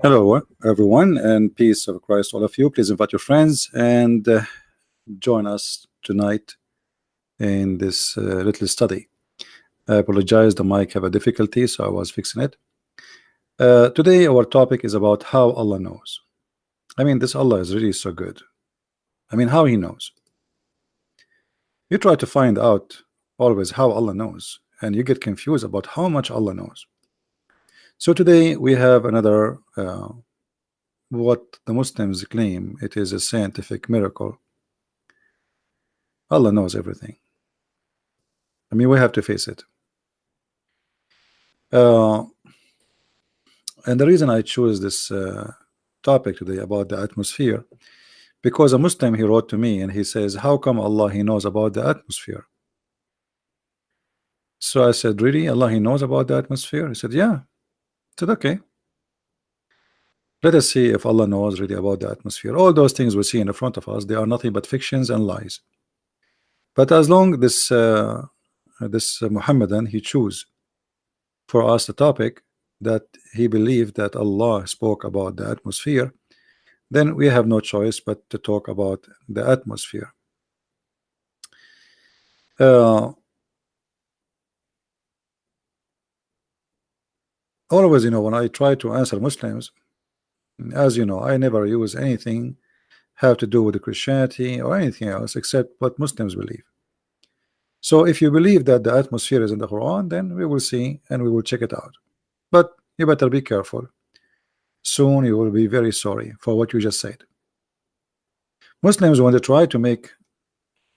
Hello, everyone, and peace of Christ, all of you. Please invite your friends and join us tonight in this little study. I apologize, the mic have a difficulty, so I was fixing it. Today, our topic is about how Allah knows. I mean, this Allah is really so good. I mean, how He knows. You try to find out always how Allah knows, and you get confused about how much Allah knows. So today we have another what the Muslims claim it is a scientific miracle. Allah knows everything. I mean, we have to face it. And the reason I chose this topic today about the atmosphere, because a Muslim, he wrote to me and he says, how come Allah, He knows about the atmosphere? So I said, really, Allah, He knows about the atmosphere? He said, yeah. I said, okay, let us see if Allah knows really about the atmosphere. All those things we see in front of us, they are nothing but fictions and lies. But as long this Muhammadan, he choose for us the topic that he believed that Allah spoke about the atmosphere, then we have no choice but to talk about the atmosphere. Always, you know, when I try to answer Muslims, as you know, I never use anything have to do with the Christianity or anything else except what Muslims believe. So if you believe that the atmosphere is in the Quran, then we will see and we will check it out. But you better be careful. Soon you will be very sorry for what you just said. Muslims, when they try to make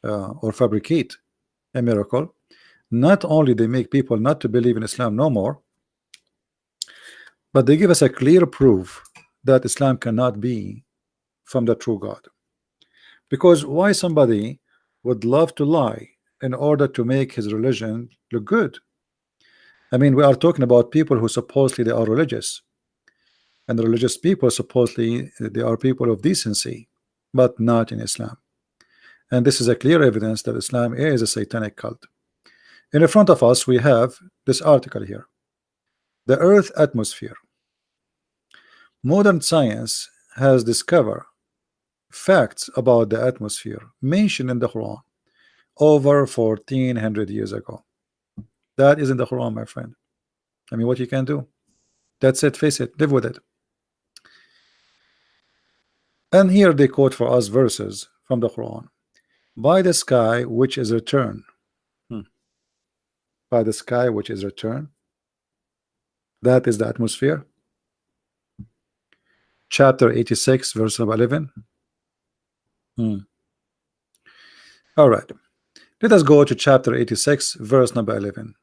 or fabricate a miracle, not only they make people not to believe in Islam no more, but they give us a clear proof that Islam cannot be from the true God. Because why somebody would love to lie in order to make his religion look good? I mean, we are talking about people who supposedly they are religious, and the religious people supposedly they are people of decency, but not in Islam. And this is a clear evidence that Islam is a satanic cult. In front of us we have this article here, the Earth atmosphere. Modern science has discovered facts about the atmosphere mentioned in the Quran over 1400 years ago. That is in the Quran, my friend. I mean, what you can do, that's it, face it, live with it. And here they quote for us verses from the Quran. By the sky which is returned, by the sky which is returned, that is the atmosphere. Chapter 86 verse number 11. All right, let us go to chapter 86 verse number 11.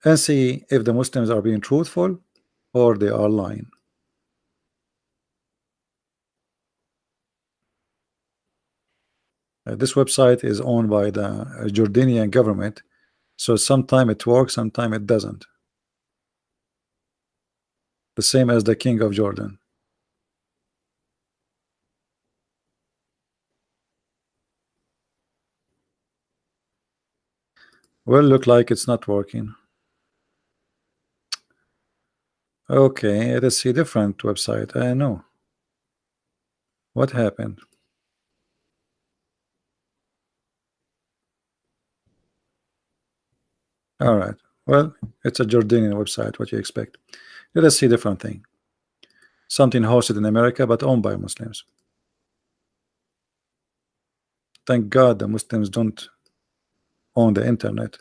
And see if the Muslims are being truthful or they are lying. This website is owned by the Jordanian government, so sometime it works, sometime it doesn't. The same as the King of Jordan. Well, look like it's not working. Okay, let's see different website. I know. What happened? All right. Well, it's a Jordanian website. What you expect? Let us see different thing. Something hosted in America but owned by Muslims. Thank God the Muslims don't own the internet.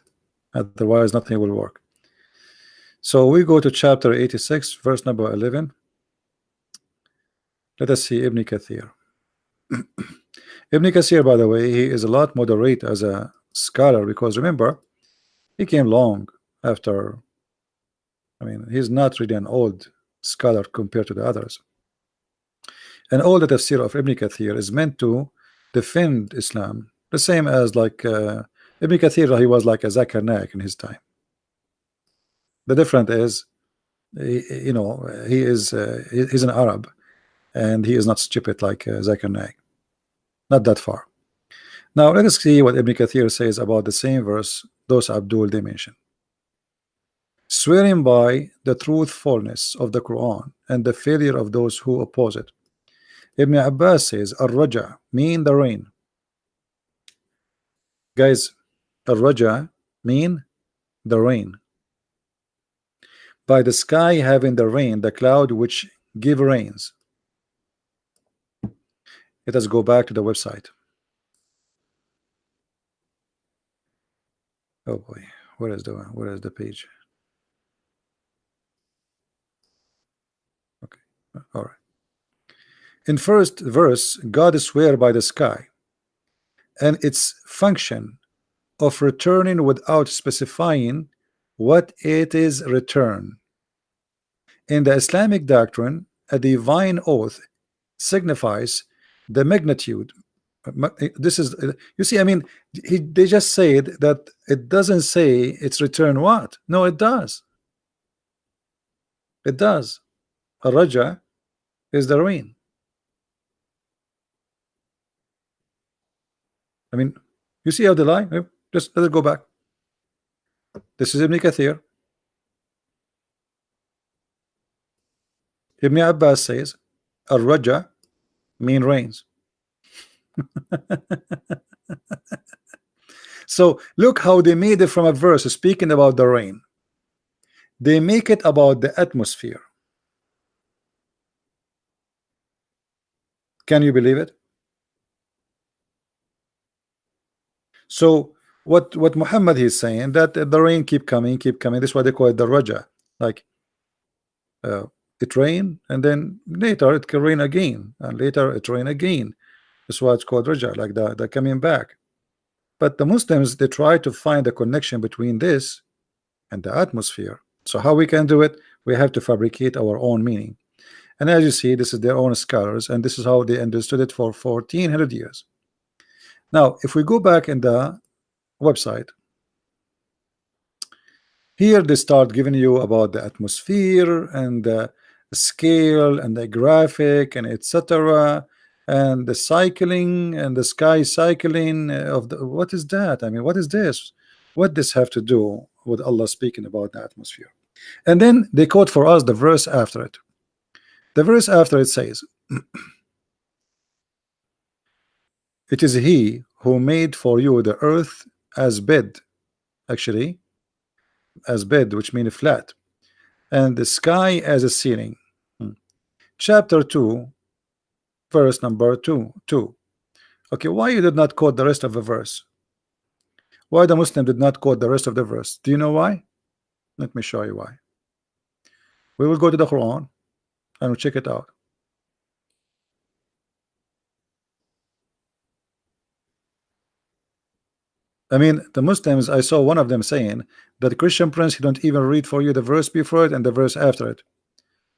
Otherwise, nothing will work. So we go to chapter 86, verse number 11. Let us see Ibn Kathir. Ibn Kathir, by the way, he is a lot moderate as a scholar, because remember, he came long after. I mean, he's not really an old scholar compared to the others. And all the tafsir of Ibn Kathir is meant to defend Islam, the same as like Ibn Kathir, he was like a Zacharias in his time. The difference is, you know, he's an Arab, and he is not stupid like Zacharias. Not that far. Now let us see what Ibn Kathir says about the same verse those Abdul they mention. Swearing by the truthfulness of the Quran and the failure of those who oppose it. Ibn Abbas says Ar-Raja mean the rain. Guys, Ar-Raja mean the rain. By the sky having the rain, the cloud which give rains. Let us go back to the website. Oh boy, where is the page? Okay, all right. In first verse, God swear by the sky and its function of returning without specifying what it is return. In the Islamic doctrine, a divine oath signifies the magnitude. This is, you see, I mean, they just said that it doesn't say it's return what? No, it does. It does. Ar-Raja is the rain. I mean, you see how they lie? Just let it go back. This is Ibn Kathir. Ibn Abbas says Ar-Raja mean rains. So look how they made it from a verse speaking about the rain. They make it about the atmosphere. Can you believe it? So what Muhammad is saying, that the rain keep coming. This is why they call it the Raja. Like it rain and then later it can rain again, and later it rain again. That's why it's called Raja, like the coming back. But the Muslims, they try to find a connection between this and the atmosphere. So how we can do it? We have to fabricate our own meaning. And as you see, this is their own scholars, and this is how they understood it for 1400 years. Now, if we go back in the website, here they start giving you about the atmosphere and the scale and the graphic and etc. and the cycling and the sky cycling of the, what is that? I mean, what is this? What does this have to do with Allah speaking about the atmosphere? And then they quote for us the verse after it. The verse after it says, it is he who made for you the earth as bed, actually as bed, which means flat, and the sky as a ceiling. Chapter 2 verse number 2. Okay, why you did not quote the rest of the verse? Why the Muslim did not quote the rest of the verse? Do you know why? Let me show you why. We will go to the Quran and we'll check it out. I mean, the Muslims, I saw one of them saying that the Christian Prince, he don't even read for you the verse before it and the verse after it.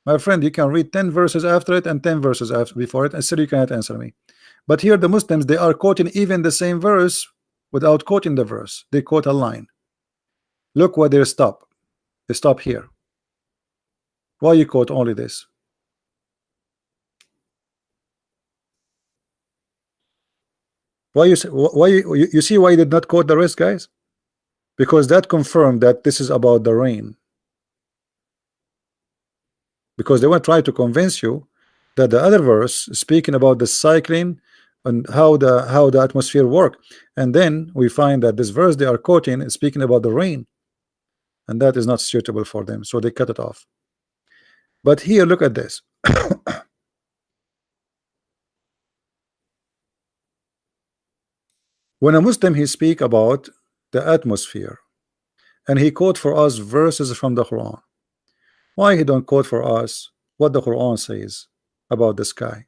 My friend, you can read 10 verses after it and 10 verses after before it, and still you cannot answer me. But here the Muslims, they are quoting even the same verse without quoting the verse. They quote a line. Look where they stop. They stop here. Why you quote only this? Why you say, why you see why you did not quote the rest, guys? Because that confirmed that this is about the rain. Because they want to try to convince you that the other verse is speaking about the cycling and how the atmosphere work, and then we find that this verse they are quoting is speaking about the rain, and that is not suitable for them, so they cut it off. But here, look at this. When a Muslim he speak about the atmosphere and he quote for us verses from the Quran, why he don't quote for us what the Quran says about the sky?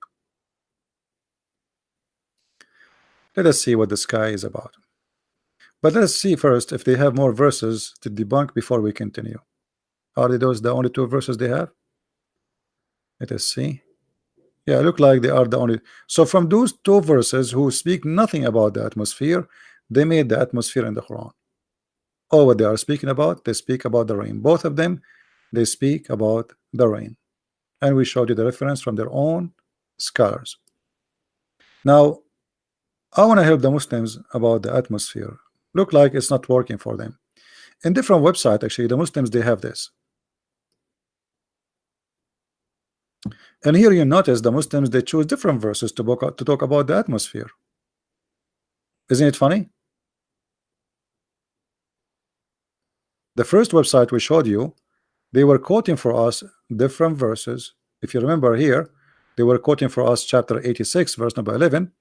Let us see what the sky is about. But let's see first if they have more verses to debunk before we continue. Are those the only 2 verses they have? Let us see. Yeah, look like they are the only. So from those 2 verses who speak nothing about the atmosphere, they made the atmosphere in the Quran. All what they are speaking about, they speak about the rain. Both of them, they speak about the rain. And we showed you the reference from their own scholars. Now, I want to help the Muslims about the atmosphere. Look like it's not working for them. In different website, actually, the Muslims, they have this. And here you notice the Muslims, they choose different verses to talk about the atmosphere. Isn't it funny? The first website we showed you, they were quoting for us different verses. If you remember here, they were quoting for us chapter 86, verse number 11,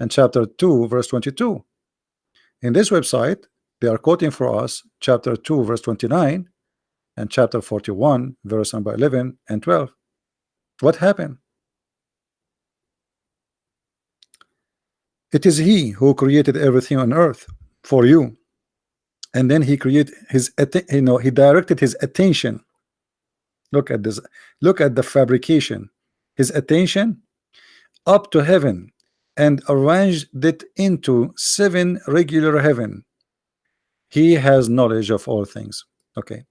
and chapter 2, verse 22. In this website, they are quoting for us chapter 2, verse 29, and chapter 41, verse number 11 and 12. What happened? It is He who created everything on earth for you, and then He created His, He directed His attention. Look at this. Look at the fabrication. His attention up to heaven, and arranged it into 7 regular heaven. He has knowledge of all things. Okay.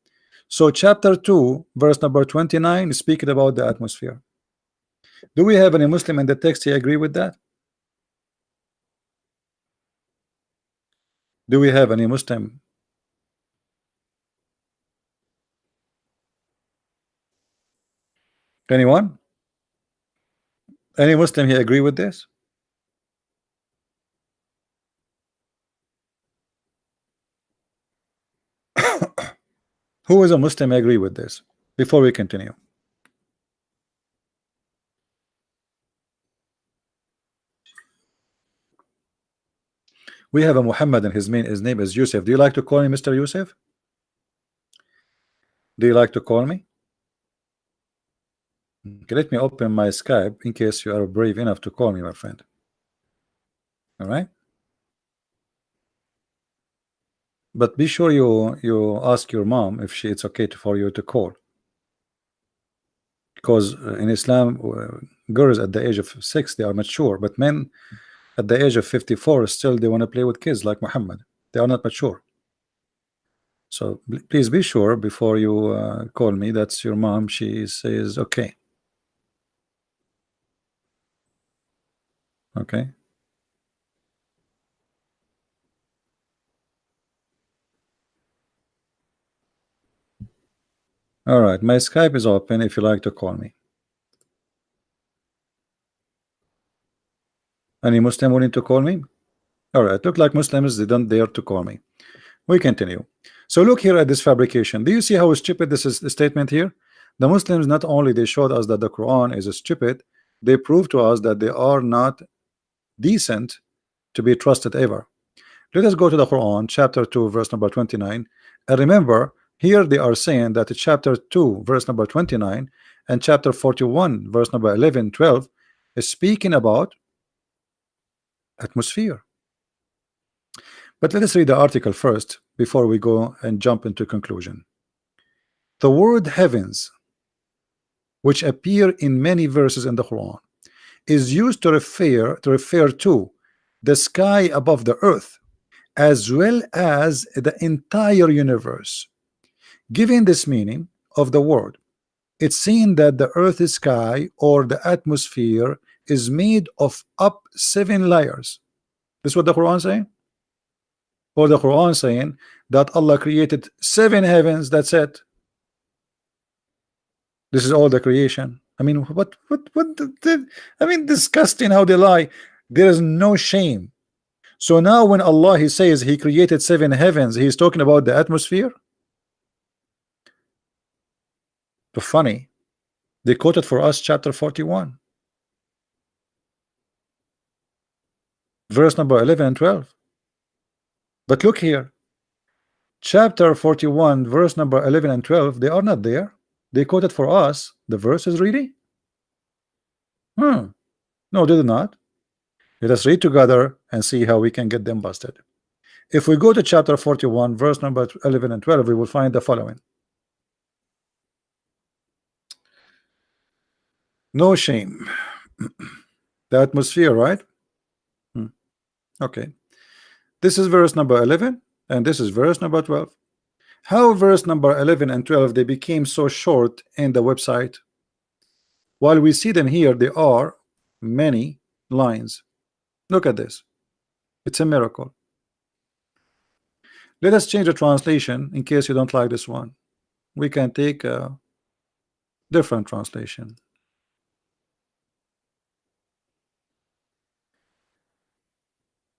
So chapter 2, verse number 29 is speaking about the atmosphere. Do we have any Muslim in the text? He agree with that? Do we have any Muslim? Anyone? Any Muslim here agree with this? Who is a Muslim agree with this? Before we continue. We have a Muhammad and his name is Yusuf. Do you like to call me Mr. Yusuf? Do you like to call me? Okay, let me open my Skype in case you are brave enough to call me, my friend. All right. But be sure you ask your mom if it's okay for you to call, because in Islam, girls at the age of 6 they are mature, but men at the age of 54 still they want to play with kids like Muhammad. They are not mature. So please be sure before you call me that's your mom. She says okay. Okay. All right, my Skype is open if you like to call me. Any Muslim willing to call me? All right, look like Muslims, they don't dare to call me. We continue. So look here at this fabrication. Do you see how stupid this is, the statement here? The Muslims, not only they showed us that the Quran is stupid, they proved to us that they are not decent to be trusted ever. Let us go to the Quran, chapter 2, verse number 29. And remember, here they are saying that chapter 2, verse number 29, and chapter 41, verse number 11, 12, is speaking about atmosphere. But let us read the article first before we go and jump into conclusion. The word heavens, which appear in many verses in the Quran, is used to refer to the sky above the earth, as well as the entire universe. Given this meaning of the word, it's seen that the earth's sky or the atmosphere is made of up 7 layers. This is what the Quran saying? Or the Quran saying that Allah created 7 heavens, that's it? This is all the creation. I mean, what I mean, disgusting how they lie. There is no shame. So now when Allah he says he created 7 heavens, he's talking about the atmosphere. But funny, they quoted for us chapter 41, verse number 11 and 12. But look here, chapter 41, verse number 11 and 12, they are not there. They quoted for us the verses really? No, they did not. Let us read together and see how we can get them busted. If we go to chapter 41, verse number 11 and 12, we will find the following. No shame. The atmosphere, right? Okay. This is verse number 11, and this is verse number 12. How verse number 11 and 12 they became so short in the website? While we see them here, there are many lines. Look at this. It's a miracle. Let us change the translation in case you don't like this one. We can take a different translation.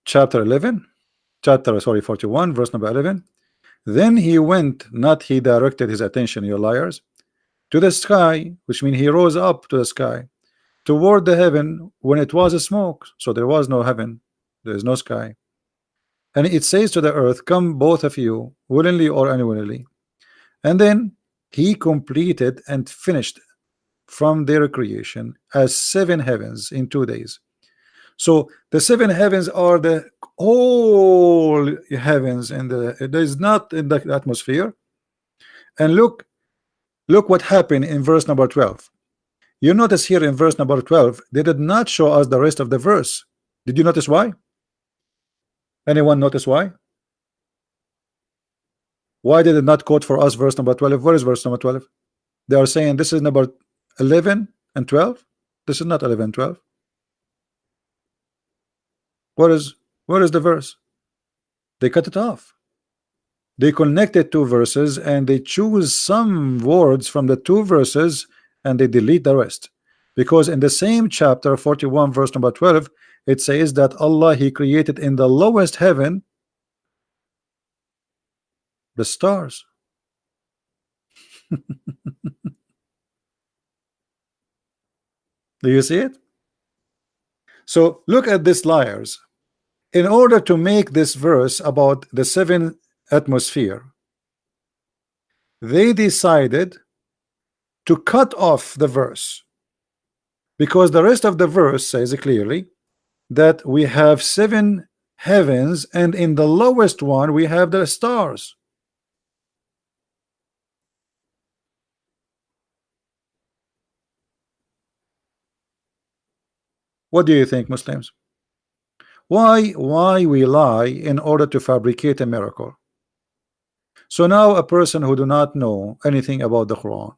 Chapter 41, verse number 11. Then he went, not he directed his attention, you liars, to the sky, which means he rose up to the sky, toward the heaven when it was a smoke. So there was no heaven, there is no sky. And it says to the earth, come both of you, willingly or unwillingly. And then he completed and finished from their creation as 7 heavens in 2 days. So the 7 heavens are the whole heavens, and it is not in the atmosphere. And look what happened in verse number 12. You notice here in verse number 12, they did not show us the rest of the verse. Did you notice why? Anyone notice why? Why did it not quote for us verse number 12? Where is verse number 12? They are saying this is number 11 and 12. This is not 11 and 12. Where is the verse? They cut it off. They connected 2 verses and they choose some words from the 2 verses and they delete the rest, because in the same chapter 41 verse number 12 it says that Allah, he created in the lowest heaven the stars. Do you see it? So look at these liars. In order to make this verse about the 7th atmosphere, they decided to cut off the verse, because the rest of the verse says clearly that we have 7 heavens and in the lowest one we have the stars. What do you think, Muslims? Why we lie in order to fabricate a miracle? So now a person who do not know anything about the Quran,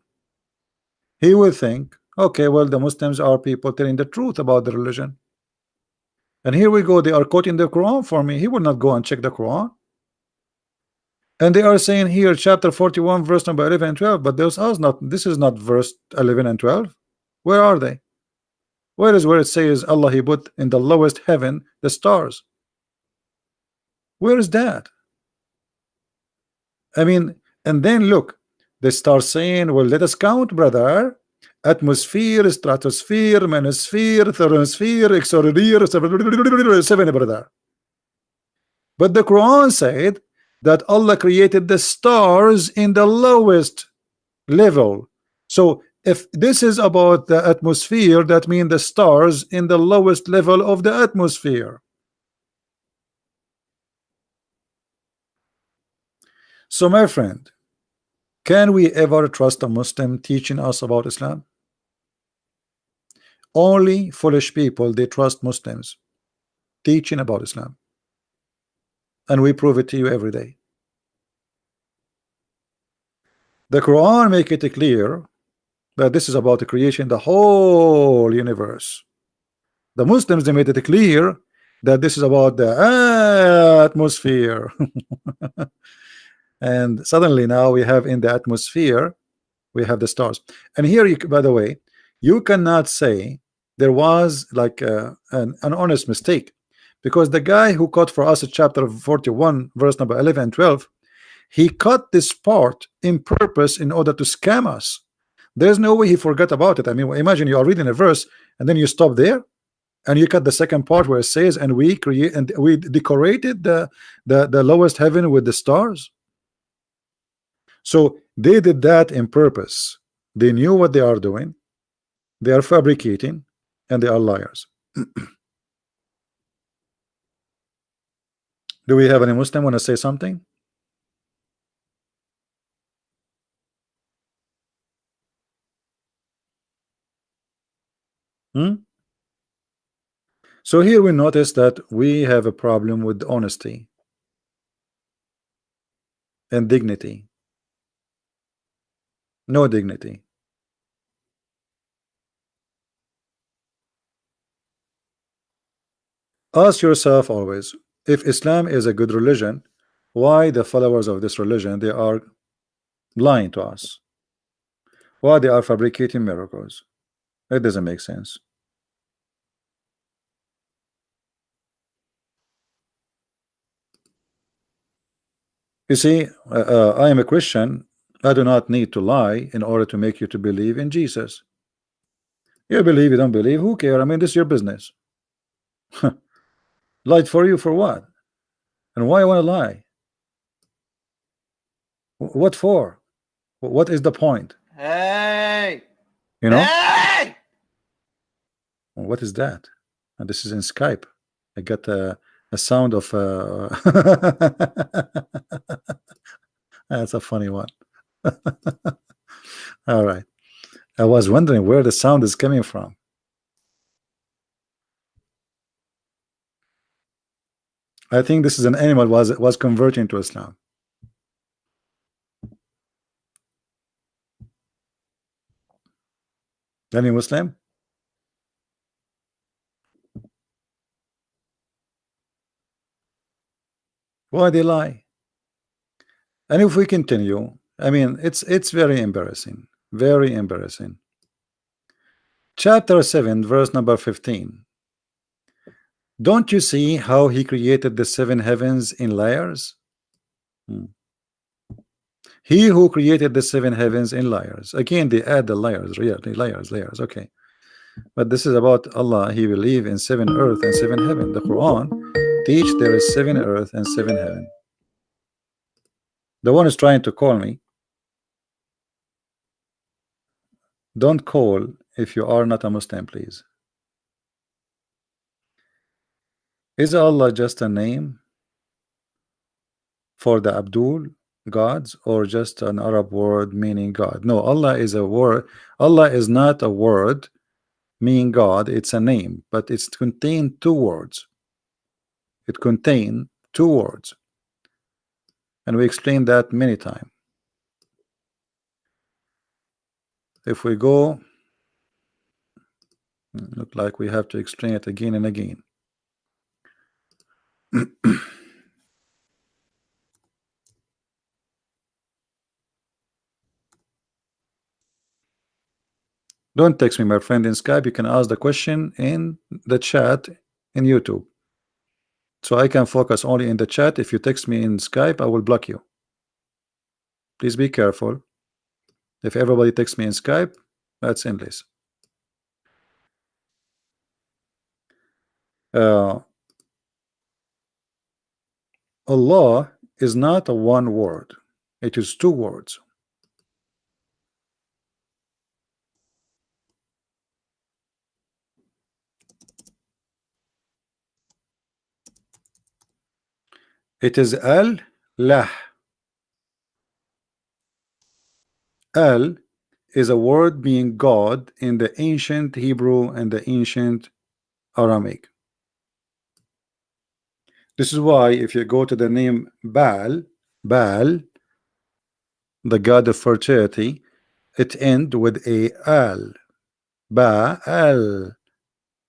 he will think, okay, well, the Muslims are people telling the truth about the religion. And here we go, they are quoting the Quran for me. He will not go and check the Quran. And they are saying here, chapter 41, verse number 11 and 12, but this is not verse 11 and 12. Where are they? Where it says Allah, he put in the lowest heaven the stars? Where is that? I mean, and then look, they start saying, well, let us count, brother. Atmosphere, stratosphere, manosphere, thermosphere, exosphere, 7, brother. But the Quran said that Allah created the stars in the lowest level. So if this is about the atmosphere, that means the stars in the lowest level of the atmosphere. So my friend, can we ever trust a Muslim teaching us about Islam? Only foolish people, they trust Muslims teaching about Islam, and we prove it to you every day. The Quran make it clear that this is about the creation, the whole universe. The Muslims, they made it clear that this is about the atmosphere. And suddenly now we have in the atmosphere we have the stars. And here, you, by the way, you cannot say there was like an honest mistake, because the guy who cut for us at chapter 41 verse number 11 and 12, he cut this part in purpose in order to scam us. There's no way he forgot about it. I mean, imagine you are reading a verse and then you stop there and you cut the second part where it says, and we create and we decorated the lowest heaven with the stars. So they did that in purpose. They knew what they are doing. They are fabricating, and they are liars. Do we have any Muslim want to say something? So here we notice that we have a problem with honesty and dignity. No dignity. Ask yourself always, if Islam is a good religion, why the followers of this religion, they are lying to us, why they are fabricating miracles. It doesn't make sense. You see, I am a Christian. I do not need to lie in order to make you to believe in Jesus. You believe, you don't believe, who cares? I mean, this is your business. Lied for you for what? And why I want to lie? What for? What is the point? Hey! You know? Hey! What is that? And this is in Skype. I got a sound of that's a funny one. All right. I was wondering where the sound is coming from. I think this is an animal was converting to Islam. Any Muslim? Why they lie? And if we continue, I mean, it's very embarrassing. Very embarrassing. Chapter 7, verse number 15. Don't you see how he created the 7 heavens in layers? He who created the 7 heavens in layers. Again, they add the layers, really, layers. Okay. But this is about Allah. He believe in 7 earth and 7 heaven. The Quran teach there is 7 earth and 7 heaven. The one is trying to call me. Don't call if you are not a Muslim, please. Is Allah just a name for the Abdul gods, or just an Arab word meaning God? No, Allah is a word. Allah is not a word meaning God. It's a name, but it's contained 2 words. It contains 2 words, and we explained that many times. If we go, look like we have to explain it again and again. Don't text me, my friend, in Skype. You can ask the question in the chat in YouTube, so I can focus only in the chat. If you text me in Skype, I will block you. Please be careful. If everybody texts me in Skype, that's endless. Allah is not a 1 word. It is 2 words. It is Al-Lah. Al is a word meaning God in the ancient Hebrew and the ancient Aramaic. This is why if you go to the name Baal, the god of fertility, it ends with a Al. Baal.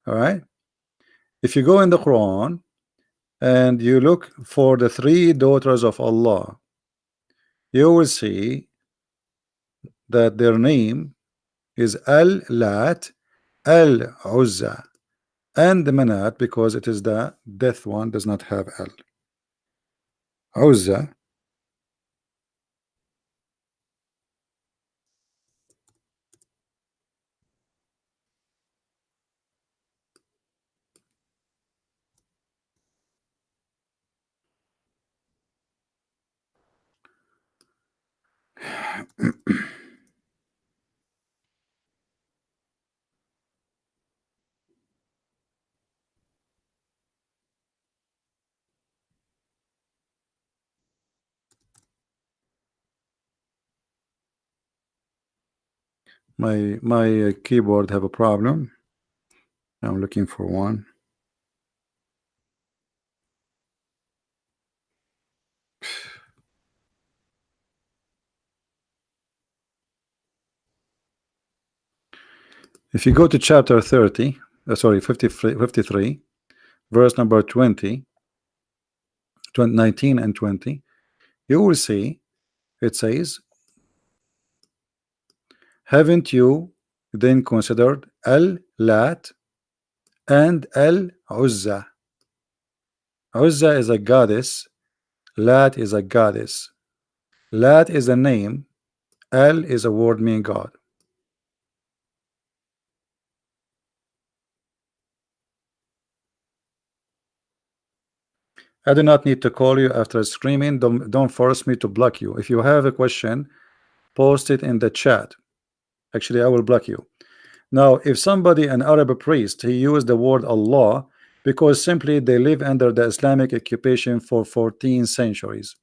All right. If you go in the Quran and you look for the 3 daughters of Allah, you will see that their name is Al-Lat, Al-Uzza, and the Manat, because it is the death one, does not have Al. Uzza. My keyboard have a problem. I'm looking for one. If you go to chapter 30, sorry, 53, verse number 19 and 20, you will see it says, haven't you then considered Al-Lat and Al-Uzza? Uzza is a goddess, Lat is a goddess. Lat is a name, Al is a word meaning God. I do not need to call you after screaming. Don't force me to block you. If you have a question, post it in the chat. Actually, I will block you. Now, if somebody, an Arab priest, he used the word Allah because simply they live under the Islamic occupation for 14 centuries.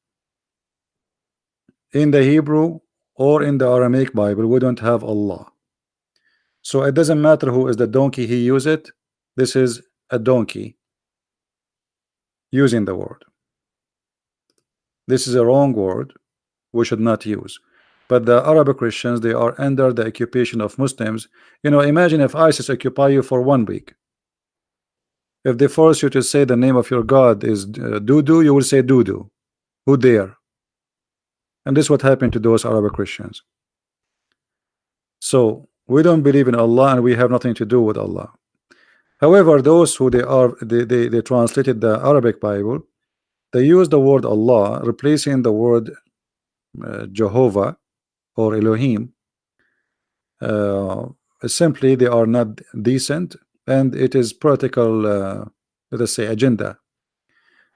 In the Hebrew or in the Aramaic Bible, we don't have Allah. So it doesn't matter who is the donkey he used it. This is a donkey using the word. This is a wrong word. We should not use. But the Arab Christians, they are under the occupation of Muslims. You know, imagine if ISIS occupy you for 1 week. If they force you to say the name of your God is Dudu, you will say Dudu. Who dare? And this is what happened to those Arab Christians. So we don't believe in Allah and we have nothing to do with Allah. However, those who they translated the Arabic Bible, they use the word Allah replacing the word Jehovah or Elohim. Simply they are not decent, and it is political let us say agenda,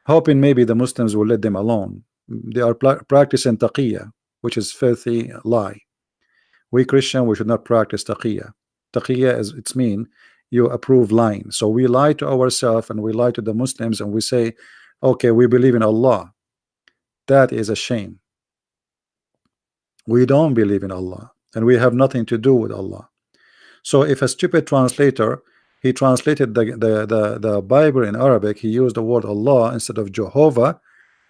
hoping maybe the Muslims will let them alone. They are practicing taqiyya, which is filthy lie. We Christian, we should not practice taqiyya. Taqiyya is, it's mean you approve lying. So we lie to ourselves and we lie to the Muslims and we say, okay, we believe in Allah. That is a shame. We don't believe in Allah and we have nothing to do with Allah. So if a stupid translator, he translated the Bible in Arabic, he used the word Allah instead of Jehovah,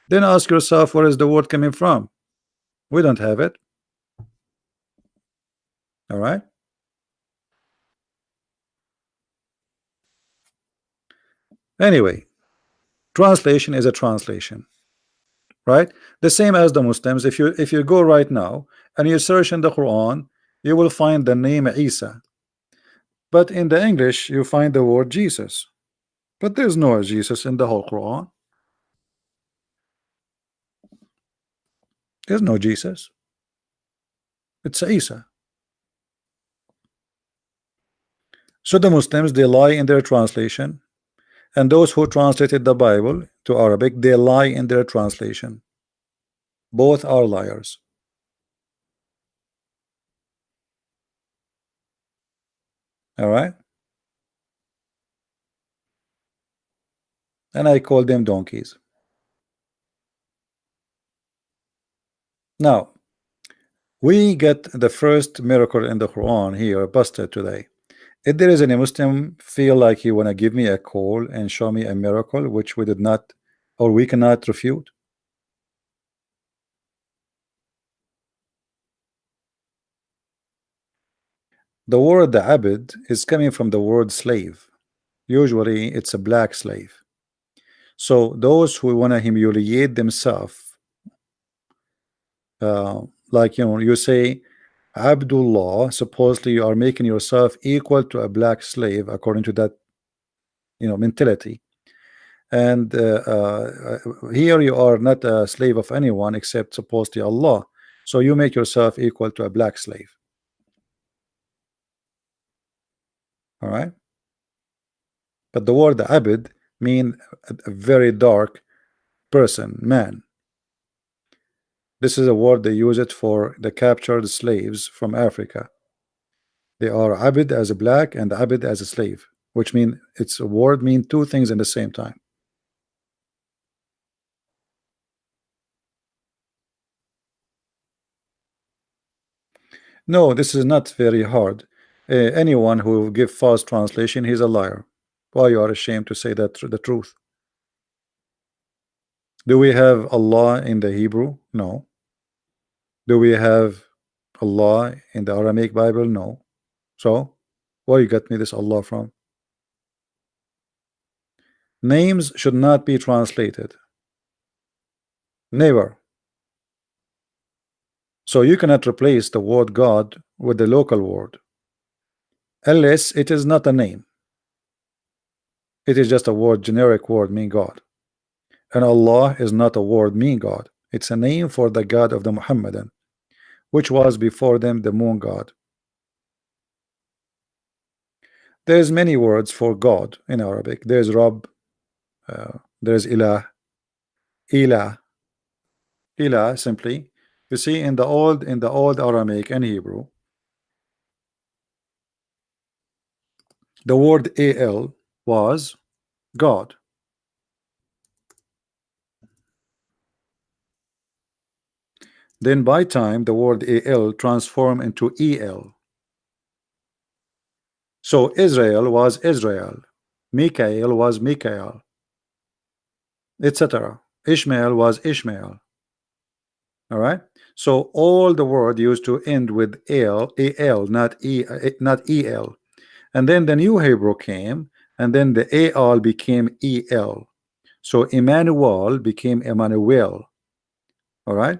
then ask yourself, where is the word coming from? We don't have it. All right. Anyway, translation is a translation, right? The same as the Muslims. If you go right now and you search in the Quran, you will find the name Isa, but in the English you find the word Jesus, but there's no Jesus in the whole Quran. There's no Jesus. It's Isa. So the Muslims, they lie in their translation, and those who translated the Bible to Arabic, they lie in their translation. Both are liars. All right. And I call them donkeys. Now, we get the first miracle in the Quran here busted today. If there is any Muslim feel like he wanna give me a call and show me a miracle which we did not or we cannot refute? The word the abd is coming from the word slave. Usually it's a black slave. So those who want to humiliate themselves, like, you know, you say Abdullah, supposedly you are making yourself equal to a black slave according to that, you know, mentality. And here you are not a slave of anyone except supposedly Allah. So you make yourself equal to a black slave. All right. But the word abd mean a very dark person, man. This is a word they use it for the captured slaves from Africa. They are abid as a black and abid as a slave, which mean it's a word mean two things in the same time. No, this is not very hard. Anyone who give false translation, he's a liar. Why you are ashamed to say that the truth? Do we have Allah in the Hebrew? No. Do we have Allah in the Aramaic Bible? No. So where you got me this Allah from? Names should not be translated. Never. So you cannot replace the word God with the local word unless it is not a name. It is just a word, generic word mean God. And Allah is not a word mean God. It's a name for the God of the Muhammadan, which was before them the moon god. There's many words for God in Arabic. There's Rabb, there's Ilah, Ilah, Ilah simply. You see in the old Aramaic and Hebrew, the word al was God. Then by time the word al transformed into el. So Israel was Israel, Mikael was Mikael, etc. Ishmael was Ishmael. All right. So all the word used to end with al, not el. And then the new Hebrew came, and then the al became el. So Emmanuel became Emmanuel. All right.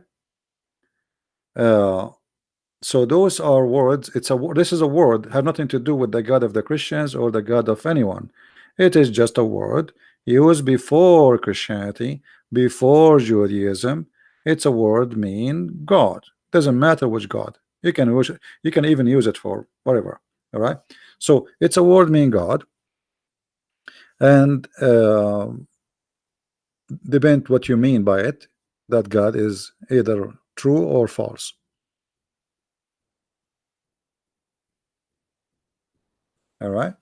Uh, so those are words. This is a word, have nothing to do with the God of the Christians or the God of anyone. It is just a word used before Christianity, before Judaism. It's a word mean God. Doesn't matter which God. You can even use it for whatever. All right. So it's a word mean God, and depend what you mean by it. That God is either true or false. All right.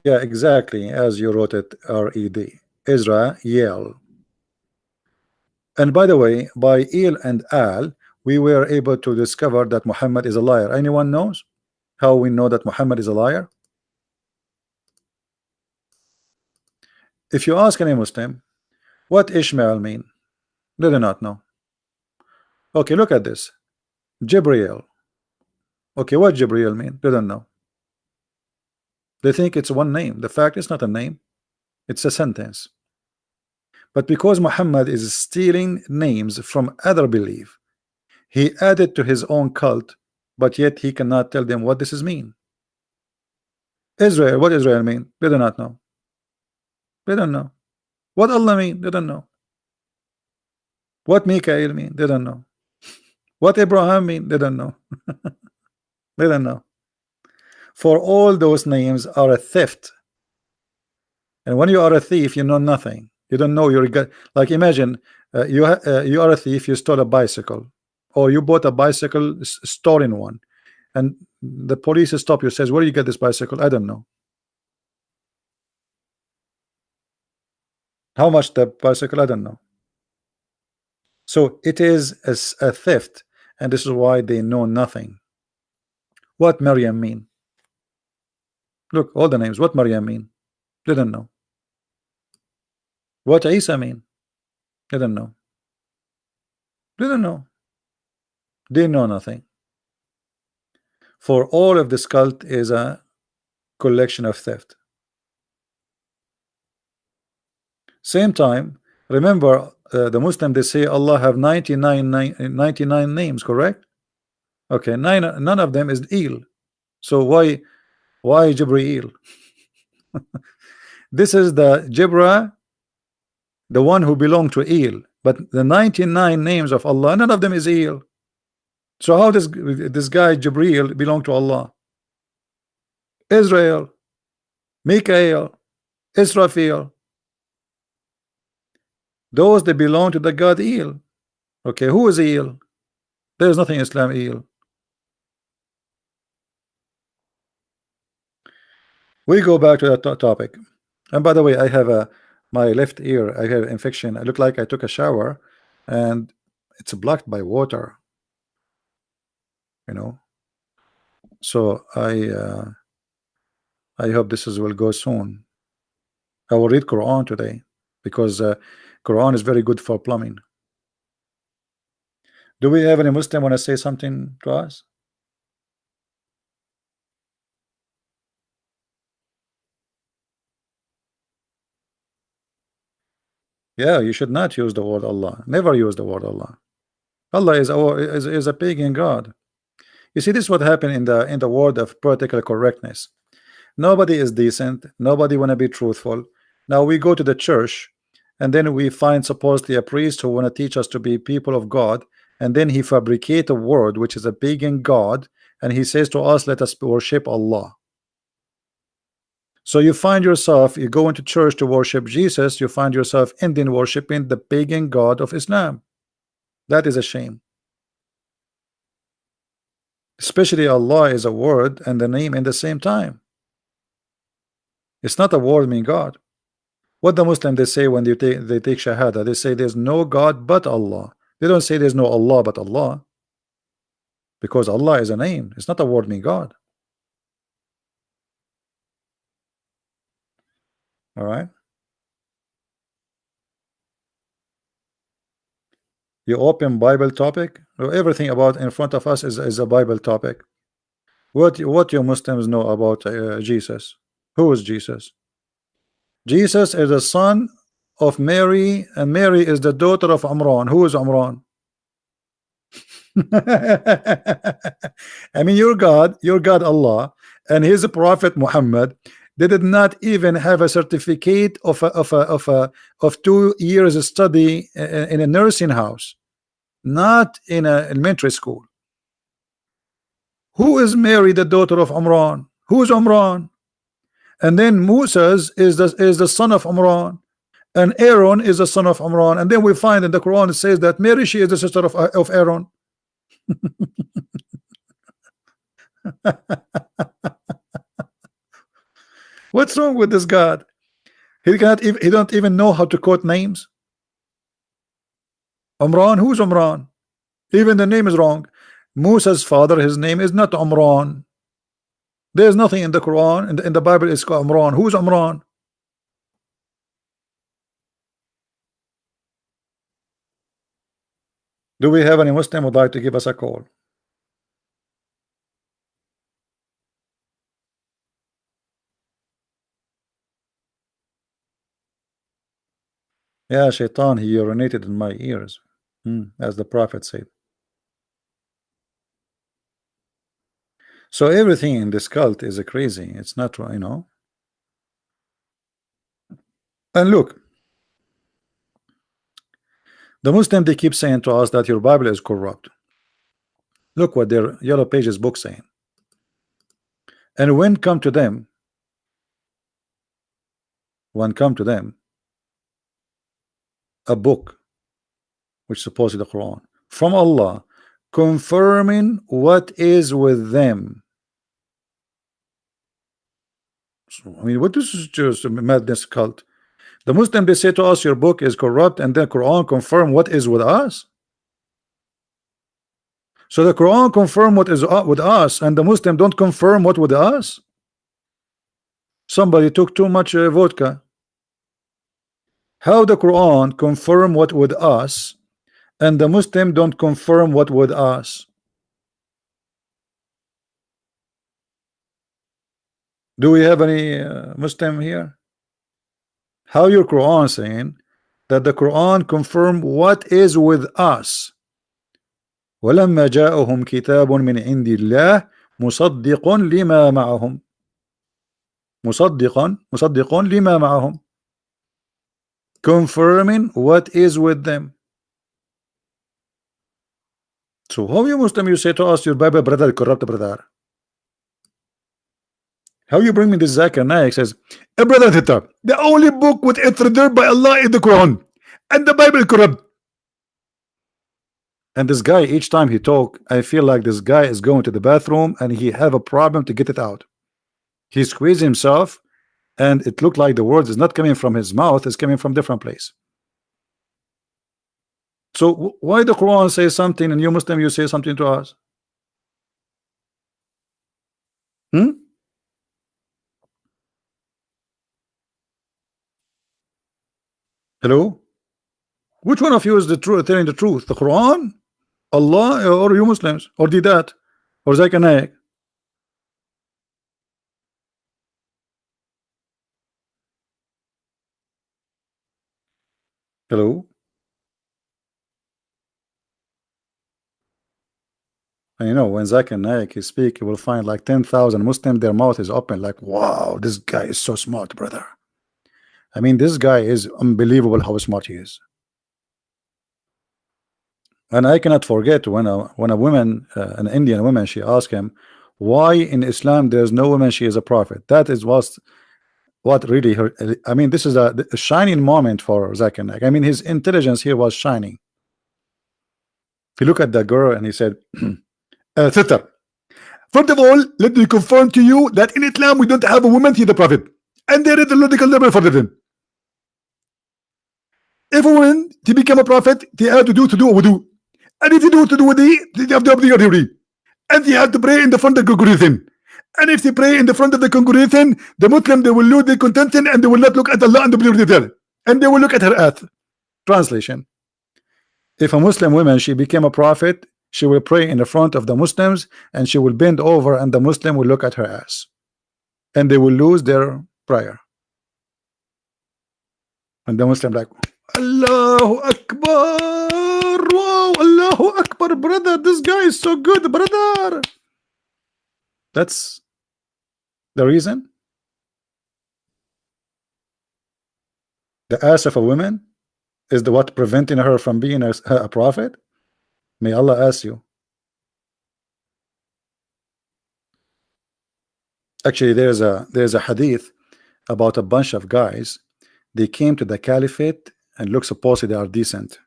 Yeah, exactly as you wrote it, R-E-D, Israel. And by the way, by Il and Al, we were able to discover that Muhammad is a liar. Anyone knows how we know that Muhammad is a liar? If you ask any Muslim, what Ishmael mean? They do not know. Okay, look at this. Jibreel. Okay, what Jibreel mean? They don't know. They think it's one name. The fact is not a name. It's a sentence. But because Muhammad is stealing names from other belief, he added to his own cult, but yet he cannot tell them what this is mean. Israel, what Israel mean? They do not know. They don't know. What Allah mean? They don't know. What Mikael mean? They don't know. What Abraham mean? They don't know. They don't know. For all those names are a theft. And when you are a thief, you know nothing. You don't know your God. Like imagine you are a thief. You stole a bicycle, or you bought a bicycle, stolen one, and the police stop you. Says, "Where do you get this bicycle?" I don't know. How much the bicycle? I don't know. So it is a theft, and this is why they know nothing. What Maryam mean? Look, all the names. What Maryam mean? They don't know. What Isa mean? They don't know. They don't know. They know nothing. For all of this cult is a collection of theft. Same time, remember the Muslim, they say Allah have 99 names, correct? Okay, none of them is El. So why Jibreel? This is the Jibra, the one who belonged to El, but the 99 names of Allah, none of them is El. So how does this guy Jibreel belong to Allah? Israel, Mikael, Israfil, those that belong to the God El. Okay, who is El? There is nothing Islam El. We go back to that topic. And by the way, I have my left ear, I have infection. I look like I took a shower and it's blocked by water, you know. So I hope this will go soon. I will read Quran today because Quran is very good for plumbing. Do we have any Muslim want to say something to us? Yeah, you should not use the word Allah. Never use the word Allah. Allah is a pagan God. You see, this is what happened in the world of political correctness. Nobody is decent. Nobody want to be truthful. Now we go to the church, and then we find supposedly a priest who want to teach us to be people of God, and then he fabricate a word which is a pagan God, and he says to us, let us worship Allah. So you find yourself, you go into church to worship Jesus, you find yourself ending worshiping the pagan God of Islam. That is a shame. Especially Allah is a word and the name in the same time. It's not a word mean God. What the Muslim they say when they take Shahada, they say there's no God but Allah. They don't say there's no Allah but Allah, because Allah is a name. It's not a word mean God. All right. You open Bible topic. Everything about in front of us is a Bible topic. What you Muslims know about Jesus? Who is Jesus? Jesus is the son of Mary, and Mary is the daughter of Amran. Who is Amran? I mean, your God Allah, and his prophet Muhammad, they did not even have a certificate of 2 years study in a nursing house, not in an elementary school. Who is Mary, the daughter of Amran? Who is Amran? And then Moses is the son of Amran, and Aaron is the son of Amran. And then we find in the Quran it says that Mary, she is the sister of Aaron. What's wrong with this God? He don't even know how to quote names. Umran, who's Umran? Even the name is wrong. Musa's father, his name is not Umran. There's nothing in the Quran, in the Bible it's called Umran. Who's Umran? Do we have any Muslim who would like to give us a call? Yeah, Shaitan, he urinated in my ears, as the Prophet said. So everything in this cult is crazy. It's not, you know. And look, the Muslim, they keep saying to us that your Bible is corrupt. Look what their Yellow Pages book saying. And when come to them a book which supposes the Quran from Allah, confirming what is with them. So, I mean, what is this just a madness cult? The Muslim, they say to us your book is corrupt, and then Quran confirm what is with us. So the Quran confirm what is with us, and the Muslim don't confirm what with us. Somebody took too much vodka. How the Quran confirm what with us, and the Muslim don't confirm what with us? Do we have any Muslim here? How your Quran saying that the Quran confirm what is with us? ولما جاءهم كتاب من عند الله مصدق لما معهم مصدق لما معهم, confirming what is with them. So how you Muslim, you say to us your Bible brother corrupt brother? How you bring me this Zacharias says a brother Tita, the only book with introduced by Allah is the Quran, and the Bible corrupt. And this guy, each time he talk, I feel like this guy is going to the bathroom and he have a problem to get it out. He squeezed himself, and it looked like the words is not coming from his mouth, it's coming from different place. So why the Quran says something and you Muslim you say something to us? Hello? Which one of you is the truth, telling the truth? The Quran, Allah, or you Muslims, or Didat, or Zacharias? Hello? And you know, when Zakir Naik he speak, you will find like 10,000 Muslims, their mouth is open, like, wow, this guy is so smart, brother. I mean, this guy is unbelievable how smart he is. And I cannot forget when a woman, an Indian woman, she asked him, why in Islam there is no woman, she is a prophet. That is what really hurt. I mean, this is a shining moment for Zakir Naik. I mean, his intelligence here was shining. If you look at the girl and he said, sister, first of all, let me confirm to you that in Islam we don't have a woman, he the prophet, and there is a logical level for them. If a woman to become a prophet, they have to do wudu. And if you do wudu, they have to wudu. And they have to pray in the front of the congregation. And if they pray in the front of the congregation, the Muslim, they will lose their contention and they will not look at Allah and the believer. And they will look at her ass. Translation: if a Muslim woman, she became a prophet, she will pray in the front of the Muslims and she will bend over and the Muslim will look at her ass. And they will lose their prayer. And the Muslim like, Allahu Akbar, wow, Allahu Akbar, brother, this guy is so good, brother. That's the reason. The ass of a woman is the what preventing her from being a prophet. May Allah ask you. Actually, there's a hadith about a bunch of guys. They came to the caliphate and look supposedly they are decent.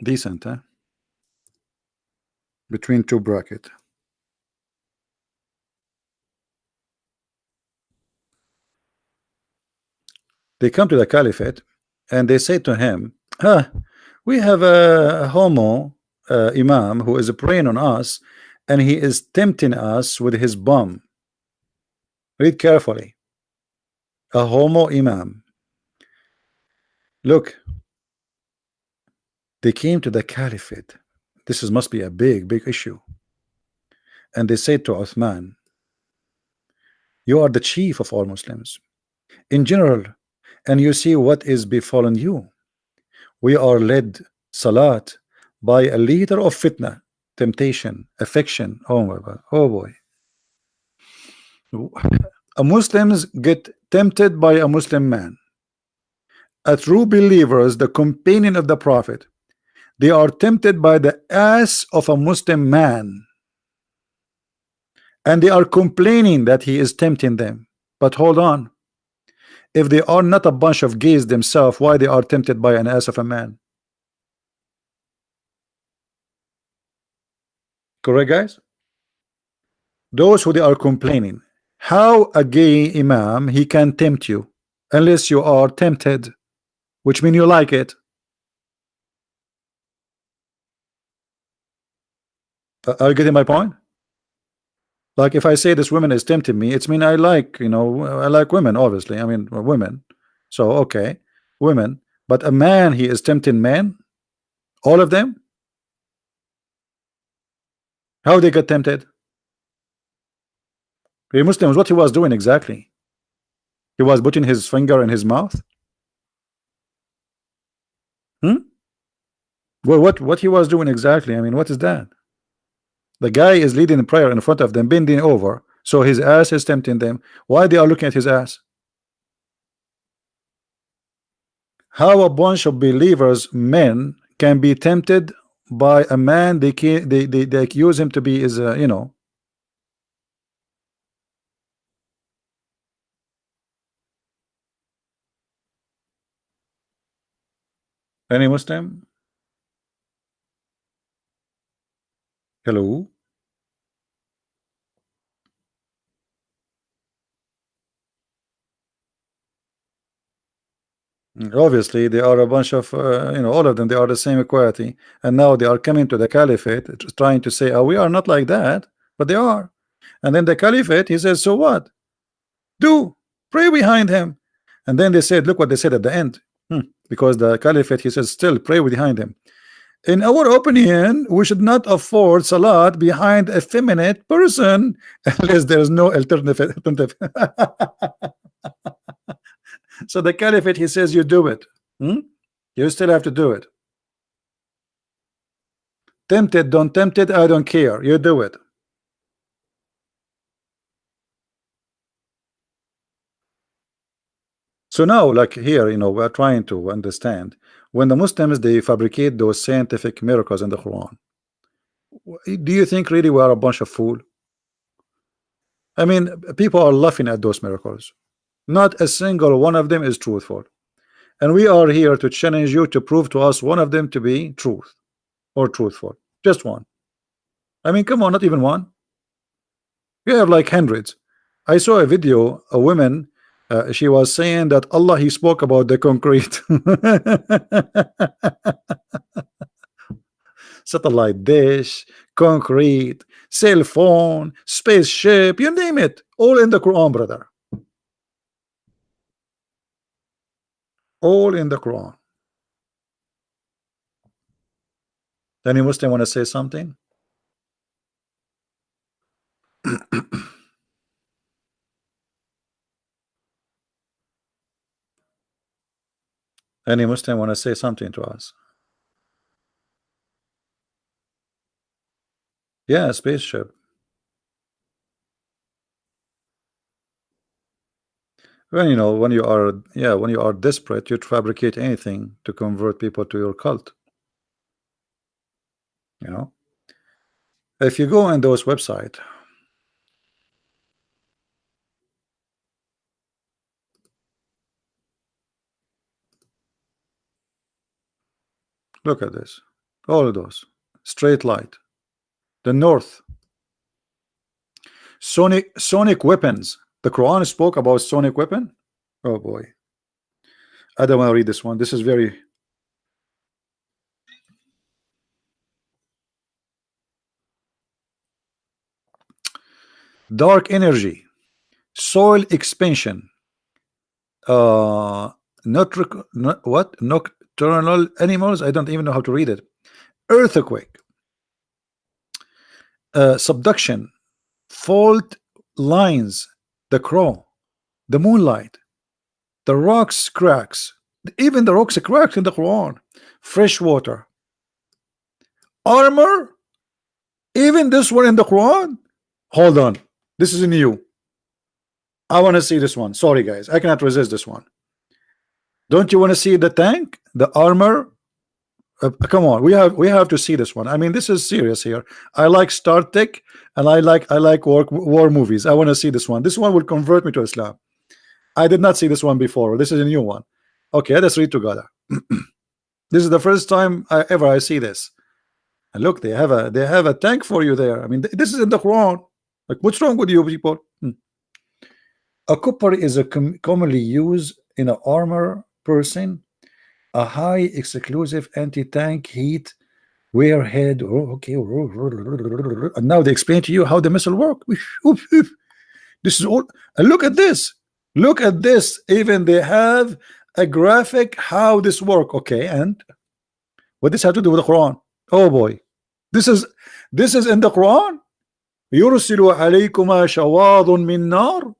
Decent, huh? Between two brackets. They come to the caliphate and they say to him, we have a homo imam who is praying on us and he is tempting us with his bum. Read carefully. A homo imam. Look, they came to the caliphate. This must be a big issue. And they said to Uthman, you are the chief of all Muslims in general, and you see what is befallen you. We are led salat by a leader of fitna, temptation, affection. Oh my God. Oh boy. Muslims get tempted by a Muslim man. A true believers, the companion of the Prophet, they are tempted by the ass of a Muslim man. And they are complaining that he is tempting them. But hold on. If they are not a bunch of gays themselves, why they are tempted by an ass of a man? Correct, guys? Those who they are complaining, how a gay imam he can tempt you unless you are tempted, which means you like it. Are you getting my point? Like if I say this woman is tempting me, it's mean I like, you know, I like women, obviously. I mean women. So okay, women. But a man, he is tempting men, all of them. How they get tempted? The Muslims, what he was doing exactly? He was putting his finger in his mouth. Well, what he was doing exactly? I mean, what is that? The guy is leading in prayer in front of them, bending over, so his ass is tempting them. Why they are looking at his ass? How a bunch of believers, men, can be tempted by a man they accuse him to be is you know. Any Muslim? Hello? Obviously they are a bunch of you know, all of them, they are the same equality, and now they are coming to the caliphate trying to say, oh, we are not like that, but they are. And then the caliphate, he says, so what? Do pray behind him. And then they said, look what they said at the end, because the caliphate, he says, still pray behind him. In our opinion, we should not afford salat behind a effeminate person unless there is no alternative. So the caliphate, he says, you do it. You still have to do it. Tempted, don't tempt it, I don't care. You do it. So now, like here, we're trying to understand when the Muslims they fabricate those scientific miracles in the Quran. Do you think really we are a bunch of fool? I mean, people are laughing at those miracles. Not a single one of them is truthful. And we are here to challenge you to prove to us one of them to be truth or truthful. Just one. I mean, come on, not even one. You have like hundreds. I saw a video, a woman, she was saying that Allah, he spoke about the concrete. Satellite dish, concrete, cell phone, spaceship, you name it, all in the Quran, brother. All in the Quran. Any Muslim want to say something? Any Muslim want to say something to us? Yeah, spaceship. When when you are desperate, you fabricate anything to convert people to your cult. If you go on those website, look at this, all of those straight light, the north, sonic weapons. The Quran spoke about sonic weapon. Oh boy, I don't want to read this one. This is very dark energy, soil expansion, what nocturnal animals. I don't even know how to read it. Earthquake, subduction, fault lines, the crow, the moonlight, the rocks cracks. Even the rocks cracked in the Quran. Fresh water, armor, even this one in the Quran. Hold on, this is new. I want to see this one. Sorry guys, I cannot resist this one. Don't you want to see the tank, the armor? Come on, we have to see this one. I mean, this is serious here. I like Star Trek and I like war movies. I want to see this one. This one will convert me to Islam. I did not see this one before. This is a new one. Okay, let's read together. This is the first time I see this. And look, they have a tank for you there. I mean, this is in the Quran. Like, what's wrong with you people? A copper is a commonly used in an armor person, a high exclusive anti-tank heat warhead. Oh, okay. And now they explain to you how the missile work. This is all. And look at this. Look at this. Even they have a graphic how this work. Okay, and what this have to do with the Quran? Oh boy, this is in the Quran. يرسل عليكما شواظ من نار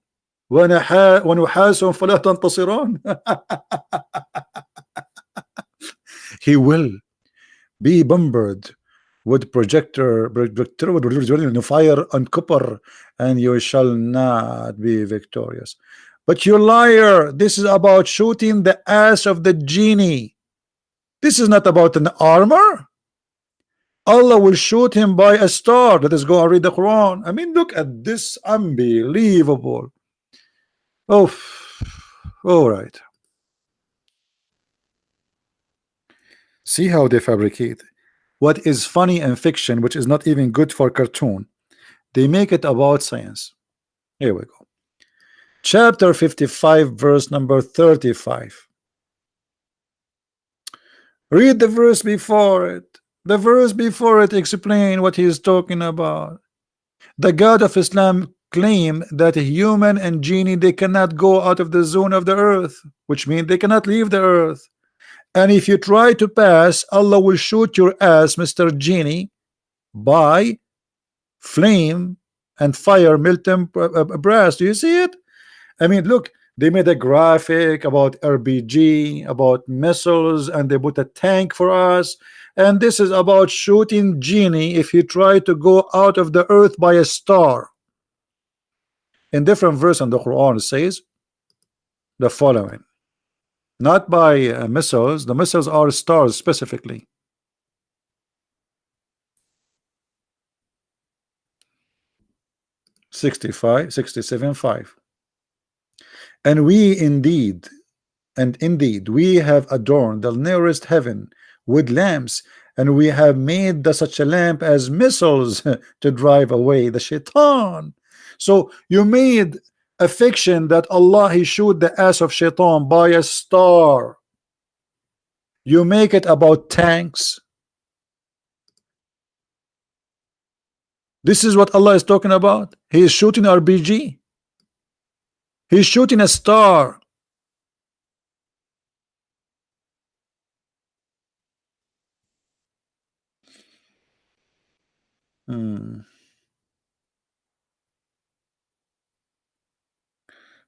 ونحاس فلا تنتصران. He will be bombered with projector fire and copper, and you shall not be victorious. But you liar, this is about shooting the ass of the genie. This is not about an armor. Allah will shoot him by a star. Let us go and read the Quran. I mean, look at this, unbelievable. Oh, all right. See how they fabricate what is funny in fiction, which is not even good for cartoon. They make it about science. Here we go. Chapter 55, verse number 35. Read the verse before it. The verse before it explain what he is talking about. The God of Islam claim that human and genie, they cannot go out of the zone of the earth, which means they cannot leave the earth. And if you try to pass, Allah will shoot your ass, Mr. Genie, by flame and fire, molten brass. Do you see it? I mean, look, They made a graphic about RPG, about missiles, and they put a tank for us. And this is about shooting genie if he tried to go out of the earth by a star. In different verse in the Quran, it says the following: not by missiles. The missiles are stars specifically. 65, 67, 5. And we indeed, we have adorned the nearest heaven with lamps, and we have made such a lamp as missiles to drive away the shaitan. So you made a fiction that Allah he shoot the ass of shaitan by a star. You make it about tanks. This is what Allah is talking about. He is shooting RPG. He's shooting a star.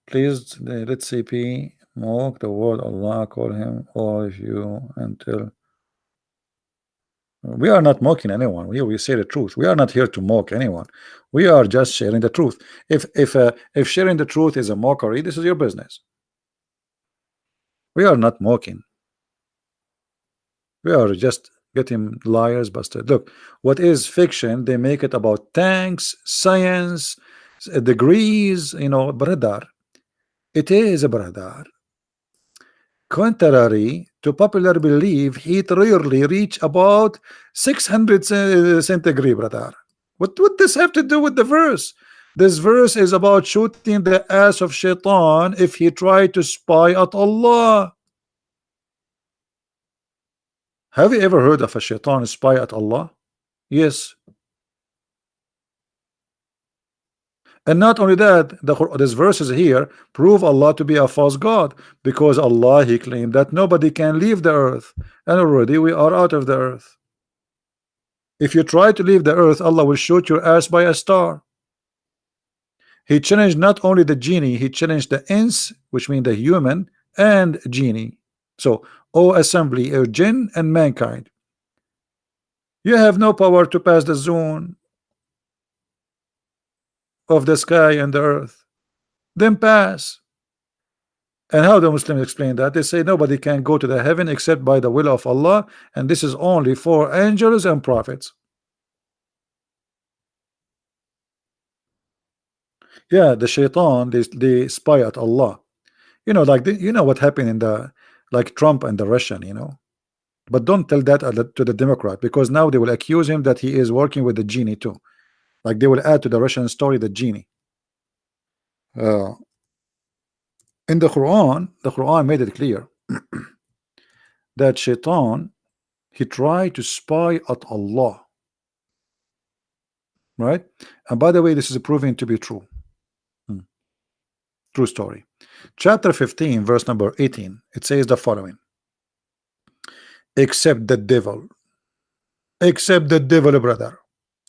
Please let CP mock the word Allah, call him all of you until we are not mocking anyone. We say the truth. We are not here to mock anyone. We are just sharing the truth. If sharing the truth is a mockery, this is your business. We are not mocking. We are just getting liars busted. Look, what is fiction? They make it about tanks, science, degrees, brother. It is a brother. Contrary to popular belief, heat rarely reach about 600 centigrade, brother. What would this have to do with the verse? This verse is about shooting the ass of shaitan if he tried to spy at Allah. Have you ever heard of a shaitan spy at Allah? Yes. And not only that, these verses here prove Allah to be a false God, because Allah he claimed that nobody can leave the earth, and already we are out of the earth. If you try to leave the earth, Allah will shoot your ass by a star. He challenged not only the genie, he challenged the ins, which mean the human, and genie. So, O assembly, O jinn and mankind, you have no power to pass the zone of the sky and the earth. Then pass. And how the Muslims explain that? They say nobody can go to the heaven except by the will of Allah, and this is only for angels and prophets. Yeah, the shaitan, they spy at Allah. Like what happened in the like Trump and the Russian. But don't tell that to the Democrat, because now they will accuse him that he is working with the genie too. Like they will add to the Russian story the genie. In the Quran made it clear that shaitan he tried to spy at Allah. Right? And by the way, this is proving to be true. True story. Chapter 15, verse number 18. It says the following: except the devil, brother,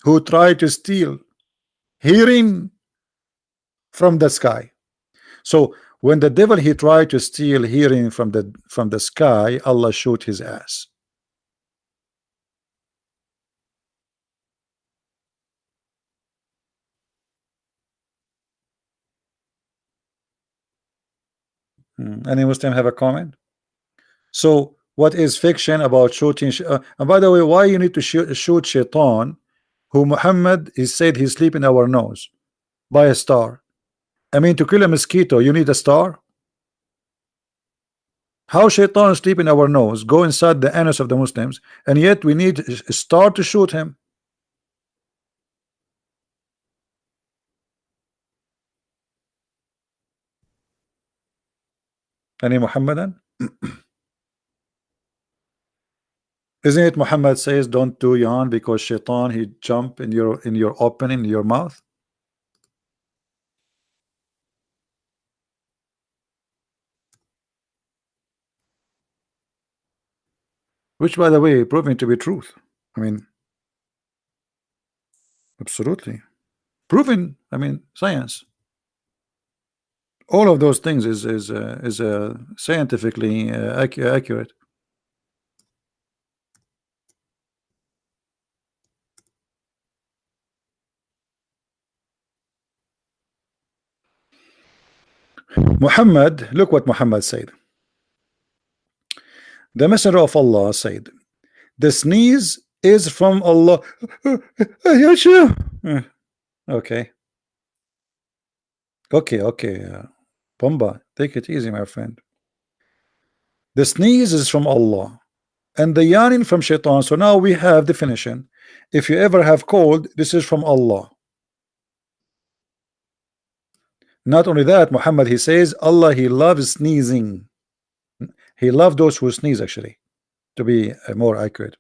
who tried to steal hearing from the sky. So when the devil he tried to steal hearing from the sky, Allah shoot his ass. Any Muslim have a comment? So what is fiction about shooting? And by the way, why you need to shoot shaitan, who Muhammad he said he sleep in our nose by a star? I mean, to kill a mosquito, you need a star. How shaitan sleep in our nose, go inside the anus of the Muslims, and yet we need a star to shoot him? Any Muhammadan? Isn't it Muhammad says don't do yawn because shaitan he jump in your opening in your mouth? Which by the way proving to be truth. I mean, absolutely proven. I mean, science. All of those things is scientifically accurate. Muhammad, look what Muhammad said. The Messenger of Allah said, the sneeze is from Allah. Okay. Okay. Bomba, take it easy, my friend. The sneeze is from Allah, and the yawning from shaitan. So now we have definition. If you ever have cold, this is from Allah. Not only that, Muhammad, he says, Allah, he loves sneezing. He loved those who sneeze, actually, to be more accurate.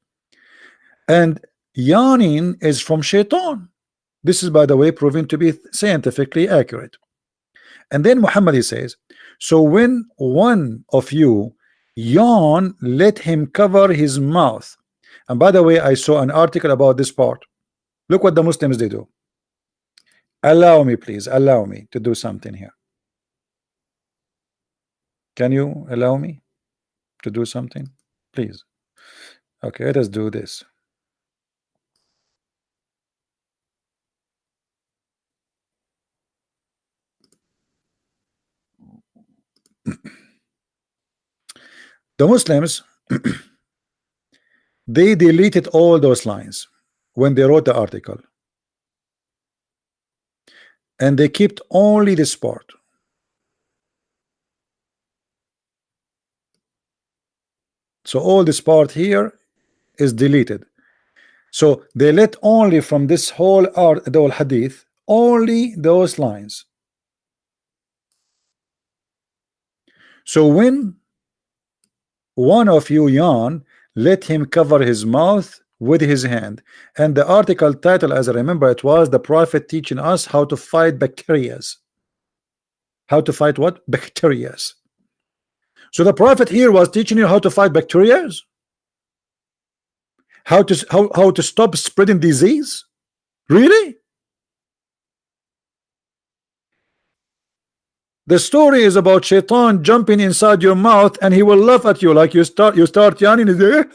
And yawning is from shaitan. This is, by the way, proven to be scientifically accurate. And then Muhammad, he says, so when one of you yawn, let him cover his mouth. And by the way, I saw an article about this part. Look what the Muslims they do. Allow me, please, allow me to do something here. Can you allow me to do something, please? Okay, let us do this. The Muslims they deleted all those lines when they wrote the article, and they kept only this part. So all this part here is deleted. So they let only from this whole art, the whole hadith, only those lines. So when one of you yawn, let him cover his mouth with his hand. And the article title, as I remember, it was the Prophet teaching us how to fight bacteria. How to fight what? Bacteria. So the Prophet here was teaching you how to fight bacteria, how to stop spreading disease. Really? The story is about shaitan jumping inside your mouth, and he will laugh at you like you start yawning. This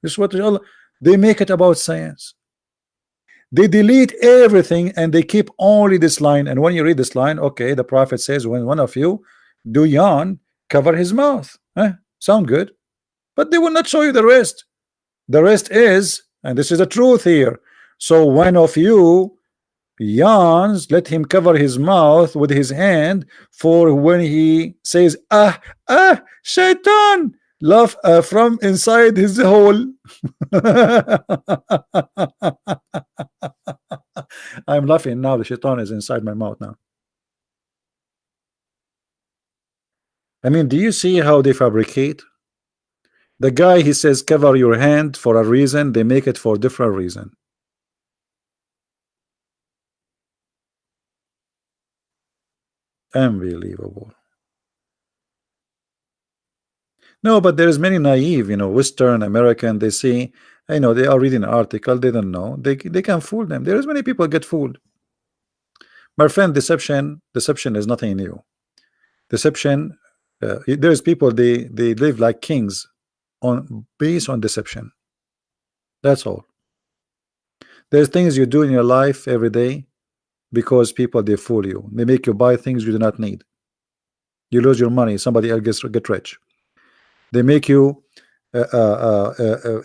is what they make it about science. They delete everything and they keep only this line. And when you read this line, okay, the Prophet says, when one of you do yawn, cover his mouth. Sound good, but they will not show you the rest. The rest is, and this is the truth here, so one of you yawns, let him cover his mouth with his hand, for when he says shaitan, laugh from inside his hole. I'm laughing now. The shaitan is inside my mouth now. I mean, do you see how they fabricate? The guy, he says cover your hand for a reason, they make it for different reason. Unbelievable. No, but there's many naive, Western American, they see, they are reading an article, they don't know, they can fool them. There's many people get fooled. My friend, deception is nothing new. Deception, there's people, they live like kings based on deception. That's all. There's things you do in your life every day because people, they fool you. They make you buy things you do not need. You lose your money, somebody else get rich. They make you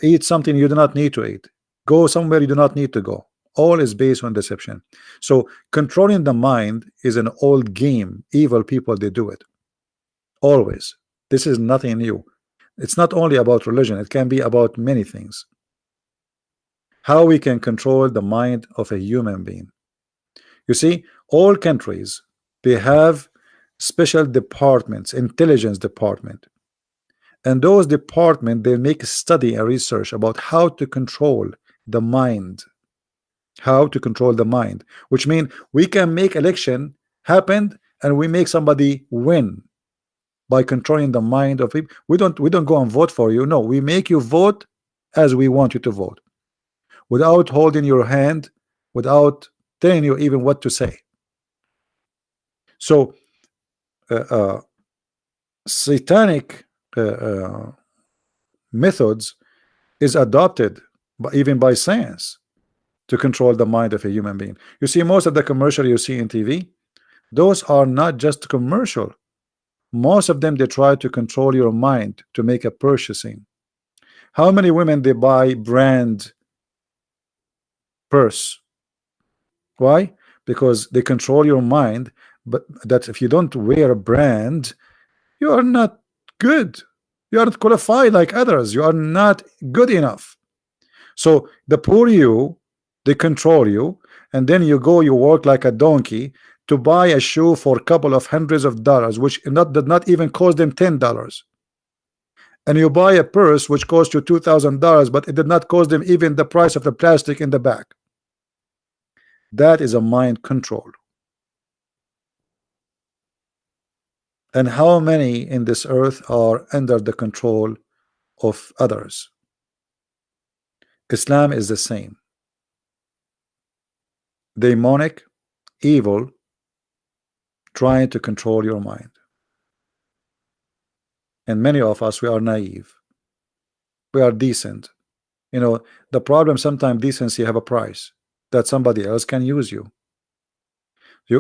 eat something you do not need to eat, go somewhere you do not need to go. All is based on deception. So controlling the mind is an old game. Evil people, they do it always. This is nothing new. It's not only about religion, it can be about many things. How we can control the mind of a human being. You see, all countries, they have special departments, intelligence department, and those departments, they make study and research about how to control the mind. How to control the mind, which means we can make election happen and we make somebody win by controlling the mind of people. We don't go and vote for you. No, we make you vote as we want you to vote, without holding your hand, without telling you even what to say. So satanic methods is adopted even by science to control the mind of a human being. You see, most of the commercial you see in TV, those are not just commercial. Most of them, they try to control your mind to make a purchasing. How many women they buy brand purse? Why? Because they control your mind, but that if you don't wear a brand, you are not good. You aren't qualified like others. You are not good enough. So the poor you, they control you, and then you go, you work like a donkey to buy a shoe for a couple of hundreds of dollars, which did not even cost them $10. And you buy a purse which cost you $2,000, but it did not cost them even the price of the plastic in the back. That is a mind control. And how many in this earth are under the control of others? Islam is the same. Demonic, evil, trying to control your mind. And many of us, we are naive. We are decent. You know, the problem sometimes decency have a price that somebody else can use you.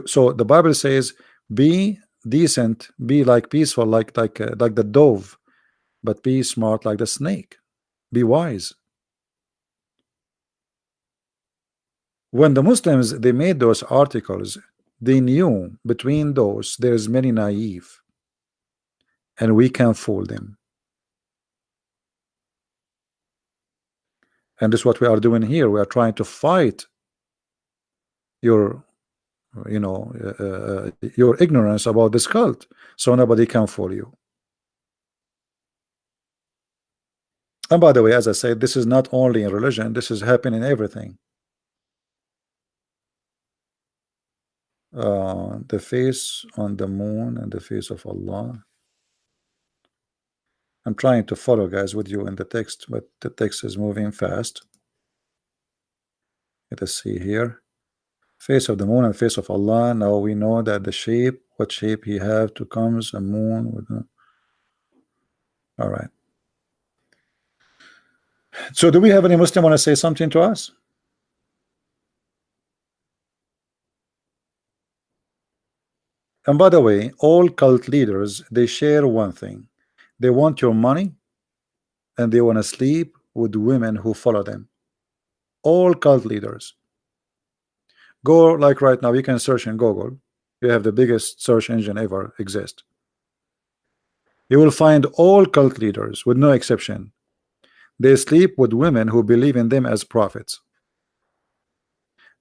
So the Bible says, be decent, be like peaceful, like the dove, but be smart like the snake. Be wise. When the Muslims they made those articles, they knew between those there's many naive, and we can fool them. And this is what we are doing here. We are trying to fight your, you know, your ignorance about this cult, so nobody can fool you. And by the way, as I said, this is not only in religion. This is happening in everything. The face on the moon and the face of Allah. I'm trying to follow, guys, with you in the text, but the text is moving fast. Let us see here. Face of the moon and face of Allah. Now we know that the shape, what shape he have to comes a moon with a... All right. So do we have any Muslim want to say something to us? And by the way, all cult leaders, they share one thing. They want your money, and they want to sleep with women who follow them. All cult leaders. Go, like right now, you can search in Google. You have the biggest search engine ever exist. You will find all cult leaders with no exception. They sleep with women who believe in them as prophets.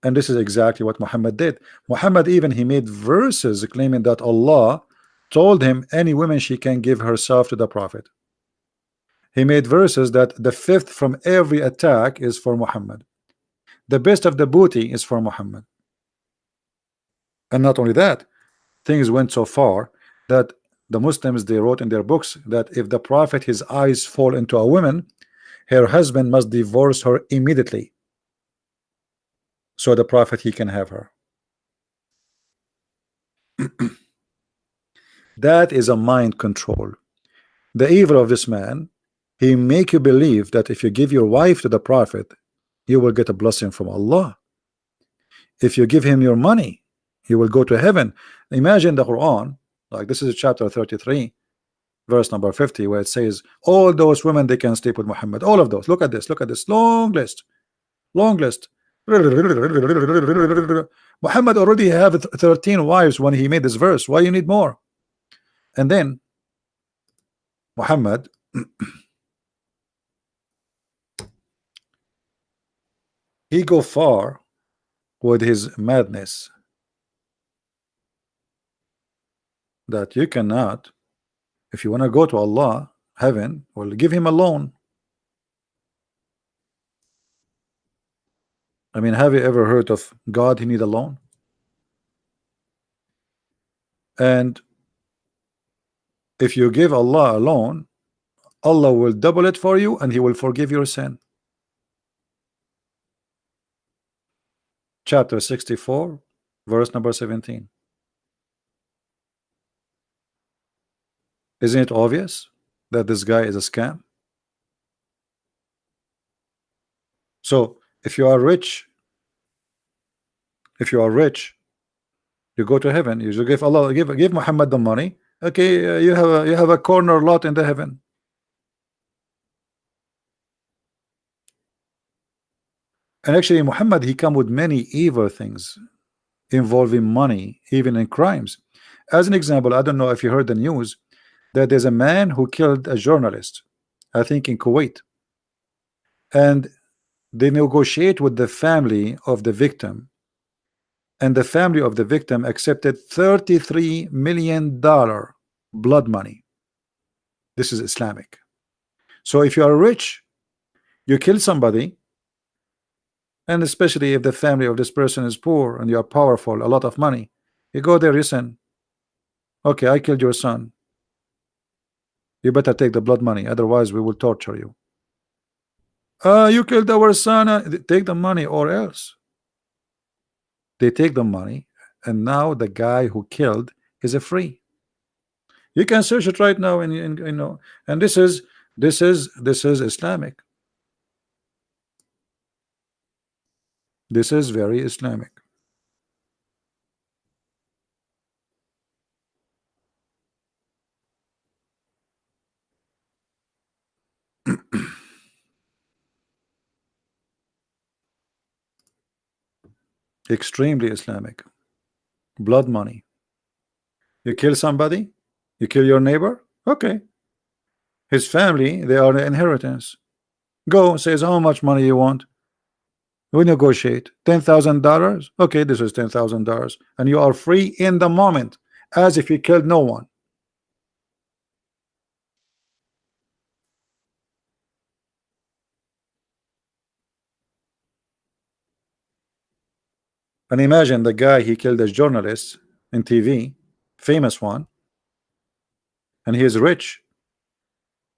And this is exactly what Muhammad did. Muhammad even he made verses claiming that Allah told him any woman she can give herself to the prophet. He made verses that the fifth from every attack is for Muhammad. The best of the booty is for Muhammad. And not only that, things went so far that the Muslims they wrote in their books that if the prophet his eyes fall into a woman, her husband must divorce her immediately, so the prophet he can have her. That is a mind control. The evil of this man, he make you believe that if you give your wife to the prophet, you will get a blessing from Allah. If you give him your money, you will go to heaven. Imagine the Quran, like this is chapter 33, verse number 50, where it says all those women they can sleep with Muhammad. All of those. Look at this long list. Muhammad already have 13 wives when he made this verse. Why you need more? And then Muhammad he go far with his madness that you cannot, if you want to go to Allah, heaven will give him a loan. I mean, have you ever heard of God he need a loan? And if you give Allah a loan, Allah will double it for you and he will forgive your sin. Chapter 64, verse number 17. Isn't it obvious that this guy is a scam? So if you are rich, you go to heaven. You should give Allah, give Muhammad the money. Okay, you have a corner lot in the heaven. And actually, Muhammad, he come with many evil things involving money, even in crimes. As an example, I don't know if you heard the news that there's a man who killed a journalist, I think in Kuwait, and they negotiate with the family of the victim, and the family of the victim accepted $33 million blood money. This is Islamic. So if you are rich, you kill somebody, and especially if the family of this person is poor and you are powerful, a lot of money, you go there, listen, okay, I killed your son, you better take the blood money, otherwise we will torture you. You killed our son, take the money or else. They take the money, and now the guy who killed is a free. You can search it right now, and you know, and this is Islamic. This is very Islamic. Extremely Islamic. Blood money. You kill somebody, you kill your neighbor, okay. His family, they are the inheritance. Go, says how much money you want. We negotiate. $10,000. Okay, this is $10,000, and you are free in the moment, as if you killed no one. And imagine the guy, he killed a journalist in TV, famous one, and he is rich.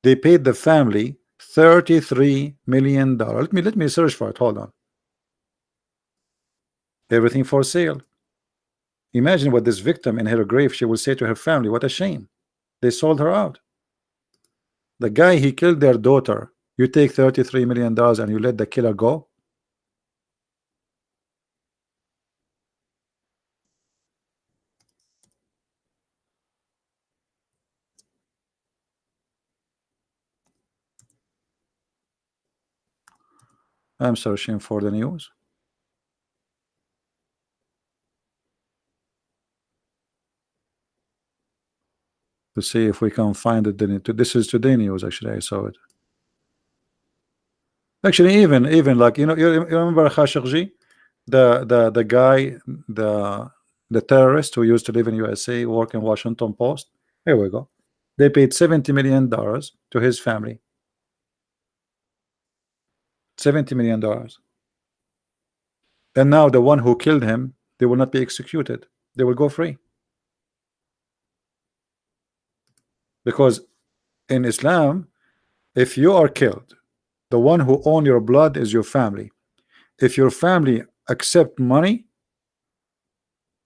They paid the family $33 million. Let me search for it. Hold on. Everything for sale. Imagine what this victim in her grave, she will say to her family, what a shame. They sold her out. The guy, he killed their daughter. You take $33 million and you let the killer go? I'm searching for the news. To see if we can find it. This is today news, actually. I saw it. Actually, even like, you remember Khashoggi, the guy, the terrorist who used to live in USA, work in Washington Post. Here we go. They paid $70 million to his family. $70 million. And now the one who killed him, they will not be executed. They will go free. Because in Islam, if you are killed, the one who own your blood is your family. If your family accept money,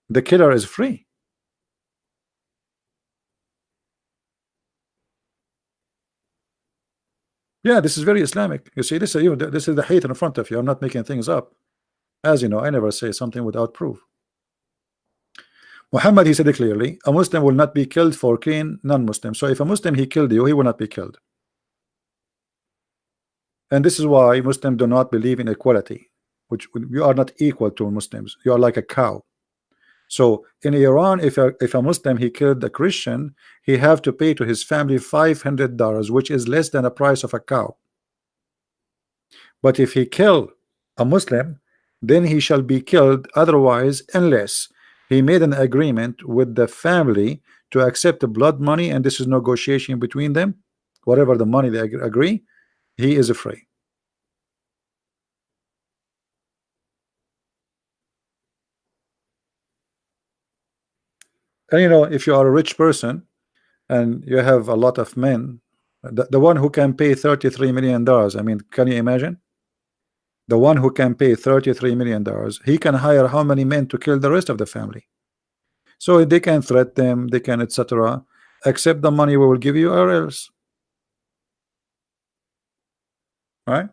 the killer is free. Yeah, this is very Islamic. You see, this is the hate in front of you. I'm not making things up. As you know, I never say something without proof. Muhammad, he said it clearly, a Muslim will not be killed for killing non-Muslim. So if a Muslim, he killed you, he will not be killed. And this is why Muslims do not believe in equality, which you are not equal to Muslims. You are like a cow. So in Iran, if a Muslim, he killed a Christian, he have to pay to his family $500, which is less than the price of a cow. But if he kill a Muslim, then he shall be killed otherwise, unless he made an agreement with the family to accept the blood money, and this is negotiation between them. Whatever the money they agree, he is free. And if you are a rich person and you have a lot of men, the one who can pay $33 million, I mean, can you imagine? The one who can pay $33 million, he can hire how many men to kill the rest of the family? So they can threat them, they can etc. accept the money we will give you, or else. Right?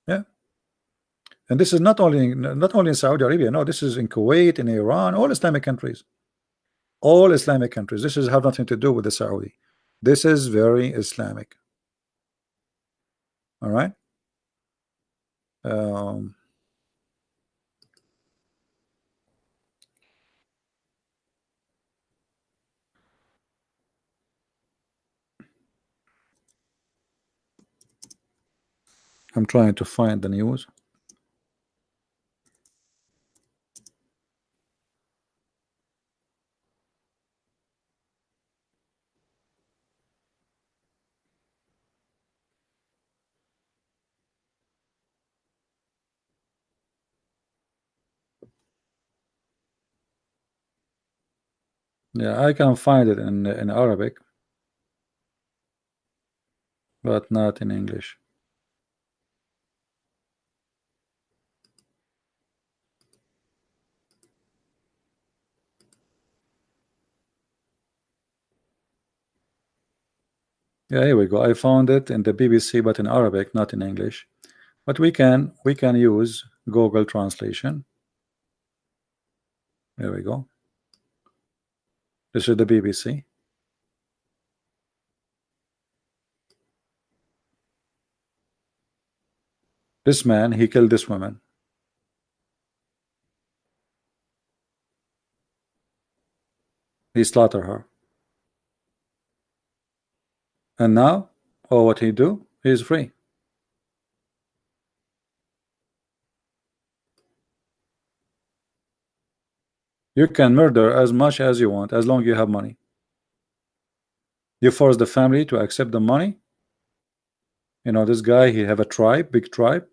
Yeah. And this is not only in Saudi Arabia. No, this is in Kuwait, in Iran, all Islamic countries. All Islamic countries. This is have nothing to do with the Saudi. This is very Islamic. All right. Um, I'm trying to find the news. Yeah, I can find it in Arabic, but not in English. Yeah, here we go. I found it in the BBC, but in Arabic, not in English. But we can use Google translation. There we go. This is the BBC. This man, he killed this woman. He slaughtered her. And now, oh, what he do? He's free. You can murder as much as you want, as long as you have money. You force the family to accept the money. You know, this guy, he have a tribe, big tribe.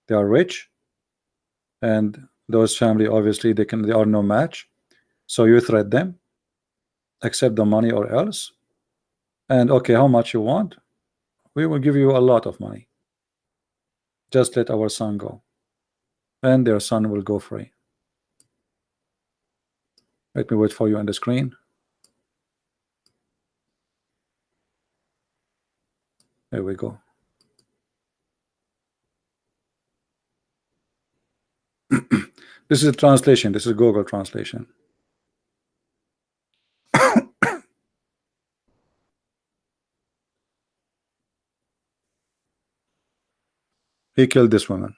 They are rich. And those family, obviously, they are no match. So you threat them, accept the money or else. And okay, how much you want? We will give you a lot of money. Just let our son go. And their son will go free. Let me wait for you on the screen. There we go. This is a translation. This is Google translation. He killed this woman.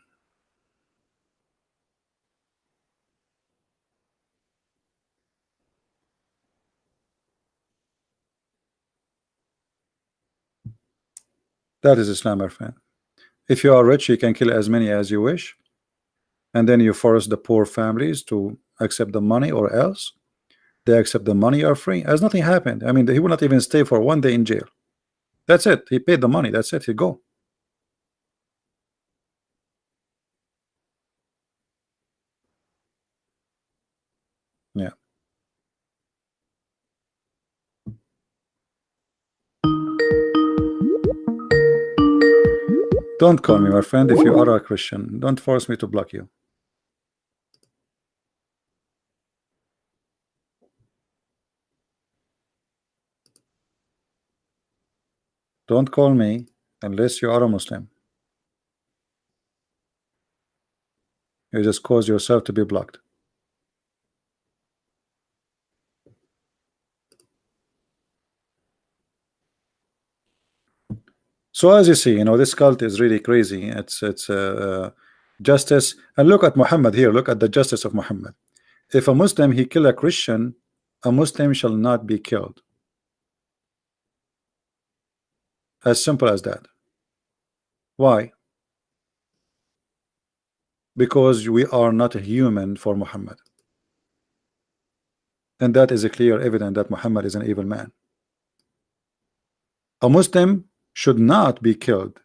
That is Islam, my friend. If you are rich, you can kill as many as you wish. And then you force the poor families to accept the money, or else they accept the money, are free, as nothing happened. I mean, he will not even stay for 1 day in jail. That's it. He paid the money. That's it. He go. Yeah. Don't call me, my friend, if you are a Christian. Don't force me to block you. Don't call me unless you are a Muslim. You just cause yourself to be blocked. So as you see, you know, this cult is really crazy. It's justice. And look at Muhammad here. Look at the justice of Muhammad. If a Muslim he kill a Christian, a Muslim shall not be killed. As simple as that. Why? Because we are not a human for Muhammad. And that is a clear evidence that Muhammad is an evil man. A Muslim should not be killed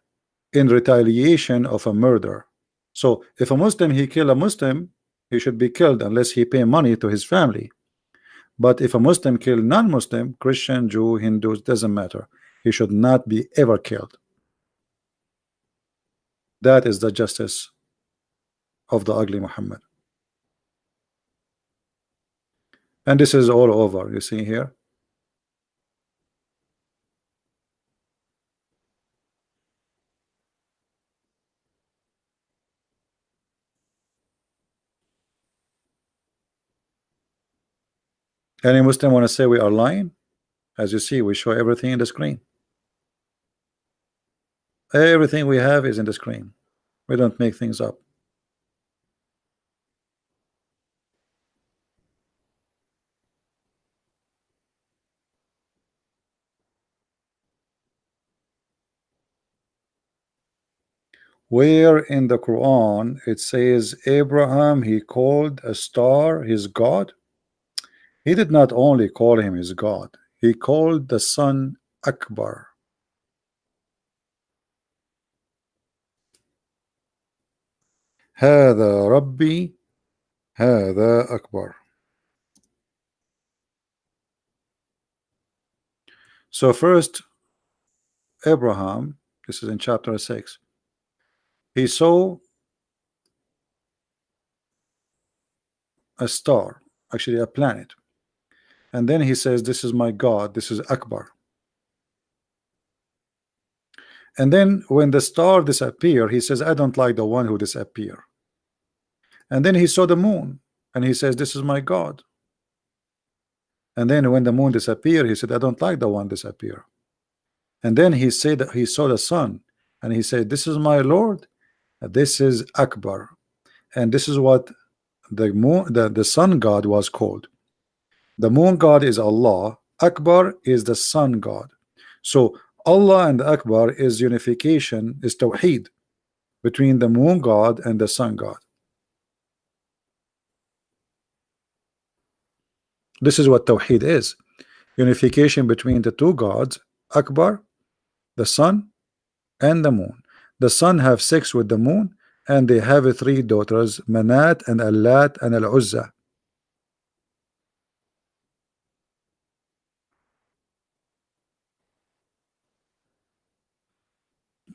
in retaliation of a murder. So if a Muslim he kill a Muslim, he should be killed unless he pay money to his family. But if a Muslim kill non-Muslim, Christian, Jew, Hindus, doesn't matter, he should not be ever killed. That is the justice of the ugly Muhammad. And this is all over, you see here. Any Muslim want to say we are lying? As you see, we show everything in the screen. Everything we have is in the screen. We don't make things up. Where in the Quran it says Abraham, he called a star his God? He did not only call him his God, he called the sun Akbar. هذا ربي هذا أكبر. So first, Abraham, this is in chapter 6, he saw a star, actually a planet, and then he says, this is my God, this is Akbar. And then when the star disappeared, he says, I don't like the one who disappeared. And then he saw the moon and he says, this is my God. And then when the moon disappeared, he said, I don't like the one disappear. And then he said that he saw the sun and he said, this is my Lord, this is Akbar. And this is what the moon, the sun God was called. The moon God is Allah, Akbar is the sun God. So Allah and Akbar is unification, is Tawheed between the moon God and the sun God. This is what Tawheed is, unification between the two gods, Akbar, the sun, and the moon. The sun have sex with the moon, and they have three daughters, Manat and Allat and Al-Uzza.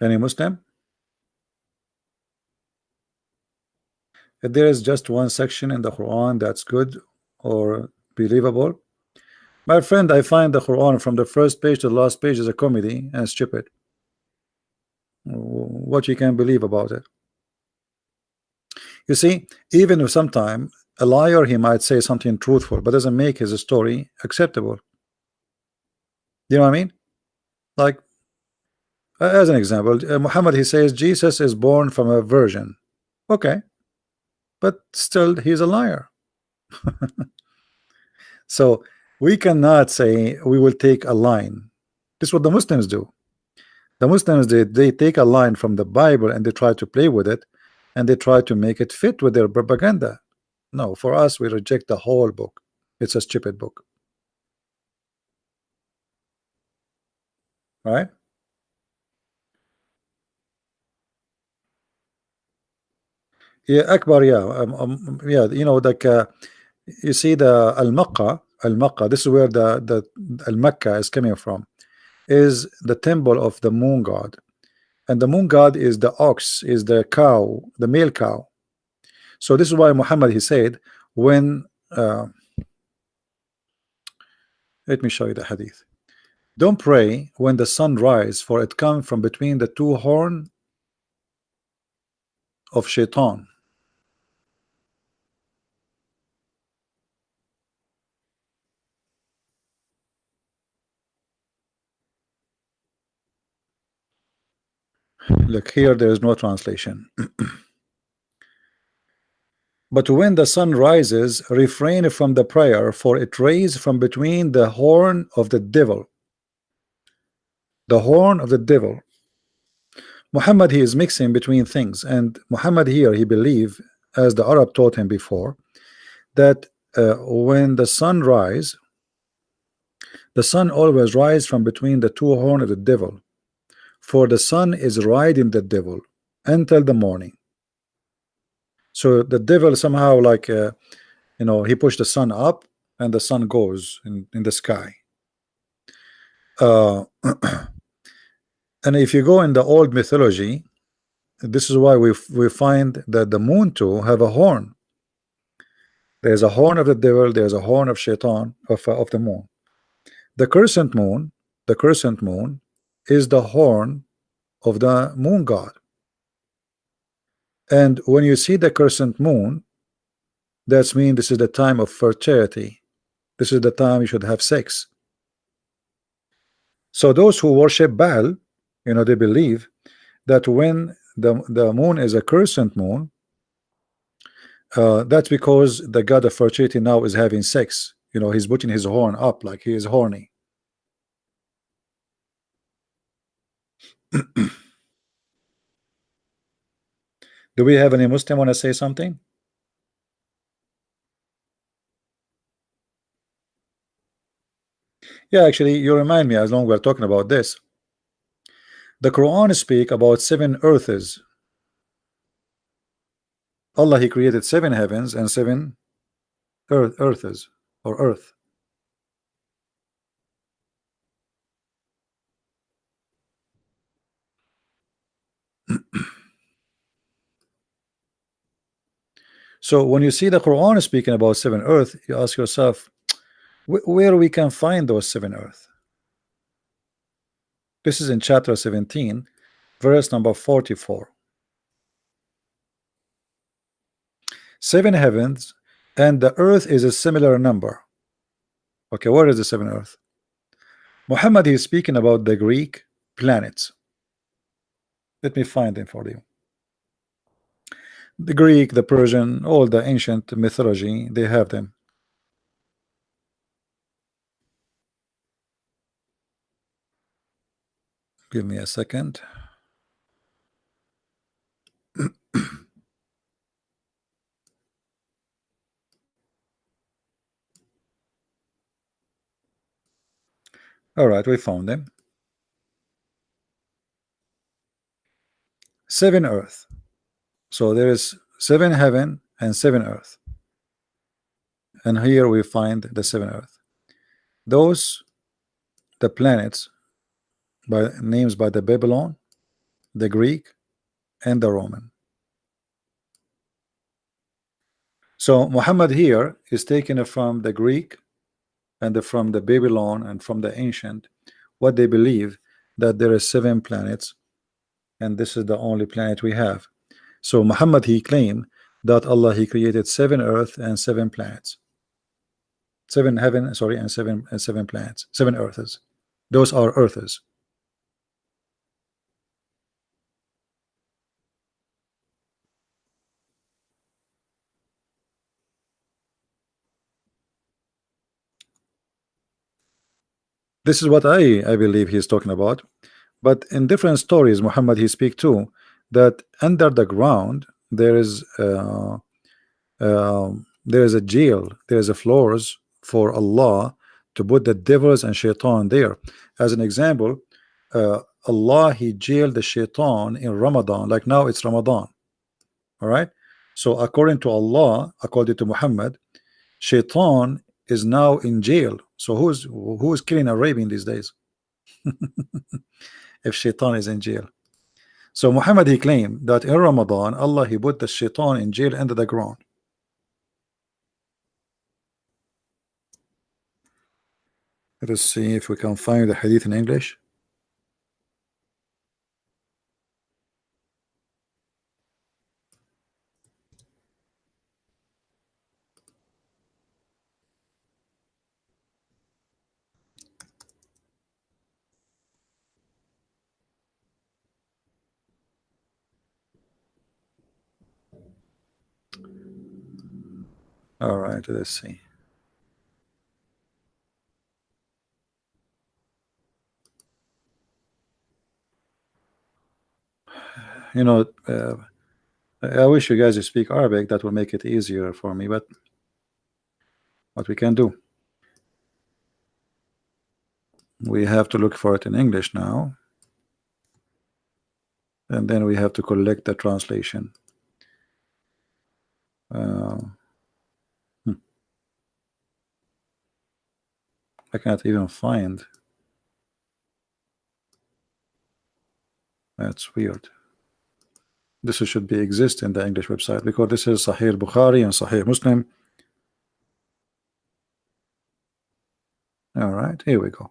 Any Muslim? If there is just one section in the Quran that's good or believable, my friend, I find the Quran from the first page to the last page is a comedy and stupid. What you can believe about it? You see, even if sometime a liar, he might say something truthful, but doesn't make his story acceptable. You know what I mean? Like, as an example, Muhammad, he says Jesus is born from a virgin. Okay, but still he's a liar. So we cannot say we will take a line. This is what the Muslims do. The Muslims, they take a line from the Bible and they try to play with it, and they try to make it fit with their propaganda. No, for us, we reject the whole book. It's a stupid book. All right? Yeah, Akbar, yeah. Yeah, you know, like you see the Al-Makkah, this is where the Al-Makkah is coming from, is the temple of the moon god. And the moon god is the ox, is the cow, the male cow. So this is why Muhammad, he said, when let me show you the hadith. Don't pray when the sun rise, for it comes from between the two horns of shaitan. Look here, there is no translation. But when the sun rises, refrain from the prayer, for it rays from between the horn of the devil. The horn of the devil. Muhammad, he is mixing between things, and Muhammad here, he believed, as the Arab taught him before, that when the sun rise, the sun always rise from between the two horns of the devil, for the sun is riding the devil until the morning. So the devil somehow, like you know, he pushed the sun up and the sun goes in the sky. And if you go in the old mythology, this is why we find that the moon too have a horn. There's a horn of the devil, there's a horn of Shaitan, of the moon. The crescent moon, is the horn of the moon god. And when you see the crescent moon, that's mean this is the time of fertility. This is the time you should have sex. So those who worship Baal, they believe that when the moon is a crescent moon, that's because the god of fertility now is having sex. He's putting his horn up like he is horny. Do we have any Muslim want to say something? Yeah, actually, you remind me, as long as we're talking about this, the Quran speak about 7 earths. Allah, He created 7 heavens and 7 earths, or earth. So when you see the Quran speaking about 7 earth, you ask yourself, where we can find those 7 earth? This is in chapter 17, verse number 44. 7 heavens, and the earth is a similar number. Okay, where is the 7 earth? Muhammad is speaking about the Greek planets. Let me find them for you. The Greek, the Persian, all the ancient mythology, they have them. Give me a second. All right, we found them. 7 earth. So there is 7 heaven and 7 earth. And here we find the 7 earth. Those, the planets, by names by the Babylon, the Greek, and the Roman. So Muhammad here is taken from the Greek and from the Babylon and from the ancient, what they believe that there are 7 planets, and this is the only planet we have. So Muhammad, he claimed that Allah, He created 7 earth and 7 planets. 7 heaven, sorry, and 7 planets, 7 earths. Those are earths. This is what I believe he's talking about. But in different stories, Muhammad, he speak too, that under the ground there is a jail, there is a floors for Allah to put the devils and shaitan there. As an example, Allah, He jailed the shaitan in Ramadan. Like now it's Ramadan. All right. So according to Allah, according to Muhammad, shaitan is now in jail. So who's killing Arabian these days? If shaitan is in jail. So Muhammad, he claimed that in Ramadan, Allah, He put the shaitan in jail under the ground. Let us see if we can find the hadith in English. All right, let's see. I wish you guys speak Arabic. That will make it easier for me, but what we can do, we have to look for it in English now, and then we have to collect the translation. I can't even find. That's weird. This should be exist in the English website, because this is Sahih Bukhari and Sahih Muslim. All right, here we go.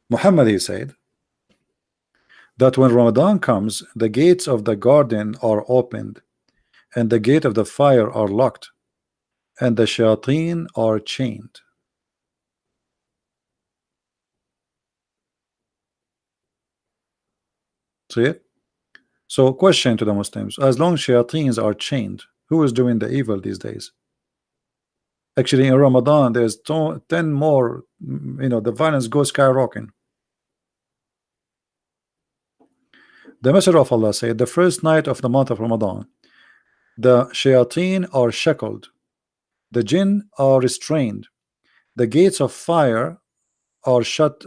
Muhammad, he said that when Ramadan comes, the gates of the garden are opened, and the gate of the fire are locked, and the shayateen are chained. See it? So, question to the Muslims: as long as shayateens are chained, who is doing the evil these days? Actually, in Ramadan, there's 10 more. The violence goes skyrocketing. The Messenger of Allah said, the first night of the month of Ramadan, the shayateen are shackled, the jinn are restrained, the gates of fire are shut,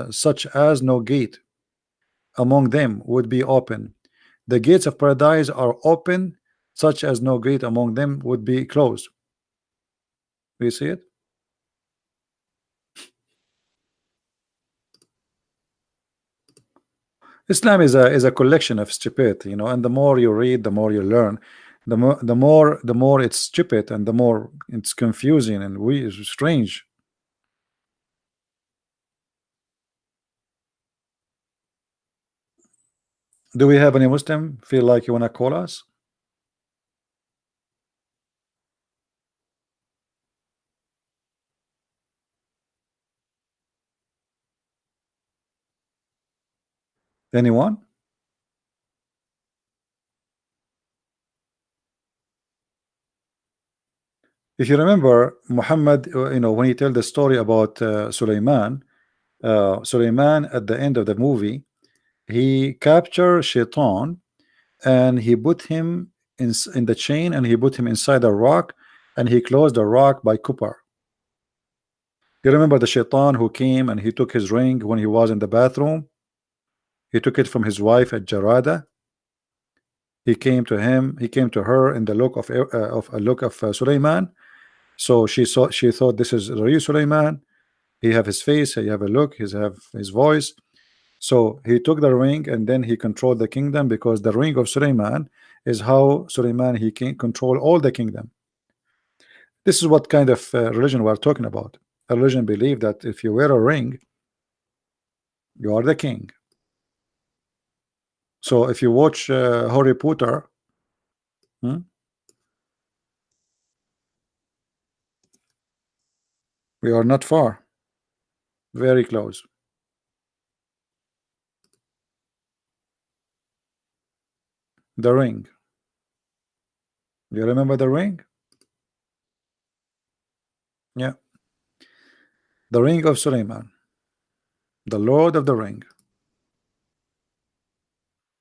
such as no gate among them would be open. The gates of paradise are open, such as no gate among them would be closed. Do you see it? Islam is a collection of stupidity, and the more you read, the more you learn. The more it's stupid, and the more it's confusing and strange. Do we have any Muslim feel like you want to call us? Anyone? If you remember, Muhammad, when he tell the story about Sulaiman at the end of the movie, he captured Shaitan, and he put him in the chain, and he put him inside a rock, and he closed the rock by copper. You remember the Shaitan who came and he took his ring when he was in the bathroom? He took it from his wife at Jarada. He came to her in the look of Sulaiman. So she thought this is real Sulaiman. He have his face, he have a look, he have his voice. So he took the ring, and then he controlled the kingdom, because the ring of Sulaiman is how Sulaiman he can control all the kingdom. This is what kind of religion we're talking about. A religion believe that if you wear a ring, you are the king. So if you watch Harry Potter, we are not far, very close. The ring. You remember the ring? Yeah. The ring of Sulaiman, the Lord of the Ring.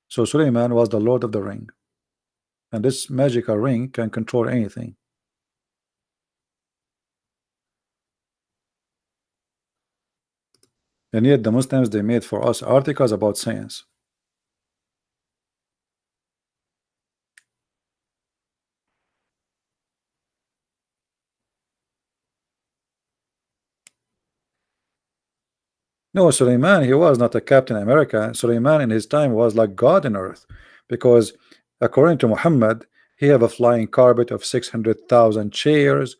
So Sulaiman was the Lord of the Ring, and this magical ring can control anything. And yet the Muslims, they made for us articles about science. No, Sulaiman, he was not a Captain America. Sulaiman in his time was like God on earth, because according to Muhammad, he have a flying carpet of 600,000 chairs.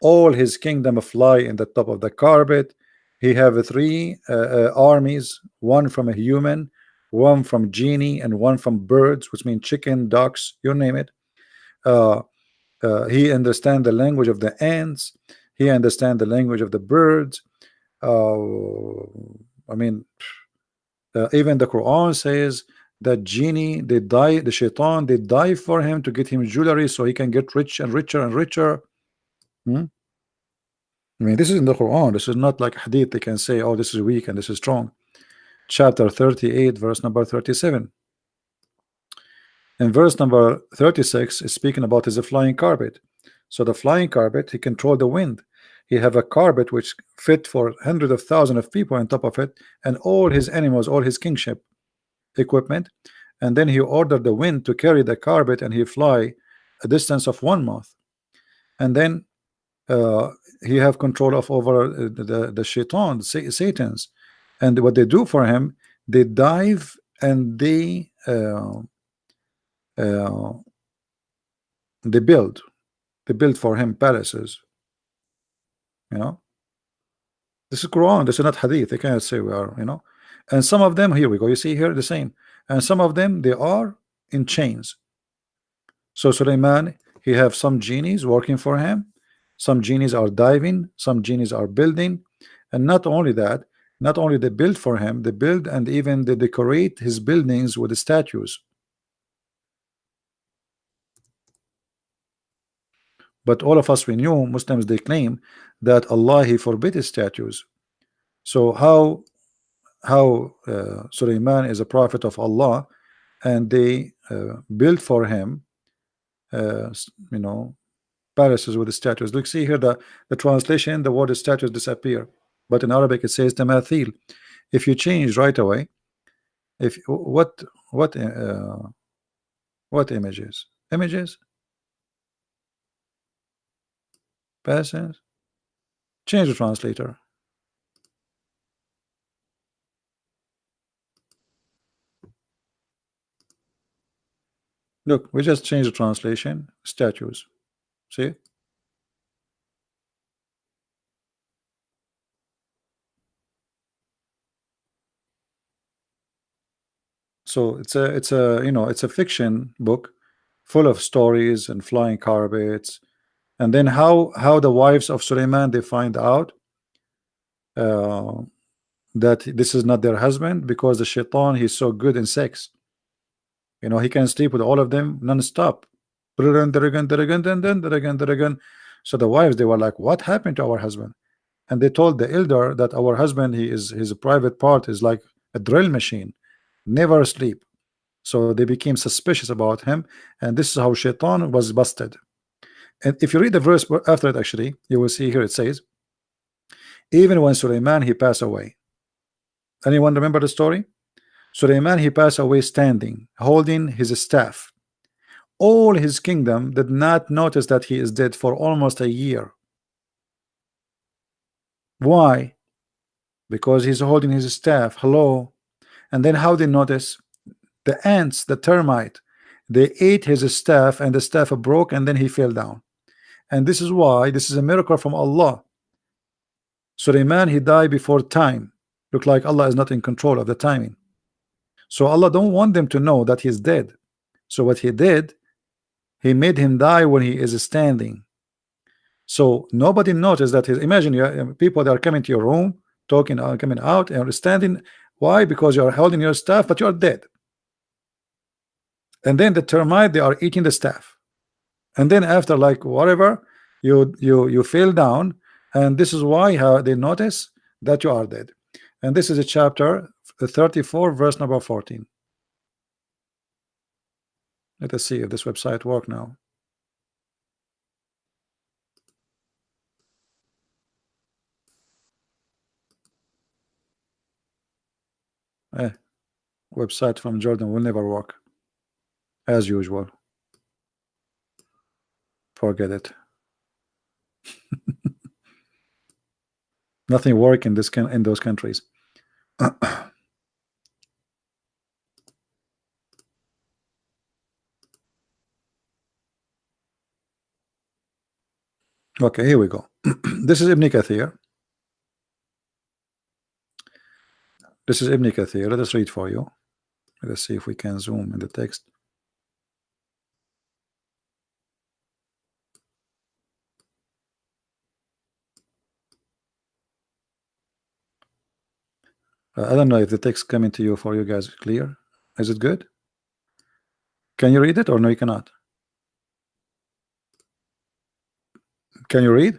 All his kingdom fly in the top of the carpet. He have three armies, one from a human, one from genie, and one from birds, which mean chicken, ducks, you name it. He understand the language of the ants. He understand the language of the birds. I mean, even the Quran says that genie, they die, the shaitan, they die for him to get him jewelry so he can get rich and richer and richer. I mean, this is in the Quran. This is not like hadith. They can say, oh, this is weak and this is strong. Chapter 38, verse number 37. In verse number 36 is speaking about his flying carpet. So the flying carpet, he controlled the wind. He have a carpet which fit for hundreds of thousands of people on top of it, and all his animals, all his kingship equipment. And then he ordered the wind to carry the carpet, and he fly a distance of 1 month. And then he have control of over the shaitan, Satans. And what they do for him, they dive and they uh, they build for him palaces. You know, this is Quran. This is not Hadith. They cannot say we are. You know, and some of them, here we go. You see here the same, and some of them they are in chains. So Suleiman, he have some genies working for him. Some genies are diving. Some genies are building, and not only that, not only they build for him, they build and even they decorate his buildings with the statues. But all of us, we knew Muslims, they claim that Allah, he forbid his statues. So how Suleiman is a prophet of Allah, and they built for him, you know, palaces with the statues. Look, see here the translation, the word statues disappear, but in Arabic it says tamathil. If you change right away, if what what images passes, change the translator. Look, we just changed the translation, statues. See, so it's a you know, it's a fiction book full of stories and flying carpets. And then how the wives of Suleiman, they find out uh, that this is not their husband, because the shaitan, he's so good in sex. You know, he can sleep with all of them non-stop. So the wives, they were like, what happened to our husband? And they told the elder that our husband, his private part is like a drill machine, never sleep. So they became suspicious about him, and this is how shaitan was busted. And if you read the verse after it, actually, you will see here it says, even when Suleiman, he passed away. Anyone remember the story? Suleiman, he passed away standing, holding his staff. All his kingdom did not notice that he is dead for almost a year. Why? Because he's holding his staff. Hello. And then how they notice? The ants, the termite, they ate his staff, and the staff broke, and then he fell down. And this is why this is a miracle from Allah. Suleiman, he died before time. Look like Allah is not in control of the timing. So Allah don't want them to know that he's dead. So what he did, he made him die when he is standing. So nobody noticed that his, imagine you people that are coming to your room, talking, coming out and standing. Why? Because you are holding your staff, but you are dead. And then the termite, they are eating the staff. And then after like whatever, you fell down, and this is why how they notice that you are dead. And this is a chapter 34, verse number 14. Let us see if this website work now. Website from Jordan will never work as usual. Forget it. Nothing work in this in those countries. Okay, here we go. This is Ibn Kathir. This is Ibn Kathir. Let us read for you. Let us see if we can zoom in the text. I don't know if the text coming to you for you guys clear. Is it good? Can you read it or no? You cannot. Can you read?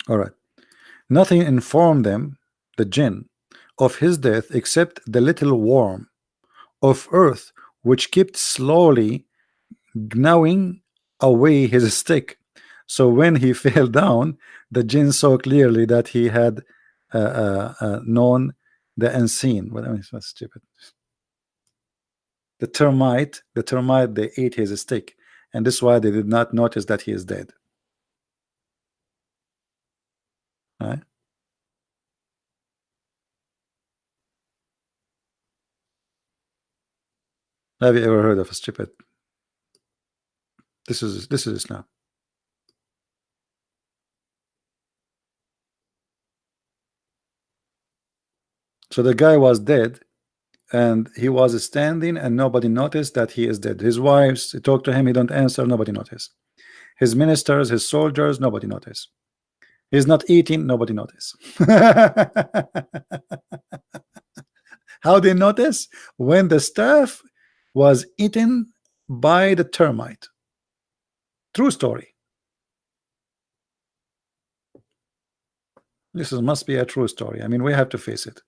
All right. Nothing informed them, the jinn, of his death except the little worm of earth which kept slowly gnawing away his stick. So when he fell down, the jinn saw clearly that he had known the unseen. Well, I mean, that's stupid. The termite, they ate his stick, and this is why they did not notice that he is dead. Right? Have you ever heard of a stupid? This is Islam. So the guy was dead, and he was standing, and nobody noticed that he is dead. His wives talk to him, he don't answer, nobody noticed. His ministers, his soldiers, nobody noticed. He's not eating, nobody noticed. How they notice? When the staff was eaten by the termite. True story. This must be a true story. I mean, we have to face it.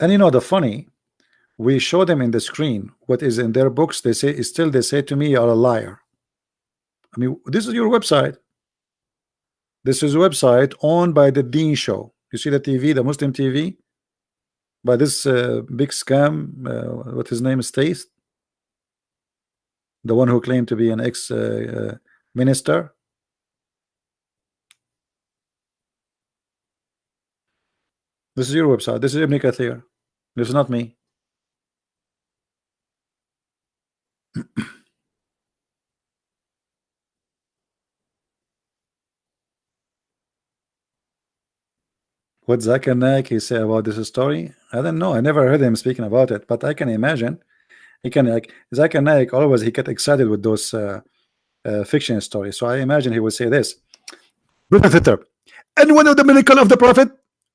And you know the funny, we show them in the screen what is in their books. They say still they say to me, you're a liar. I mean, this is your website. This is a website owned by the Dean Show. You see the TV, the Muslim TV, by this big scam. What his name is, Staith, the one who claimed to be an ex minister. This is your website. This is Ibn Kathir. This is not me. What Zakir Naik he say about this story? I don't know. I never heard him speaking about it, but I can imagine he can, like Zakir Naik always, he get excited with those fiction stories. So I imagine he would say this. And one of the miracle of the Prophet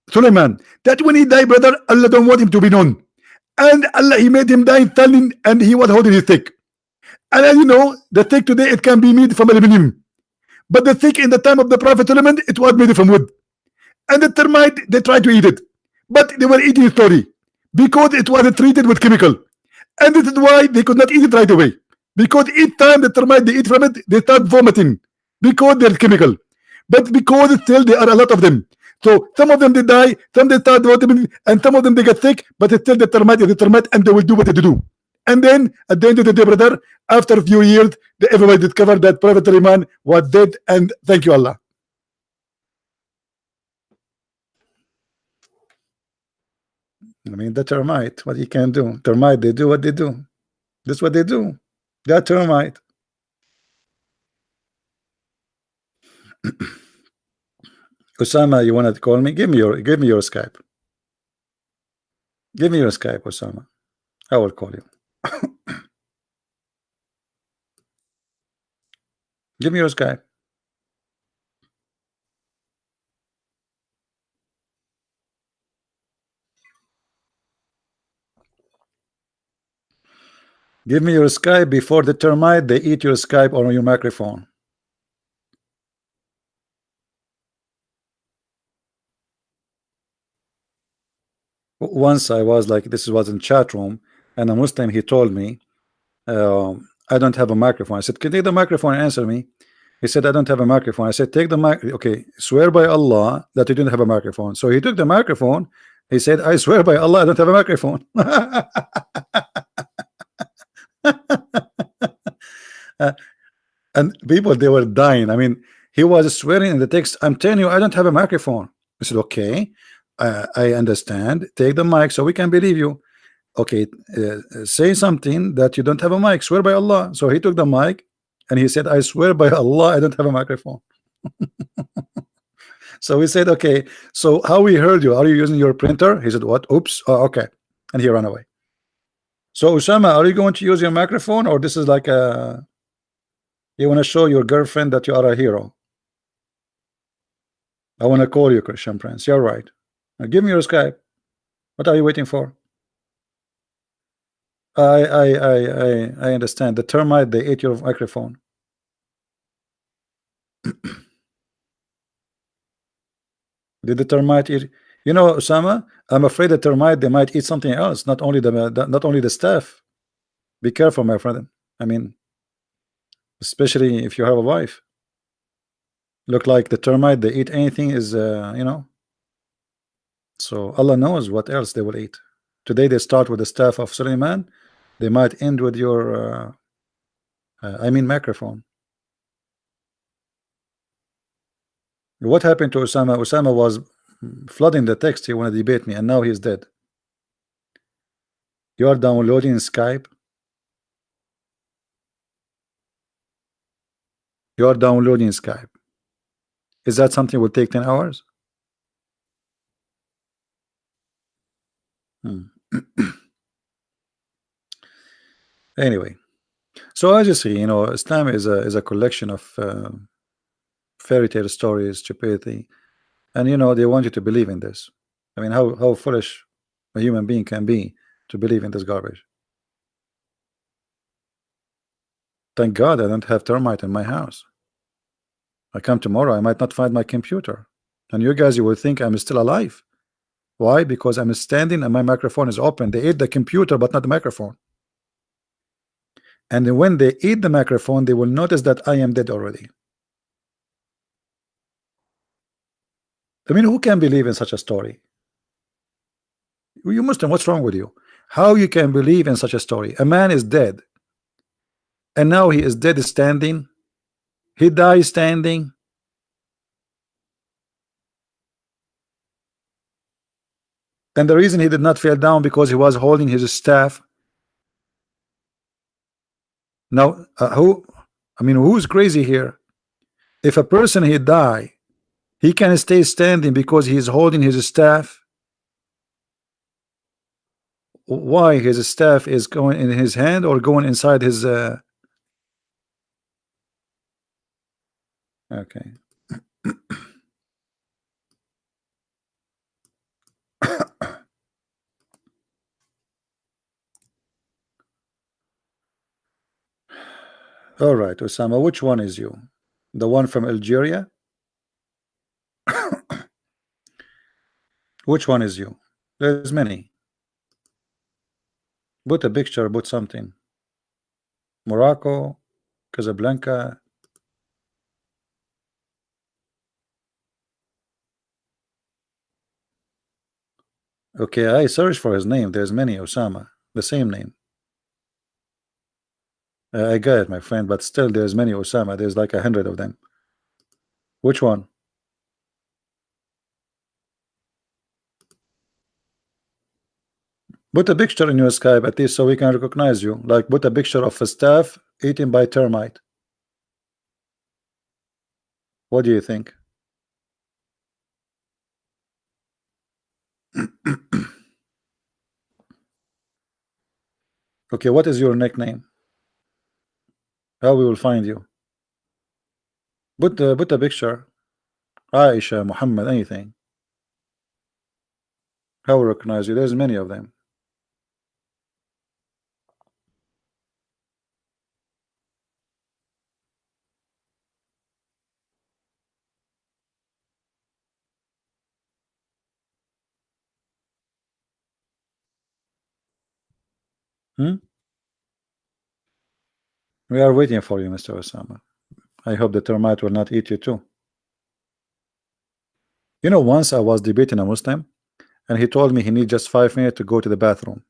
Suleiman, that when he died, brother, Allah don't want him to be known, and Allah he made him die standing, and he was holding his stick. And as you know, the stick today it can be made from aluminum, but the stick in the time of the Prophet Suleiman it was made from wood. And the termite they tried to eat it, but they were eating it slowly because it was treated with chemical, and this is why they could not eat it right away, because each time the termite they eat from it they start vomiting because they're chemical, but because still there are a lot of them, so some of them they die, some they start vomiting, and some of them they get sick, but still the termite is the termite, and they will do what they do. And then at the end of the day, brother, after a few years, everybody discovered that Prophet Suleiman was dead, and thank you Allah. I mean, the termite, what you can do? Termite, they do what they do. That's what they do. That termite. Usama, you want to call me? Give me your Skype. Give me your Skype, Usama. I will call you. Give me your Skype. Give me your Skype before the termite they eat your Skype or your microphone. Once I was like, this was in chat room, and a Muslim he told me, I don't have a microphone. I said, can you take the microphone and answer me? He said, I don't have a microphone. I said, take the mic. Okay, swear by Allah that you didn't have a microphone. So he took the microphone. He said, I swear by Allah I don't have a microphone. And people, they were dying. I mean, he was swearing in the text, I'm telling you I don't have a microphone. I said, okay, I understand, take the mic so we can believe you. Okay, say something that you don't have a mic, swear by Allah. So he took the mic and he said, I swear by Allah I don't have a microphone. So we said, okay, so how we heard you? Are you using your printer? He said, what? Oops. Oh, okay. And he ran away. So Usama, are you going to use your microphone, or this is like a, you want to show your girlfriend that you are a hero? I want to call you, Christian Prince. You're right. Now give me your Skype. What are you waiting for? I understand. The termite they ate your microphone. Did the termite eat? You know, Osama, I'm afraid the termite they might eat something else. Not only the staff. Be careful, my friend. I mean, especially if you have a wife. Look like the termite they eat anything is you know. So Allah knows what else they will eat. Today they start with the staff of Suleiman. They might end with your I mean microphone. What happened to Usama? Usama was flooding the text. He wanted to debate me, and now he's dead. You are downloading Skype. You are downloading Skype. Is that something will take 10 hours? Anyway, so as you see, you know, Islam is a collection of fairy tale stories, stupidity, and you know they want you to believe in this. I mean, how foolish a human being can be to believe in this garbage. Thank God I don't have termite in my house. I come tomorrow, I might not find my computer, and you guys, you will think I'm still alive. Why? Because I'm standing and my microphone is open. They ate the computer but not the microphone. And when they eat the microphone, they will notice that I am dead already. I mean, who can believe in such a story? You Muslim, what's wrong with you? How you can believe in such a story? A man is dead, and now he is dead standing. He dies standing. And the reason he did not fall down because he was holding his staff. Now, I mean, who's crazy here? If a person he die, he can stay standing because he is holding his staff. Why? His staff is going in his hand or going inside his okay. All right, Usama, which one is you? The one from Algeria? Which one is you? There's many. Put a picture, put something. Morocco, Casablanca. Okay, I searched for his name. There's many Osama, the same name. I got it, my friend, but still there's many Osama. There's like 100 of them. Which one? Put a picture in your Skype at least so we can recognize you. Like put a picture of a staff eaten by termite. What do you think? Okay, what is your nickname? How we will find you? Put a picture. Aisha, Muhammad, anything. How will recognize you? There's many of them. We are waiting for you, Mr. Osama. I hope the termite will not eat you too. You know, once I was debating a Muslim, and he told me he needs just 5 minutes to go to the bathroom.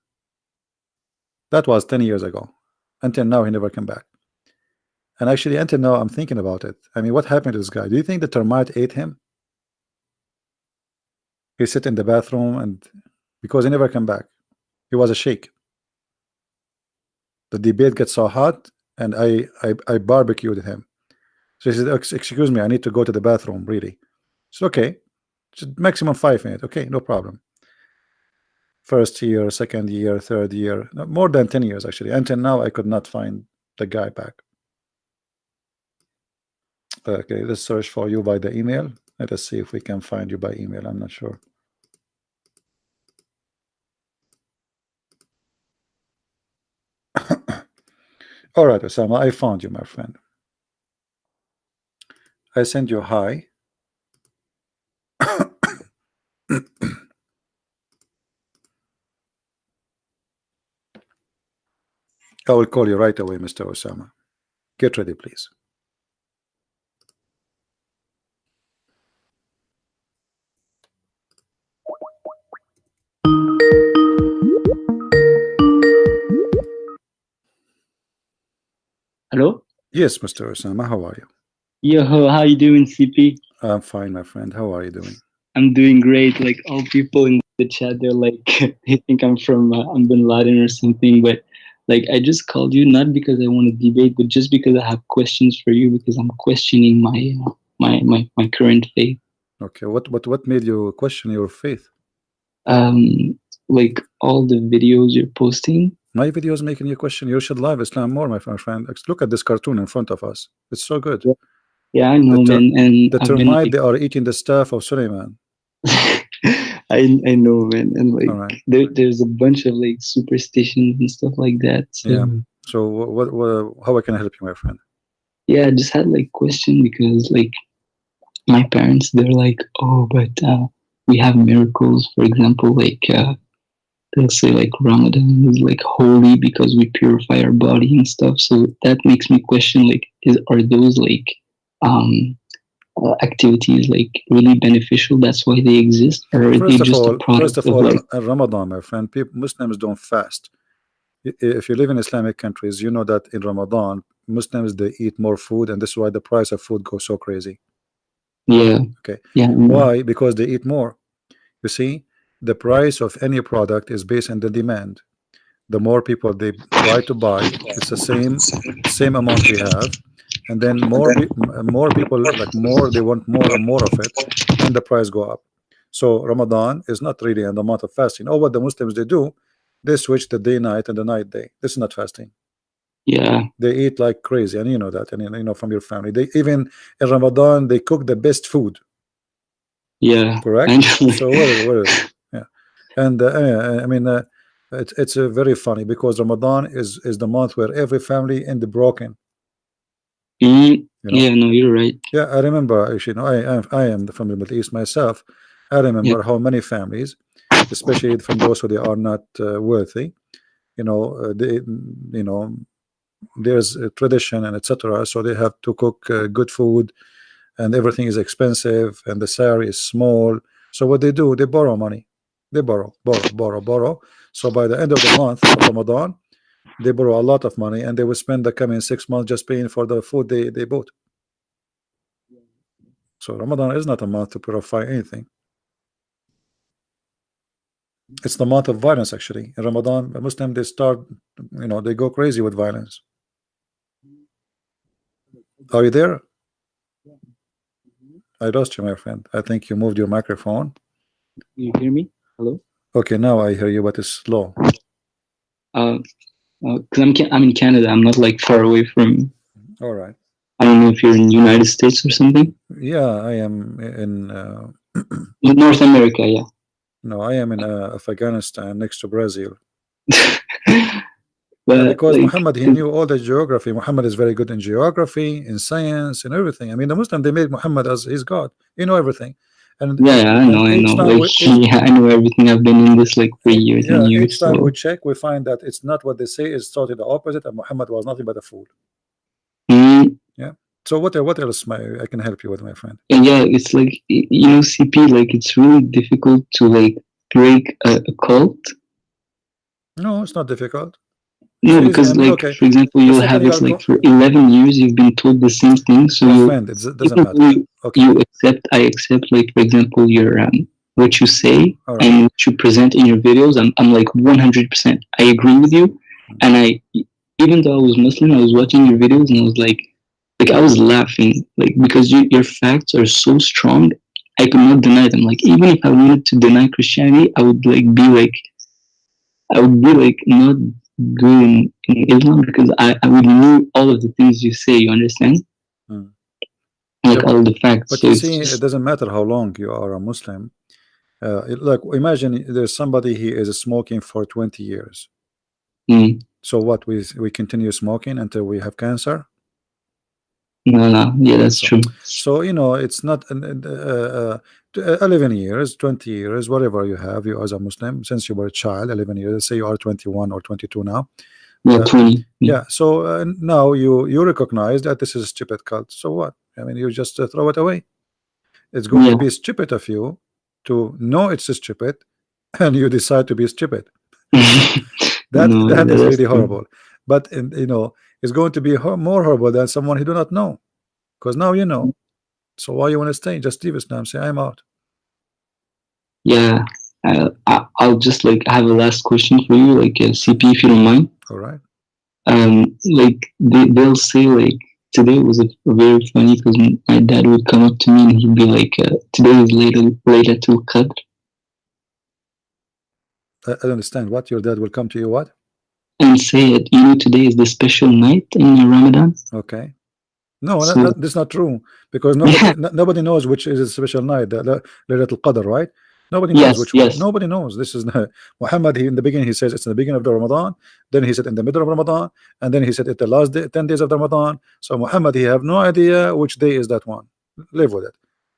That was 10 years ago. Until now, he never came back. And actually, until now, I'm thinking about it. I mean, what happened to this guy? Do you think the termite ate him? He sit in the bathroom, and because he never came back, he was a sheikh. The debate gets so hot, and I barbecued him. So he said, "Excuse me, I need to go to the bathroom, really." It's okay. Just maximum 5 minutes. Okay, no problem. First year, second year, third year, more than 10 years actually. Until now, I could not find the guy back. Okay, let's search for you by the email. Let us see if we can find you by email. I'm not sure. All right, Osama, I found you, my friend. I send you hi. I will call you right away, Mr. Osama. Get ready, please. Hello? Yes, Mr. Osama, how are you? Yo, how you doing, CP? I'm fine, my friend. How are you doing? I'm doing great. Like all people in the chat, they're like, they think I'm from I'm Bin Laden or something. But like, I just called you not because I want to debate, but just because I have questions for you because I'm questioning my current faith. Okay, what made you question your faith? Like all the videos you're posting. My videos making you question. You should love Islam more, my friend. Look at this cartoon in front of us. It's so good. Yeah, I The, know, ter man. And the I've been termite, like, they are eating the staff of Suleiman. I know, man. And like, All right. there's a bunch of like superstitions and stuff like that. So Yeah. So how can I help you, my friend? yeah, I just had like question because like my parents, they're like, oh, but we have miracles. For example, like they'll say like Ramadan is like holy because we purify our body and stuff. So that makes me question like, are those like um activities like really beneficial? That's why they exist, or are they just a product of like? In Ramadan, my friend, Muslims don't fast. If you live in Islamic countries, you know that in Ramadan, Muslims they eat more food, and this is why the price of food goes so crazy. Yeah. Okay. Yeah. Why? Because they eat more. You see, the price of any product is based on the demand. The more people they try to buy, it's the same amount we have, and then more people like more they want more and more of it, and the price go up. So Ramadan is not really an amount of fasting. Oh, what the Muslims they do, they switch the day night and the night day. This is not fasting. Yeah. They eat like crazy, and you know that, and you know from your family. They even in Ramadan they cook the best food. Yeah. Correct. So what is it? Yeah, and I mean, it's very funny because Ramadan is the month where every family in the broken. You know. Yeah. No, you're right. Yeah, I remember actually. You know, I am from the Middle East myself. I remember how many families, especially from those who they are not worthy. You know, you know, there's a tradition and etc. So they have to cook good food, and everything is expensive, and the salary is small. So what they do, they borrow money. They borrow. So by the end of the month of Ramadan, they borrow a lot of money, and they will spend the coming 6 months just paying for the food they bought. So Ramadan is not a month to purify anything. It's the month of violence, actually. In Ramadan, a Muslim they start, you know, they go crazy with violence. Are you there? I lost you, my friend. I think you moved your microphone. You hear me? Hello? Okay, now I hear you, but it's slow. Because I'm in Canada. I'm not like far away from. All right. I don't know if you're in the United States or something. Yeah, I am in North America. Yeah. no, I am in Afghanistan next to Brazil. But because like, Muhammad, he knew all the geography. Muhammad is very good in geography, in science, and everything. I mean, the Muslim they made Muhammad as his God. You know everything, and yeah, I know. Like, I know everything. I've been in this like for years and years. Each time we check, we find that it's not what they say. It's totally the opposite, and Muhammad was nothing but a fool. Yeah. So what else I can help you with, my friend? And yeah, it's like CP. Like, it's really difficult to like break a cult. No, it's not difficult. No, because like for example, you'll have it like for 11 years you've been told the same thing. So my friend, it doesn't matter. I accept like for example your what you say and what you present in your videos. I'm like 100%. I agree with you, and even though I was Muslim, I was watching your videos and I was like I was laughing like because your facts are so strong. I could not deny them. Like even if I wanted to deny Christianity, I would be not good in Islam because I would know all of the things you say. You understand? Like all the facts. But you see, it doesn't matter how long you are a Muslim. Like imagine there's somebody he is smoking for 20 years. So what we continue smoking until we have cancer? No, yeah, that's true. So you know, it's not 11 years, 20 years, whatever you have, you as a Muslim since you were a child. 11 years. Let's say you are 21 or 22 now. Yeah, 20. Yeah. So now you recognize that this is a stupid cult. So what? I mean, you just throw it away. It's going to be stupid of you to know it's stupid, and you decide to be stupid. that is really horrible. But you know, it's going to be more horrible than someone who do not know, because now you know. So why you want to stay? Just leave Islam. Say I'm out. Yeah, I'll just like have a last question for you, like CP, if you don't mind. All right. Like they'll say like today was a very funny because my dad would come up to me and he'd be like, "Today is Laylatul Qadr," I don't understand. What your dad will come to you? What? and say it. You know, today is the special night in Ramadan. Okay. No, So that's not true, because yeah, nobody knows which is a special night, the Laylatul Qadr, right? Nobody knows yes, which one. yes, Nobody knows. This is Muhammad. He, in the beginning, he says it's in the beginning of the Ramadan. Then he said in the middle of Ramadan, and then he said it's the last day, 10 days of the Ramadan. So Muhammad, he have no idea which day is that one. Live with it.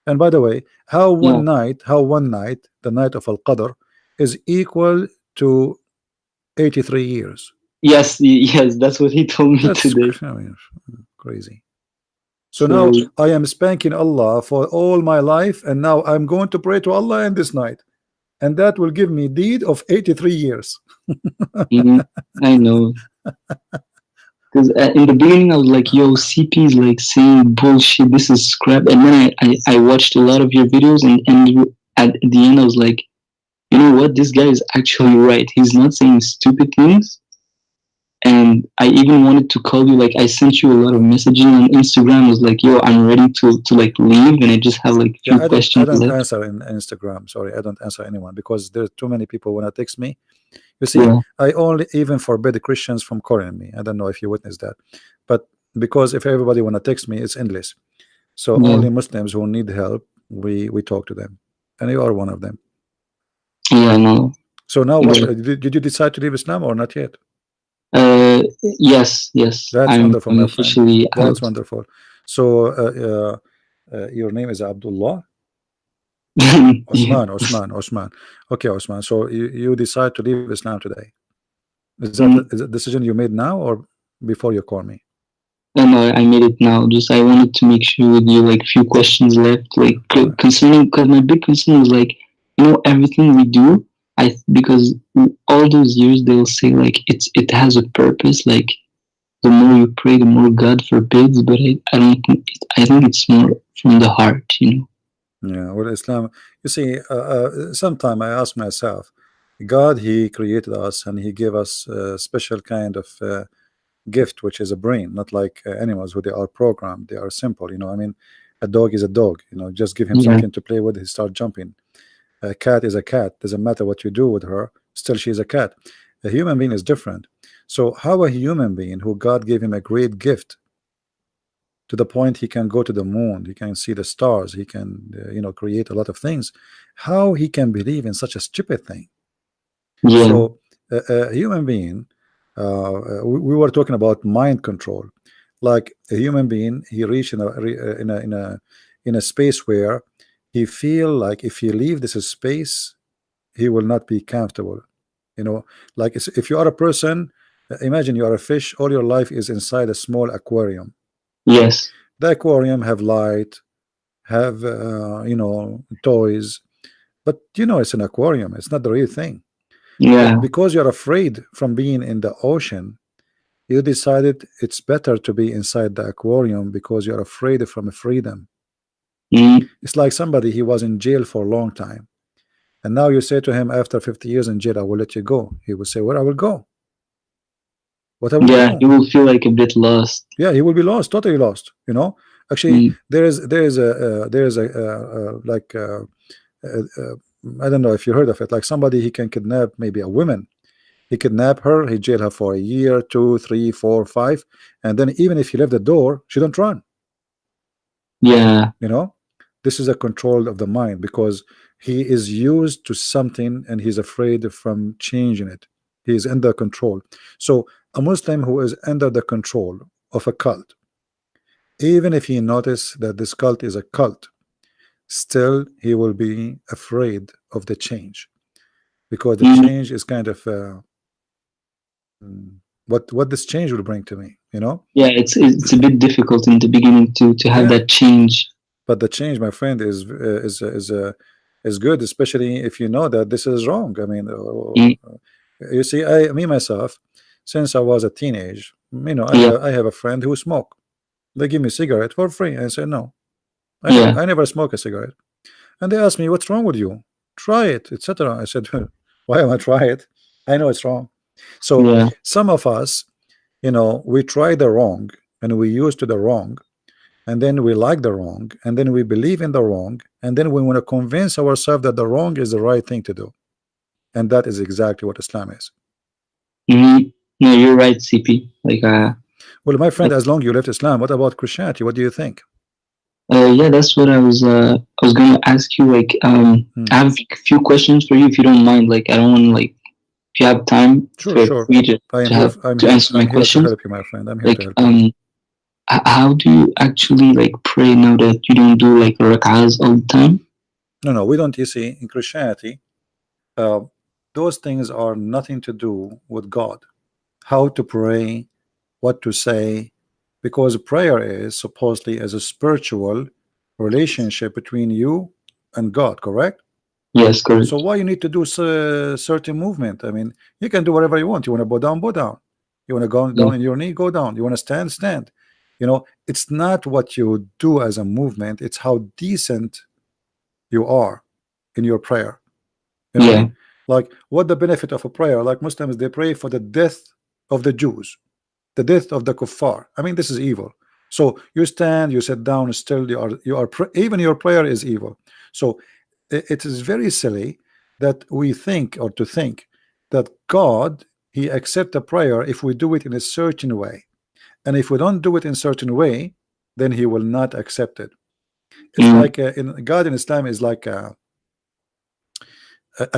And by the way, yeah, how one night, the night of Al Qadr, is equal to 83 years. yes, yes. That's what he told me That's today. I mean, crazy. So now So I am spanking Allah for all my life, and now I'm going to pray to Allah in this night, and that will give me deed of 83 years. mhm, I know. Because in the beginning, I was like, yo, CP is like saying bullshit. This is crap. And then I watched a lot of your videos, and at the end, I was like, you know what? This guy is actually right. He's not saying stupid things. And I even wanted to call you. Like, I sent you a lot of messaging on Instagram. I was like, yo, I'm ready to like leave. And I just have like a Yeah, few I questions don't left. answer in Instagram. Sorry, I don't answer anyone because there's too many people when I text me. You see, Yeah. I only even forbid Christians from calling me. I don't know if you witnessed that, but because if everybody wanna text me, it's endless. So Yeah. only Muslims who need help, we talk to them, and you are one of them. Yeah. No. So now, what But, did you decide to leave Islam or not yet? yes. Yes. That's wonderful, I'm my friend. officially That's out. wonderful. So your name is Abdullah? Yeah. Osman. Okay, Osman. So you decide to leave Islam today. Mm. Is that a decision you made now or before you call me? No, I made it now. Just I wanted to make sure with you like few questions left, like All right. concerning because my big concern was like everything we do. Because all those years they'll say like it has a purpose. Like the more you pray, the more God forbids. But I don't think I think it's more from the heart. Yeah. Well, Islam. You see, sometime I ask myself, God, He created us and He gave us a special kind of gift, which is a brain, not like animals who they are programmed. They are simple. I mean, a dog is a dog. Just give him Yeah. something to play with, he start jumping. A cat is a cat. Doesn't matter what you do with her, still she's a cat. A human being is different. So how a human being who God gave him a great gift to the point he can go to the moon, he can see the stars, he can create a lot of things, how he can believe in such a stupid thing? Yeah. So a human being, we were talking about mind control. Like a human being, he reached in a space where he feel like if he leave this space, he will not be comfortable. Like if you are a person, imagine you are a fish, all your life is inside a small aquarium. Yes. The aquarium have light, have toys, but it's an aquarium, it's not the real thing. But Yeah. because you're afraid from being in the ocean, you decided it's better to be inside the aquarium because you're afraid from freedom. Mm. It's like somebody, he was in jail for a long time, and now you say to him after 50 years in jail, I will let you go. He will say, where I will go? What I will Yeah. do? You will feel like a bit lost. Yeah, he will be lost, totally lost. Actually, Mm. there is a like I don't know if you heard of it. Like somebody, he can kidnap maybe a woman. He kidnap her, he jail her for a year, 2, 3, 4, 5, and then even if he left the door, she don't run. Yeah. You know, this is a control of the mind because he is used to something and he's afraid from changing it. He is under control. So a Muslim who is under the control of a cult, even if he notice that this cult is a cult, still he will be afraid of the change because the Mm. change is kind of what this change will bring to me. Yeah, it's a bit difficult in the beginning to have Yeah, that change. but the change, my friend, is good, especially if you know that this is wrong. I mean, Mm. you see, me myself, since I was a teenage, Yeah, I have a friend who smoke. They give me a cigarette for free. I say no, yeah, I never smoke a cigarette. And they ask me, what's wrong with you? try it, etc. I said, why am I try it? I know it's wrong. So Yeah. some of us, we try the wrong, and we used to the wrong, and then we like the wrong, and then we believe in the wrong, and then we want to convince ourselves that the wrong is the right thing to do. And that is exactly what Islam is. No, you're right, CP. Like, well, my friend, as long you left Islam, what about Christianity? What do you think? Yeah, that's what I was going to ask you. Like, I have a few questions for you, if you don't mind. Like, I don't want to, like, if you have time, sure. for you to answer my questions. To help you, my friend. I'm here like, to help you. How do you actually, like, pray now that you don't do, like, rak'ahs all the time? No, we don't. You see, in Christianity, those things are nothing to do with God. How to pray, what to say, because prayer is supposedly as a spiritual relationship between you and God, correct? Yes, correct. So why you need to do certain movement? I mean, you can do whatever you want. You want to bow down, bow down. You want to go down in your knee, go down. You want to stand, stand. It's not what you do as a movement, it's how decent you are in your prayer. You know what I mean? Like, what the benefit of a prayer? Like Muslims, they pray for the death of the Jews, the death of the kuffar. I mean, this is evil. So you stand, you sit down, still you are even your prayer is evil. So it is very silly that we think, or to think that God, he accepts a prayer if we do it in a certain way, and if we don't do it in a certain way, then he will not accept it. It's like God in Islam is like a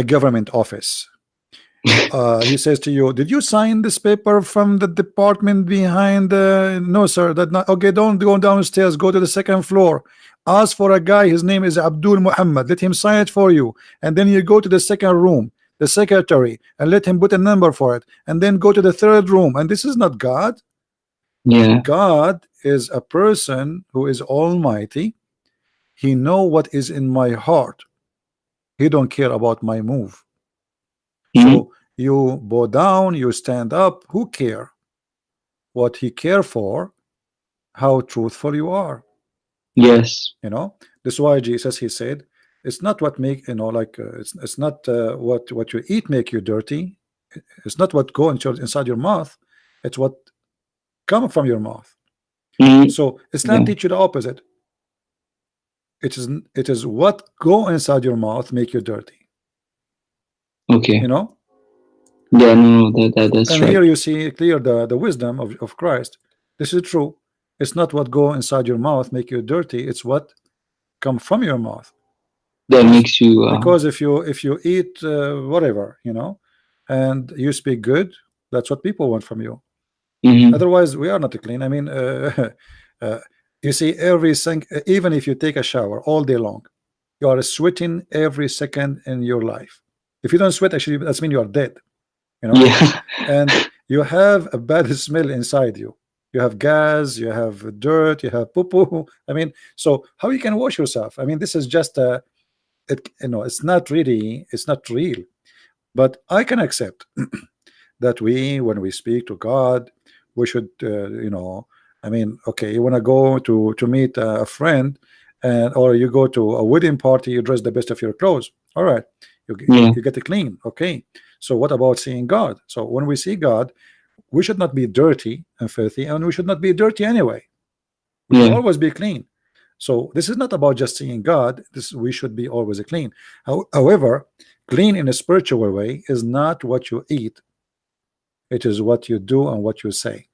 government office. He says to you, did you sign this paper from the department behind? No, sir, that not okay. Don't go downstairs, go to the second floor, ask for a guy, his name is Abdul Muhammad, let him sign it for you, and then you go to the second room, the secretary, and let him put a number for it, and then go to the third room. And this is not God. God is a person who is almighty. He know what is in my heart. He don't care about my move. So you bow down, you stand up, who care? What he care for, how truthful you are. Yes. This is why Jesus, he said, it's not what make, like it's not what you eat make you dirty. It's not what go inside your mouth, it's what come from your mouth. So Islam teach you the opposite. It is what go inside your mouth make you dirty. Okay. Yeah, no, that's and right. Here you see clear the wisdom of Christ. This is true. It's not what go inside your mouth make you dirty, it's what come from your mouth that makes you because if you eat whatever, and you speak good, that's what people want from you. Otherwise we are not clean. I mean, you see, even if you take a shower all day long, you are sweating every second in your life. If you don't sweat, actually that's mean you are dead. And you have a bad smell inside you. You have gas, you have dirt, you have poo-poo. I mean, so how you can wash yourself? I mean, this is just it's not really, it's not real. But I can accept that when we speak to God, we should I mean, okay, you want to go to meet a friend, or you go to a wedding party, you dress the best of your clothes, all right, you get it clean, okay. So what about seeing God? So when we see God, we should not be dirty and filthy, and we should not be dirty anyway. We should always be clean. So this is not about just seeing God. We should be always clean. However, clean in a spiritual way is not what you eat. It is what you do and what you say.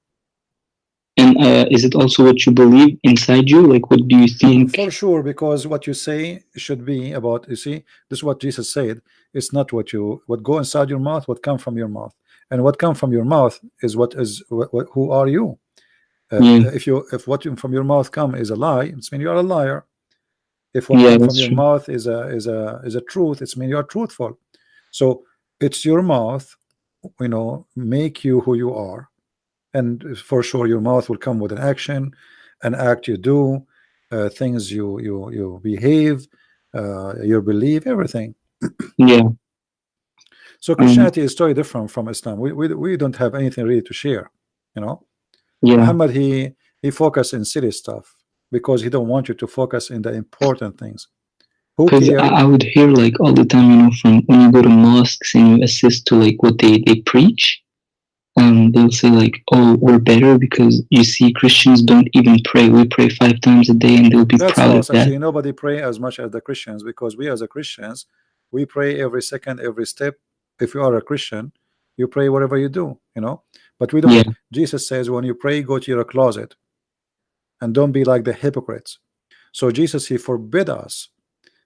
And is it also what you believe inside you? Like, what do you think? For sure, because what you say should be about, you see, this is what Jesus said. It's not what go inside your mouth, what come from your mouth. And what come from your mouth is who are you? If what from your mouth come is a lie, it's mean you are a liar. If what come from your mouth is a truth, it's mean you are truthful. So it's your mouth, make you who you are. And for sure your mouth will come with an action, an act you do, things you behave, your belief, everything. So Christianity is totally different from Islam. We don't have anything really to share. Muhammad, he focused in silly stuff because he don't want you to focus in the important things. Who Because cares? I would hear like all the time, you know, from when you go to mosques and you assist to like what they preach, they'll say like, oh, we're better because you see Christians don't even pray. We pray 5 times a day, and they'll be That's proud false. of that. Actually, nobody pray as much as the Christians, because we as a Christians, we pray every second, every step. If you are a Christian, you pray whatever you do, you know. But we don't. Yeah. Jesus says, when you pray, go to your closet and don't be like the hypocrites. So Jesus, he forbid us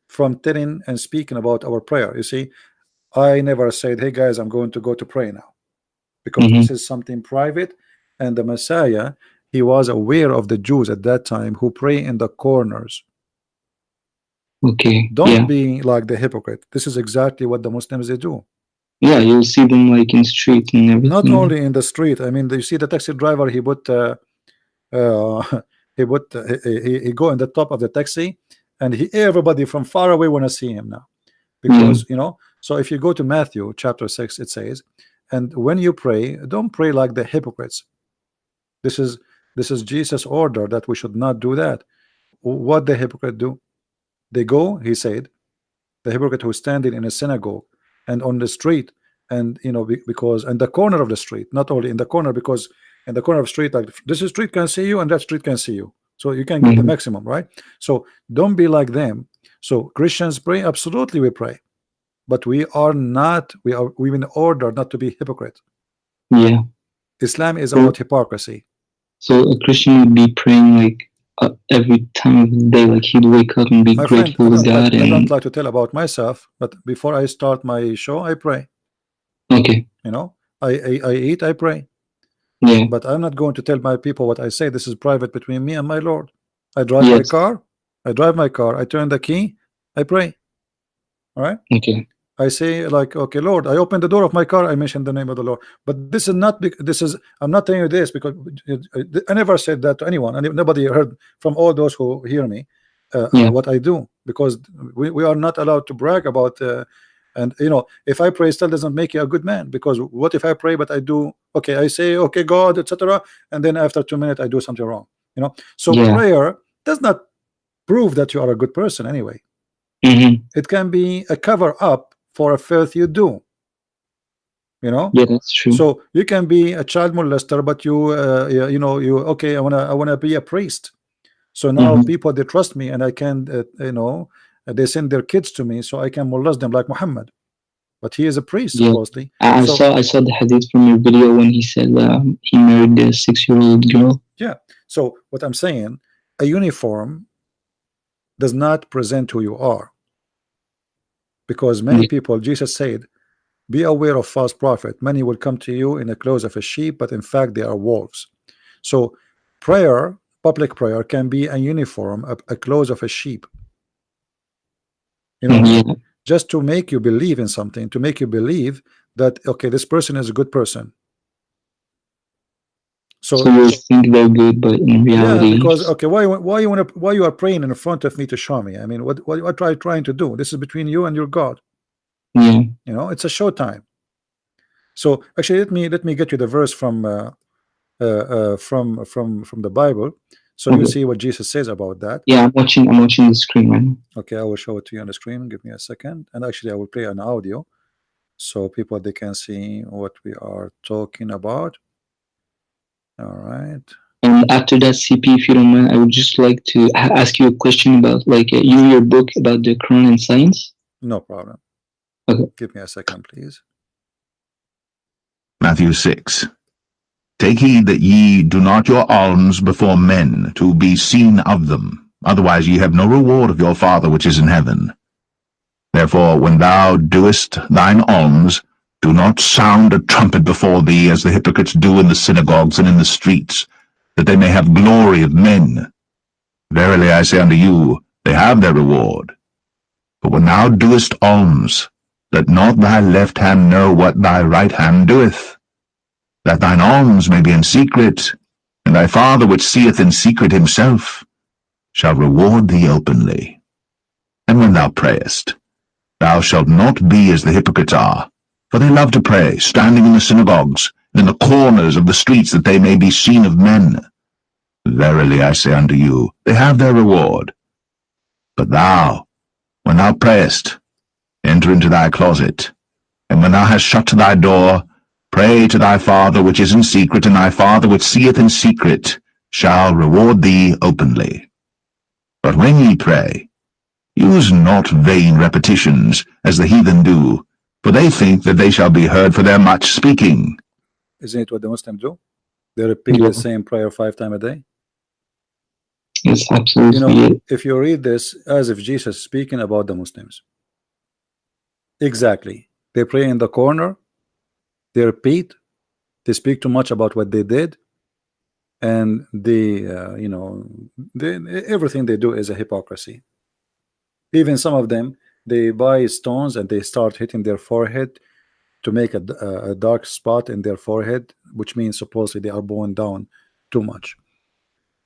from telling and speaking about our prayer. You see, I never said, hey guys, I'm going to go to pray now, because this is something private. And the Messiah, he was aware of the Jews at that time who pray in the corners. Okay. Don't be like the hypocrite. This is exactly what the Muslims they do. Yeah, you'll see them like in street and everything. Not only in the street. I mean, you see the taxi driver, he put he go in the top of the taxi, and everybody from far away want to see him now, because you know. So if you go to Matthew chapter 6, it says, and when you pray, don't pray like the hypocrites. This is Jesus' order that we should not do that. What the hypocrite do? They go, he said, the hypocrite who's standing in a synagogue and on the street, and you know, because in the corner of the street, not only in the corner, because in the corner of the street, like this street can see you and that street can see you, so you can get the maximum, right? So don't be like them. So Christians pray, absolutely we pray, but we are not, we've been ordered not to be hypocrite. Yeah. Islam is about hypocrisy. So a Christian would be praying like every time of the day, like he'd wake up and be grateful to God. I don't like to tell about myself, but before I start my show, I pray. Okay. You know, I eat, I pray. Yeah. But I'm not going to tell my people what I say. This is private between me and my Lord. I drive my car. I drive my car. I turn the key. I pray. All right. Okay. I say like, okay, Lord, I open the door of my car. I mention the name of the Lord. But this is not. This is. I'm not telling you this because I never said that to anyone, and nobody heard from all those who hear me what I do, because we are not allowed to brag about. And you know, if I pray still doesn't make you a good man, because what if I pray but I do, okay, I say okay God, etc., and then after 2 minutes I do something wrong, you know. So prayer does not prove that you are a good person anyway. It can be a cover up for a filth you do, you know. Yeah, that's true. So you can be a child molester, but you you know, you okay, I wanna be a priest, so now people they trust me, and I can you know, they send their kids to me so I can molest them like Muhammad, but he is a priest supposedly. I saw the hadith from your video when he said he married a 6-year-old girl. Yeah. So what I'm saying, a uniform does not present who you are, because many people, Jesus said, be aware of false prophet. Many will come to you in the clothes of a sheep, but in fact they are wolves. So prayer, public prayer, can be a uniform, a clothes of a sheep. You know, just to make you believe in something, to make you believe that okay, this person is a good person. So you think they're good, but in reality, yeah, because okay, why you are praying in front of me to show me? I mean, what are you trying to do? This is between you and your God. Yeah. You know, it's a show time. So actually, let me get you the verse from the Bible, so you see what Jesus says about that. Yeah, I'm watching the screen right now. Okay, I will show it to you on the screen. Give me a second, and actually, I will play an audio so people they can see what we are talking about. All right. And after that, CP, if you don't mind, I would just like to ask you a question about like your book about the Quran and science. No problem. Okay. Give me a second, please. Matthew 6. Take heed that ye do not your alms before men, to be seen of them. Otherwise ye have no reward of your Father which is in heaven. Therefore, when thou doest thine alms, do not sound a trumpet before thee, as the hypocrites do in the synagogues and in the streets, that they may have glory of men. Verily I say unto you, they have their reward. But when thou doest alms, let not thy left hand know what thy right hand doeth, that thine alms may be in secret, and thy Father which seeth in secret himself shall reward thee openly. And when thou prayest, thou shalt not be as the hypocrites are, for they love to pray, standing in the synagogues, and in the corners of the streets, that they may be seen of men. Verily I say unto you, they have their reward. But thou, When thou prayest, enter into thy closet, and when thou hast shut thy door, pray to thy Father which is in secret, and thy Father which seeth in secret shall reward thee openly. But when ye pray, use not vain repetitions, as the heathen do, for they think that they shall be heard for their much speaking. Isn't it what the Muslims do? They repeat Yeah. the same prayer 5 times a day. It's You absolutely know, it. if you read this as if Jesus is speaking about the Muslims, exactly. They pray in the corner, they repeat, they speak too much about what they did, and they, you know, everything they do is a hypocrisy. Even some of them, they buy stones and they start hitting their forehead to make a dark spot in their forehead, which means supposedly they are bowing down too much.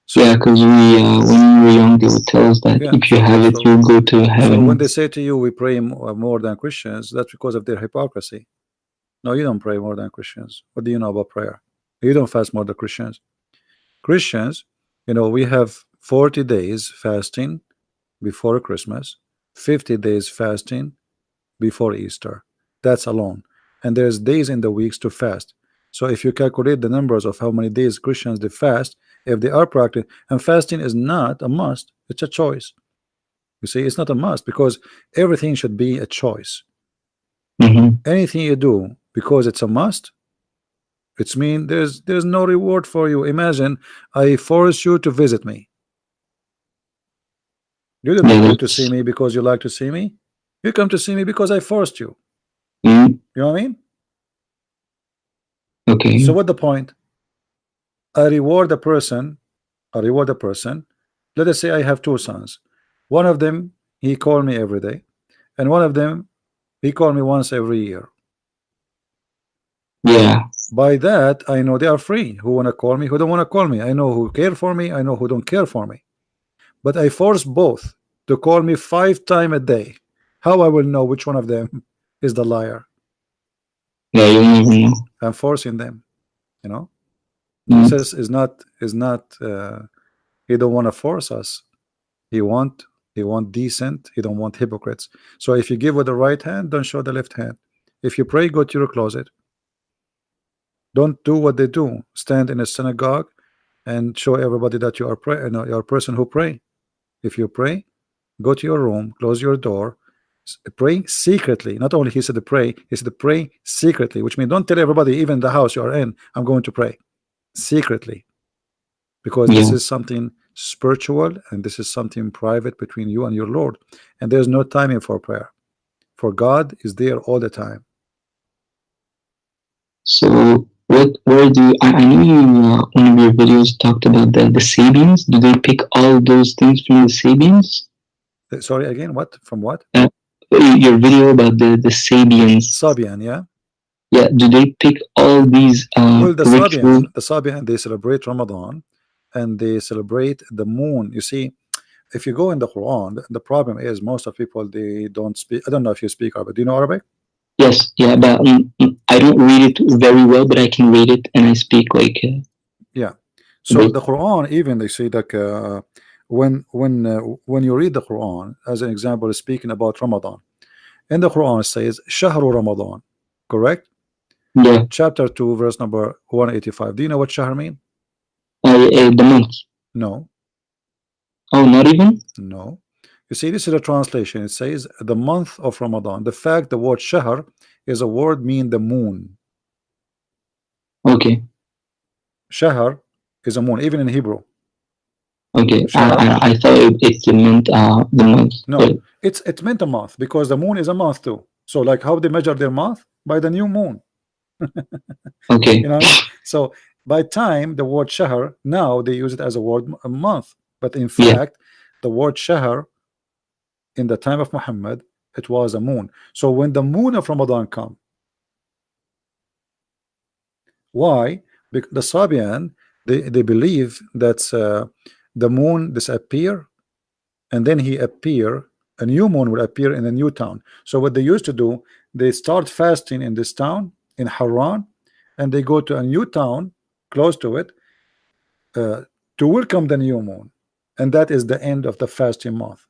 So, Yeah, because when we were young, they would tell us that yeah, if you have it, so you'll go to heaven. So when they say to you, we pray more than Christians, that's because of their hypocrisy. No, you don't pray more than Christians. What do you know about prayer? You don't fast more than Christians. Christians, you know, we have 40 days fasting before Christmas, 50 days fasting before Easter. That's alone. And there's days in the weeks to fast. So if you calculate the numbers of how many days Christians they fast, if they are practicing, and fasting is not a must, it's a choice. You see, it's not a must, because everything should be a choice. Anything you do because it's a must, it's mean there's no reward for you. Imagine I force you to visit me. You didn't come to see me because you like to see me. You come to see me because I forced you. You know what I mean? Okay. So what the point? I reward a person. Let us say I have 2 sons. One of them, he call me every day, and one of them, he call me once every year. Yeah. By that, I know they are free. Who want to call me, who don't want to call me. I know who care for me, I know who don't care for me. But I force both to call me 5 times a day. How I will know which one of them is the liar? Yeah, you never know. I'm forcing them, you know. Mm. Jesus is not he don't want to force us. He want decent. He don't want hypocrites. So if you give with the right hand, don't show the left hand. If you pray, go to your closet. Don't do what they do. Stand in a synagogue and show everybody that you are you're a person who pray. If you pray, go to your room, close your door, pray secretly. Not only he said to pray, he said to pray secretly, which means don't tell everybody, even the house you are in, I'm going to pray secretly, because this is something spiritual and this is something private between you and your Lord, and there's no timing for prayer, for God is there all the time. So where do I know you one of your videos talked about the Sabians. Do they pick all those things from the Sabians? Sorry, again, what? From what? Your video about the Sabians. Sabian, yeah. Yeah, do they pick all these Well, the rituals? Sabian, they celebrate Ramadan and they celebrate the moon. You see, if you go in the Quran, the problem is most of people, they don't speak. I don't know if you speak Arabic. Do you know Arabic? Yes, yeah, but I don't read it very well, but I can read it and I speak like yeah. So the Quran, even they say that when you read the Quran, as an example, is speaking about Ramadan, in the Quran it says Shahru Ramadan, correct? Yeah. Chapter 2, verse number 185. Do you know what Shahr mean? The month. No. Oh, not even? No. You see, this is a translation. It says the month of Ramadan. The fact the word Shahr is a word mean the moon. Okay. Shahr is a moon, even in Hebrew. Okay. I thought it's meant the month. No, it meant a month because the moon is a month too. So like how they measure their month? By the new moon. Okay. You know, so by time the word Shahr, now they use it as a word a month, but in fact the word Shahr in the time of Muhammad, it was a moon. So when the moon of Ramadan come, why? Because the Sabian, they believe that the moon disappear and then he appear, a new moon will appear in a new town. So what they used to do, they start fasting in this town in Haran, and they go to a new town close to it to welcome the new moon, and that is the end of the fasting month.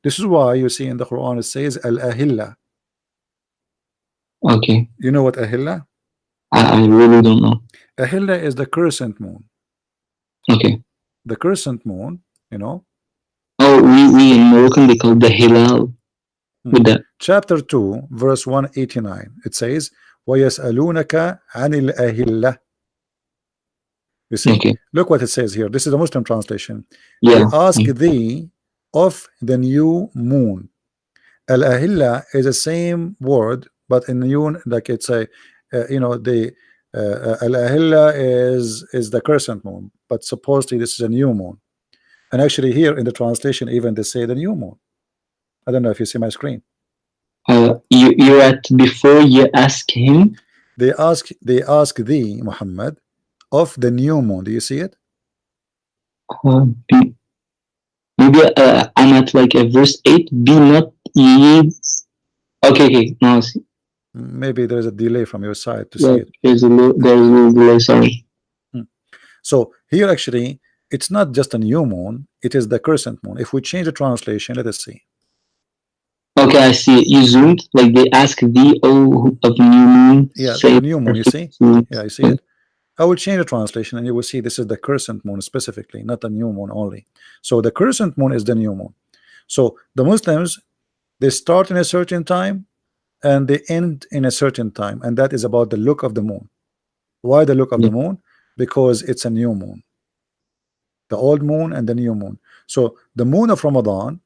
This is why you see in the Quran it says al-ahilla. Okay. You know what ahilla? I really don't know. Ahilla is the crescent moon. Okay. The crescent moon, you know. Oh, we in Moroccan they call it the hilal. With that. Chapter 2, verse 189. It says, وَيَسْأَلُونَكَ عَنِ الْأَهِلَّةِ. You see, Okay. look what it says here. This is the Muslim translation. Yeah. They ask thee of the new moon. Al-ahilla is the same word, but in new, like it's a, you know, the al-ahilla is the crescent moon, but supposedly this is a new moon. And actually here in the translation, even they say the new moon. I don't know if you see my screen. You're at before you ask him. They ask thee, Muhammad, of the new moon. Do you see it? Maybe I'm at like a verse 8. Be not ye. Okay. Now I see. Maybe there's a delay from your side to see it. There's a little delay. Sorry. So here actually, it's not just a new moon; it is the crescent moon. If we change the translation, let us see. Okay, I see it. You zoomed, like they ask thee, oh, of new moon. Yeah, the new moon. You see? Yeah, you see it. I will change the translation, and you will see this is the crescent moon specifically, not the new moon only. So the crescent moon is the new moon. So the Muslims, they start in a certain time, and they end in a certain time, and that is about the look of the moon. Why the look of the moon? Because it's a new moon. The old moon and the new moon. So the moon of Ramadan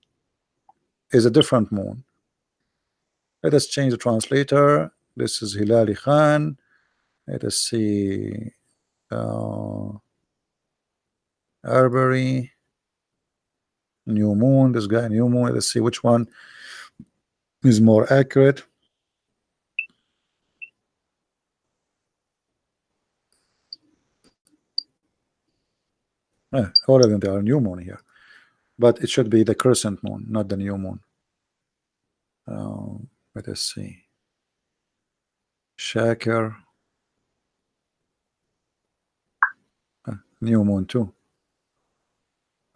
is a different moon. Let us change the translator. This is Hilali Khan. Let us see Arbery, new moon, this guy, new moon. Let's see which one is more accurate. All of them, they are new moon here, but it should be the crescent moon, not the new moon. Let us see. Shakir, new moon too.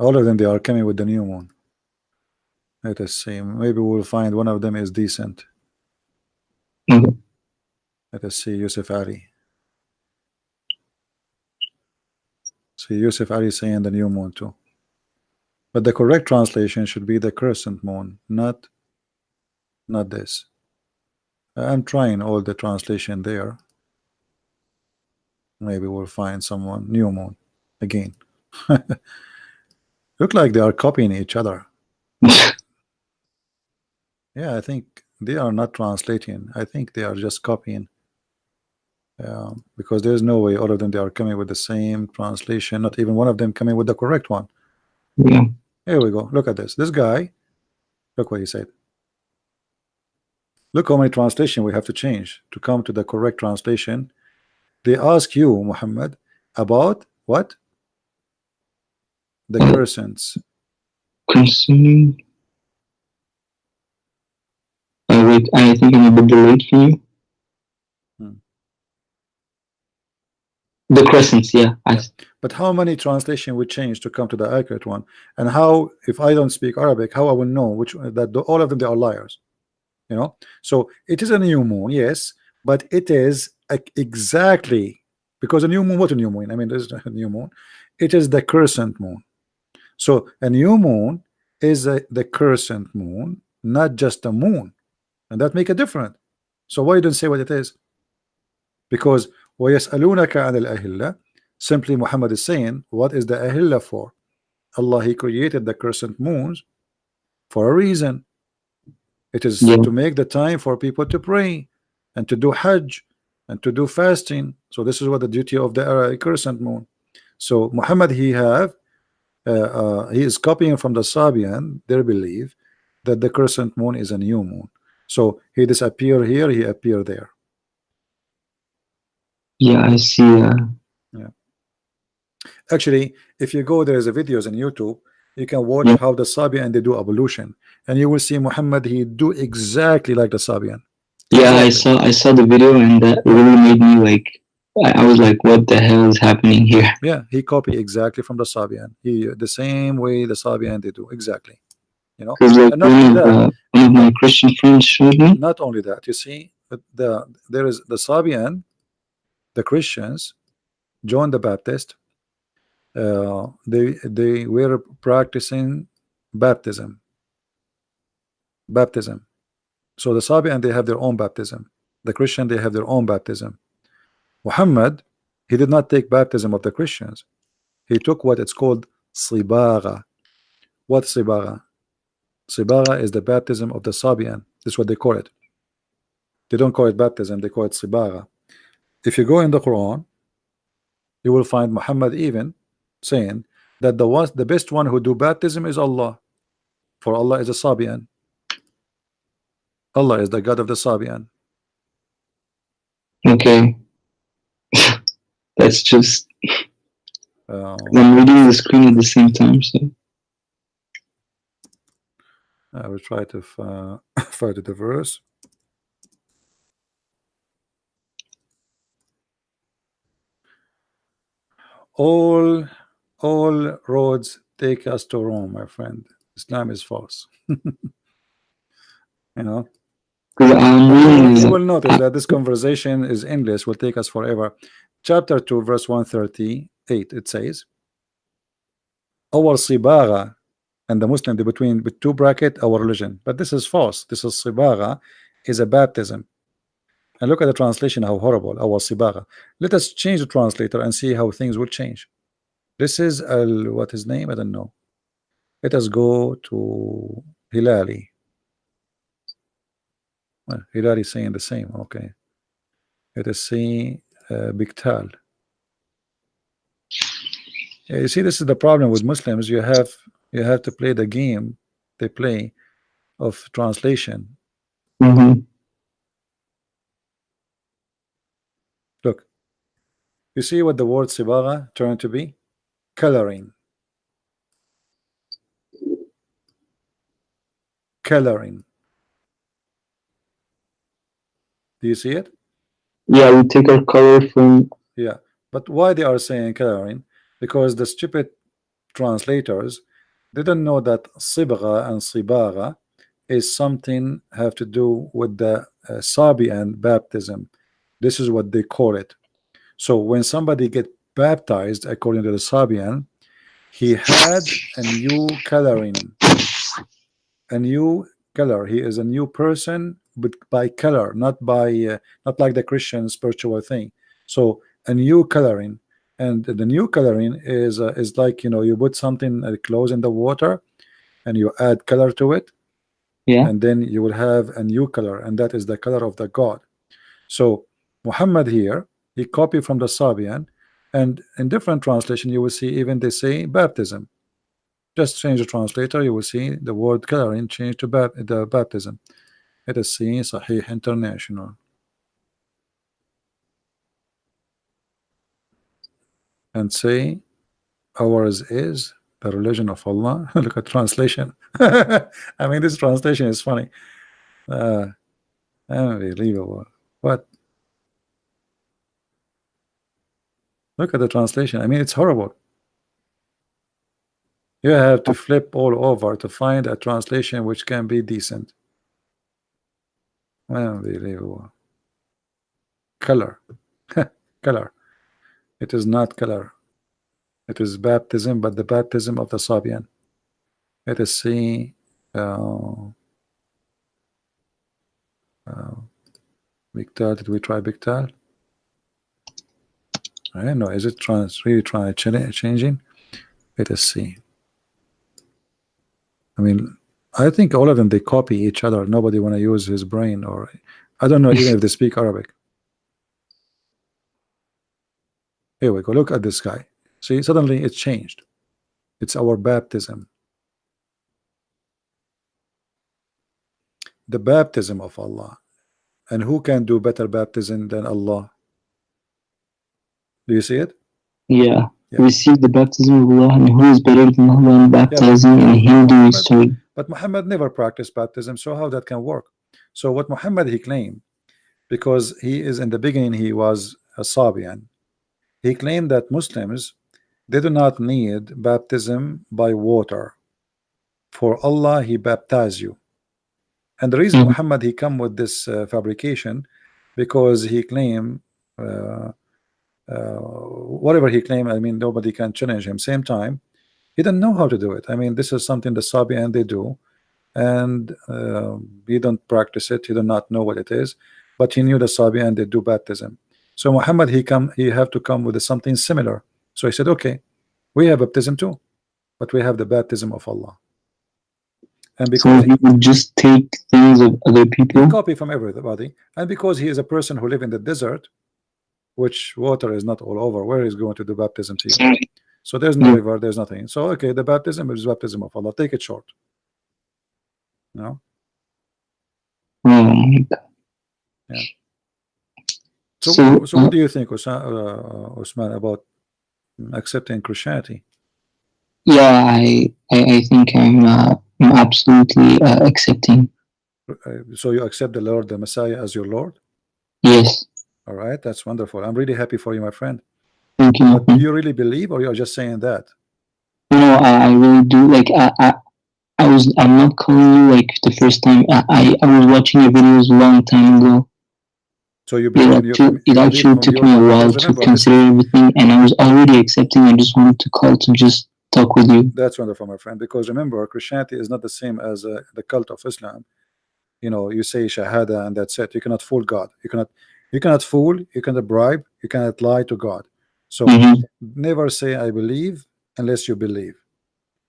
All of them, they are coming with the new moon. Let us see. Maybe we'll find one of them is decent. Let us see. Yusuf Ali. See, Yusuf Ali saying the new moon too. But the correct translation should be the crescent moon, not this. I'm trying all the translation there. Maybe we'll find someone. New moon again. Look like they are copying each other. Yeah, I think they are not translating. I think they are just copying. Because there's no way all of them they are coming with the same translation. Not even one of them coming with the correct one. Yeah. Here we go. Look at this. This guy. Look what he said. Look how many translation we have to change to come to the correct translation. They ask you, Muhammad, about what? The crescents. Concerning. Wait, I think I'm a bit delayed for you. The crescents, yeah. But how many translation we change to come to the accurate one? And how, if I don't speak Arabic, how I will know which that all of them they are liars? You know. So it is a new moon, yes, but it is exactly because a new moon. What a new moon? I mean, there's a new moon. It is the crescent moon. So a new moon is the crescent moon, not just a moon, and that make a difference. So why you don't say what it is? Because وَيَسْأَلُونَكَ عَنِ الْأَهِلَّةِ, simply Muhammad is saying, what is the ahilla for? Allah, He created the crescent moons for a reason. It is to make the time for people to pray and to do Hajj and to do fasting. So this is what the duty of the crescent moon. So Muhammad, he is copying from the Sabian their belief that the crescent moon is a new moon. So he disappear here, he appear there. Yeah, I see. Yeah. Actually, if you go, there is a videos on YouTube. You can watch how the Sabian they do ablution, and you will see Muhammad. He do exactly like the Sabian. Yeah, exactly. I saw the video, and that really made me like. I was like, what the hell is happening here? Yeah, he copied exactly from the Sabian. He the same way the Sabian they do exactly. you know. Because like And not only that, one of my Christian friends showed me. not only that, you see, there is the Sabian, the Christians, John the Baptist, they were practicing baptism. So the Sabian, they have their own baptism. The Christian, they have their own baptism. Muhammad, he did not take baptism of the Christians. He took what it's called Sibagha. What Sibagha? Sibagha is the baptism of the Sabian. This is what they call it. They don't call it baptism, they call it Sibagha. If you go in the Quran, you will find Muhammad even saying that the best one who do baptism is Allah, for Allah is a Sabian. Allah is the God of the Sabian. Okay. That's just I'm reading the screen at the same time, so I will try to find the verse. All roads take us to Rome, my friend. Islam is false. You know. You will notice that this conversation is endless, will take us forever. Chapter 2, verse 138, it says, our Sibagha, and the Muslim, between with two bracket, our religion. But this is false. This is Sibagha, is a baptism. And look at the translation, how horrible, our Sibagha. Let us change the translator and see how things will change. This is what his name? I don't know. Let us go to Hilali. Well, Hilali is saying the same. Okay. Let us see Biktal. You see, this is the problem with Muslims. You have to play the game they play of translation. Look, you see what the word Sibagha turned to be? Coloring. Coloring. Do you see it? Yeah, we take our color from. Yeah, but why they are saying coloring? Because the stupid translators didn't know that Sibagha and Sibagha is something have to do with the Sabian baptism. This is what they call it. So when somebody get baptized according to the Sabian, he had a new coloring, a new color. He is a new person, but by color, not by not like the Christian spiritual thing. So a new coloring, and the new coloring is like, you know, you put something close in the water, and you add color to it, and then you will have a new color, and that is the color of the God. So Muhammad here, he copied from the Sabian, and in different translation you will see even they say baptism. Just change the translator, you will see the word coloring change to the baptism. Let us see CIRA International and say ours is the religion of Allah. Look at translation. I mean, this translation is funny. Unbelievable. What? Look at the translation. I mean, it's horrible. You have to flip all over to find a translation which can be decent. Unbelievable. Color. Color. It is not color. It is baptism, but the baptism of the Sabian. Let us see. Biktal. Did we try Biktal? I don't know. Is it really trying to changing? Let us see. I mean, I think all of them, they copy each other. Nobody want to use his brain, or I don't know even if they speak Arabic. Here we go. Look at this guy. See, suddenly it changed. It's our baptism. The baptism of Allah. And who can do better baptism than Allah? Do you see it? Yeah. Receive the baptism of Allah, and who is better than Allah in baptizing and him doing so? But Muhammad never practiced baptism, so how that can work? So what Muhammad he claimed, because he is in the beginning he was a Sabian, he claimed that Muslims, they do not need baptism by water. For Allah he baptized you. And the reason Muhammad he come with this fabrication, because he claim whatever he claim, I mean nobody can challenge him. Same time he didn't know how to do it. I mean this is something the Sabian they do, and he don't practice it. He do not know what it is, but he knew the Sabian they do baptism. So Muhammad he have to come with something similar. So he said, okay, we have baptism too, but we have the baptism of Allah. And because he would just take things of other people, he copy from everybody, and because he is a person who live in the desert, which water is not all over, where he's going to do baptism to you? So there's no river, there's nothing. So okay, the baptism is baptism of Allah. Take it short. No. Yeah. So what do you think, Usman, about accepting Christianity? Yeah, I think I'm absolutely accepting. So you accept the Lord, the Messiah, as your Lord? Yes. All right, that's wonderful. I'm really happy for you, my friend. Thank you. But do you really believe, or you're just saying that? No, I really do. Like I'm not calling you like the first time. I was watching your videos a long time ago. So you believe it actually took me a while to consider everything, and I was already accepting. I just wanted to call to just talk with you. That's wonderful, my friend, because remember, Christianity is not the same as the cult of Islam. You know, you say Shahada and that's it. You cannot fool God. You cannot fool, you cannot bribe, you cannot lie to God. So never say I believe unless you believe.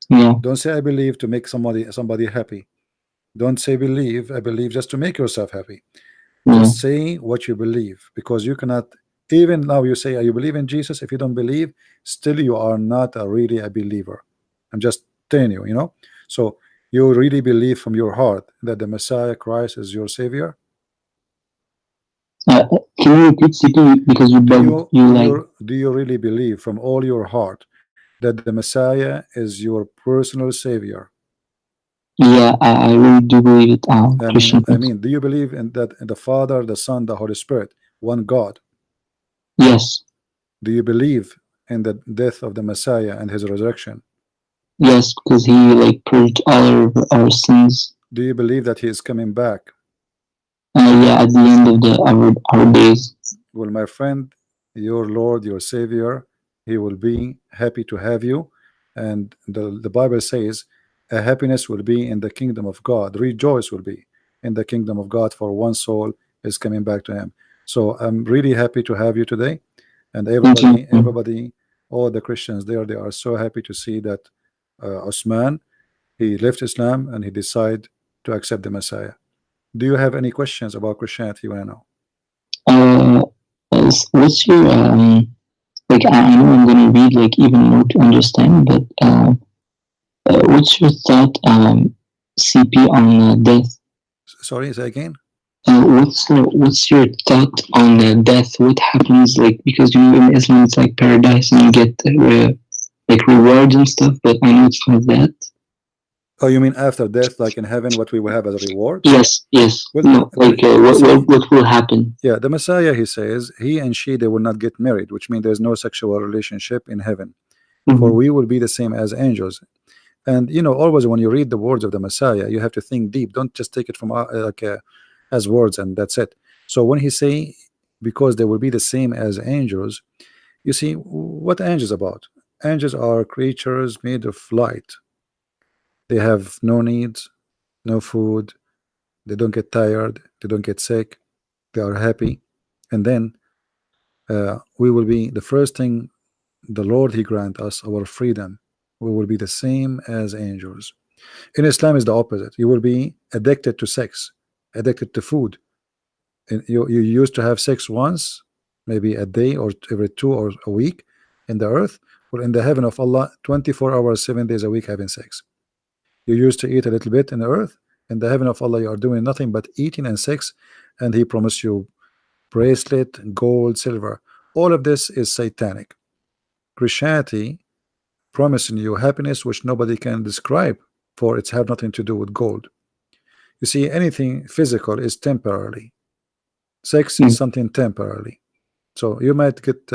Yeah. Don't say I believe to make somebody happy. Don't say I believe just to make yourself happy. Just say what you believe, because you cannot, even now you say you believe in Jesus, if you don't believe, still you are not really a believer. I'm just telling you, you know. So you really believe from your heart that the Messiah Christ is your Savior? Can you repeat simply, because do you really believe from all your heart that the Messiah is your personal Savior? Yeah, I really do believe it. Christian. I mean, do you believe in that in the Father, the Son, the Holy Spirit, one God? Yes. Do you believe in the death of the Messiah and his resurrection? Yes, because he like purged all our sins. Do you believe that he is coming back? Yeah, at the end of our days. Well, my friend, your Lord, your Savior, he will be happy to have you, and the Bible says a happiness will be in the kingdom of God. Rejoice will be in the kingdom of God, for one soul is coming back to him. So I'm really happy to have you today, and everybody, all the Christians there, they are so happy to see that Usman, he left Islam and he decided to accept the Messiah. Do you have any questions about Christianity you want to know? What's your like? I know I'm going to read like even more to understand, but what's your thought, CP, on death? Sorry, say again. What's your thought on death? What happens, like, because you know in Islam it's like paradise and you get like rewards and stuff, but I know it's not that. Oh, you mean after death, like in heaven, what we will have as a reward? Yes. Well, no, like what will happen? Yeah, the Messiah, he says, he and she, they will not get married, which means there's no sexual relationship in heaven. For we will be the same as angels. And you know, always when you read the words of the Messiah, you have to think deep. Don't just take it from as words and that's it. So when he say, because they will be the same as angels, you see, what angels about? Angels are creatures made of light. They have no needs, no food, they don't get tired, they don't get sick, they are happy. And then we will be the first thing the Lord he grant us our freedom. We will be the same as angels. In Islam is the opposite. You will be addicted to sex, addicted to food. And you used to have sex once, maybe a day or every 2 or a week in the earth. Well, in the heaven of Allah, 24 hours 7 days a week having sex. You used to eat a little bit in the earth. In the heaven of Allah, you are doing nothing but eating and sex, and he promised you bracelet, gold, silver. All of this is satanic. Christianity promising you happiness which nobody can describe, for it's have nothing to do with gold. You see, anything physical is temporarily. Sex is something temporarily. So you might get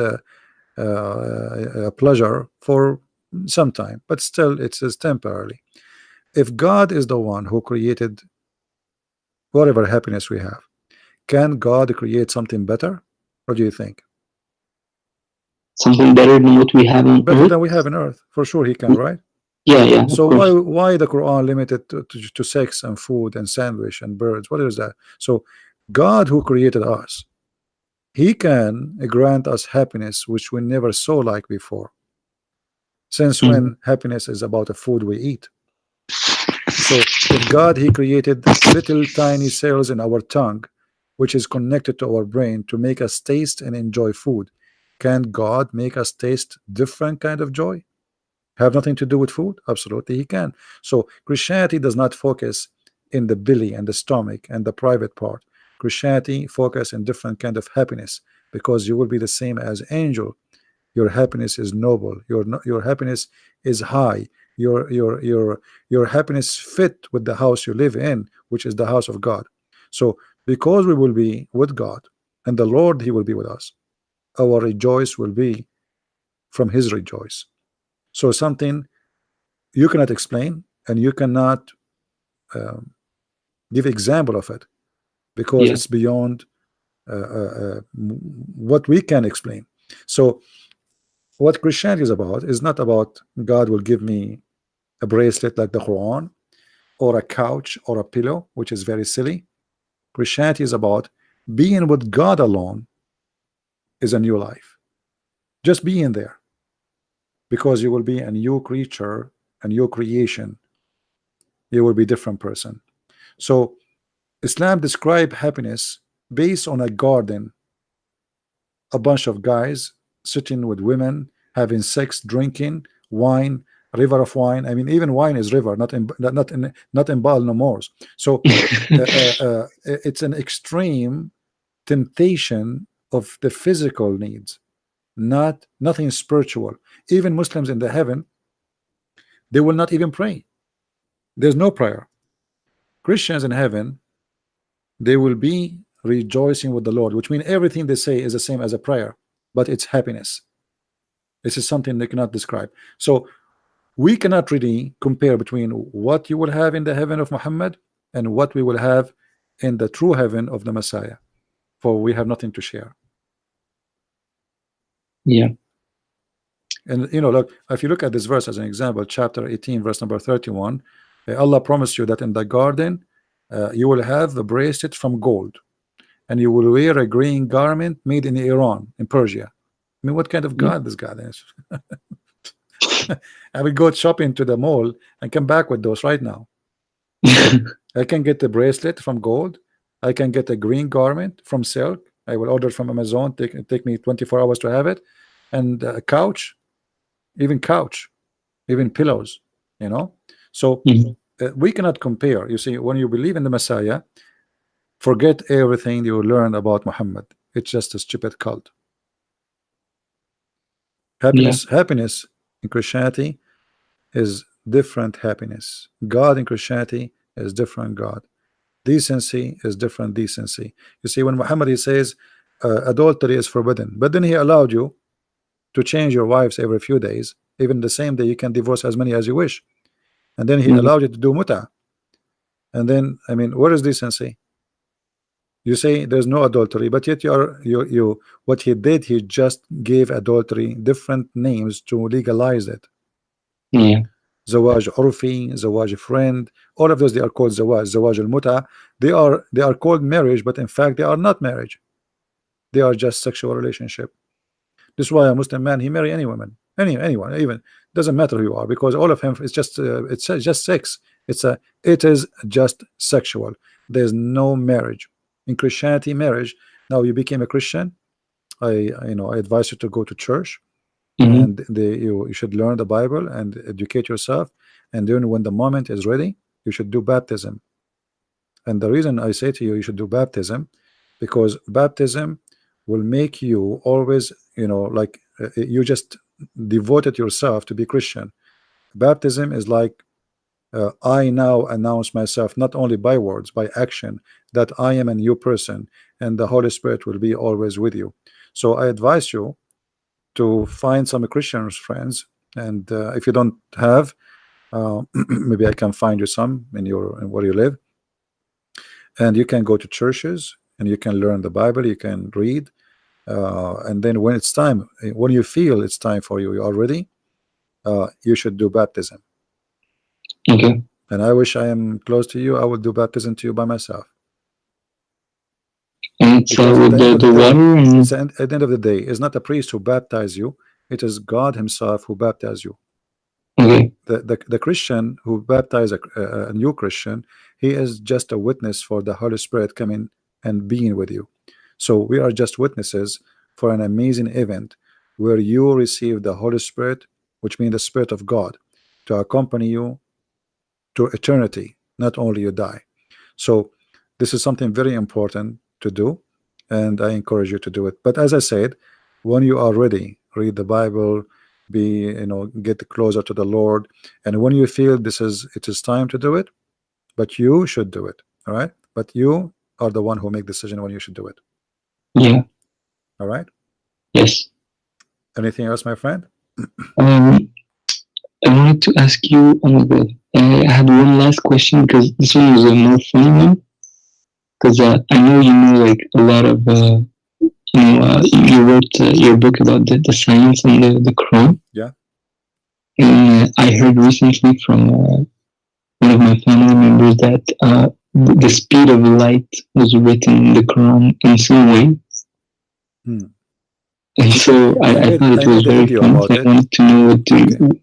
a pleasure for some time, but still it is temporarily. If God is the one who created whatever happiness we have, can God create something better? What do you think? Something better than what we have on Better earth? than we have in earth, for sure he can, right? Yeah, So of course. why the Quran limited to sex and food and sandwich and birds? What is that? So God who created us, he can grant us happiness which we never saw like before. Since when happiness is about the food we eat? So if God he created little tiny cells in our tongue which is connected to our brain to make us taste and enjoy food, can God make us taste different kind of joy? Have nothing to do with food? Absolutely he can. So Christianity does not focus in the belly and the stomach and the private part. Christianity focus in different kind of happiness, because you will be the same as angel. Your happiness is noble, your happiness is high, your happiness fit with the house you live in, which is the house of God. So because we will be with God and the Lord he will be with us, our rejoice will be from his rejoice. So something you cannot explain and you cannot give example of it, because Yeah. it's beyond what we can explain. So what Christianity is about is not about God will give me a bracelet like the Quran, or a couch, or a pillow, which is very silly. Christianity is about being with God alone is a new life. Just being there, because you will be a new creature, a new creation. You will be a different person. So Islam describe happiness based on a garden, a bunch of guys sitting with women, having sex, drinking wine, river of wine. I mean, even wine is river, not in Baal no more. So it's an extreme temptation of the physical needs, nothing spiritual. Even Muslims in the heaven, they will not even pray. There's no prayer. Christians in heaven, they will be rejoicing with the Lord, which means everything they say is the same as a prayer, but it's happiness. This is something they cannot describe. So we cannot really compare between what you will have in the heaven of Muhammad and what we will have in the true heaven of the Messiah, for we have nothing to share. Yeah. And you know, look, if you look at this verse as an example, chapter 18 verse number 31, Allah promised you that in the garden you will have a bracelet from gold, and you will wear a green garment made in Iran, in Persia. I mean, what kind of God this God is? I will go shopping to the mall and come back with those right now. I can get a bracelet from gold. I can get a green garment from silk. I will order from Amazon. Take me 24 hours to have it. And a couch, even pillows, you know. So we cannot compare. You see, when you believe in the Messiah, forget everything you learned about Muhammad. It's just a stupid cult. Happiness in Christianity is different happiness. God in Christianity is different God. Decency is different decency. You see, when Muhammad he says adultery is forbidden, but then he allowed you to change your wives every few days, even the same day you can divorce as many as you wish, and then he allowed you to do muta. And then, I mean, where is decency? You say there's no adultery, but yet you what he did, he just gave adultery different names to legalize it. Zawaj urfi, zawaj friend, all of those, they are called zawaj al-muta. They are called marriage, but in fact they are not marriage. They are just sexual relationship. This is why a Muslim man, he marry any woman, anyone, even doesn't matter who you are, because all of him is just it's just sex. It is just sexual. There's no marriage. In Christianity, marriage. Now you became a Christian, I advise you to go to church, and you should learn the Bible and educate yourself, and then when the moment is ready, you should do baptism. And the reason I say to you should do baptism, because baptism will make you always, like you just devoted yourself to be Christian. Baptism is like I now announce myself not only by words, by action, that I am a new person, and the Holy Spirit will be always with you. So I advise you to find some Christian friends, and if you don't have, maybe I can find you some in where you live, and you can go to churches and you can learn the Bible, you can read, and then when it's time, when you feel it's time for you, you are ready, you should do baptism. Okay. And I wish I am close to you, I will do baptism to you by myself. And it's Because with the water and... it's at the end of the day, it's not a priest who baptize you, it is God himself who baptize you. Okay. The Christian who baptize a new Christian, he is just a witness for the Holy Spirit coming and being with you. So we are just witnesses for an amazing event where you receive the Holy Spirit, which means the Spirit of God, to accompany you to eternity, not only you die. So this is something very important to do, and I encourage you to do it. But as I said, when you are ready, read the Bible, get closer to the Lord, and when you feel it is time to do it, but you should do it. All right, but you are the one who make decision when you should do it. Yeah. All right. Yes. Anything else, my friend? I wanted to ask you, oh my God, I had one last question, because this one was a more funny one, because I know you know like a lot of you wrote your book about the science and the Quran. Yeah. And I heard recently from one of my family members that the speed of light was written in the Quran in some way. And so I thought it was very fun. So I wanted to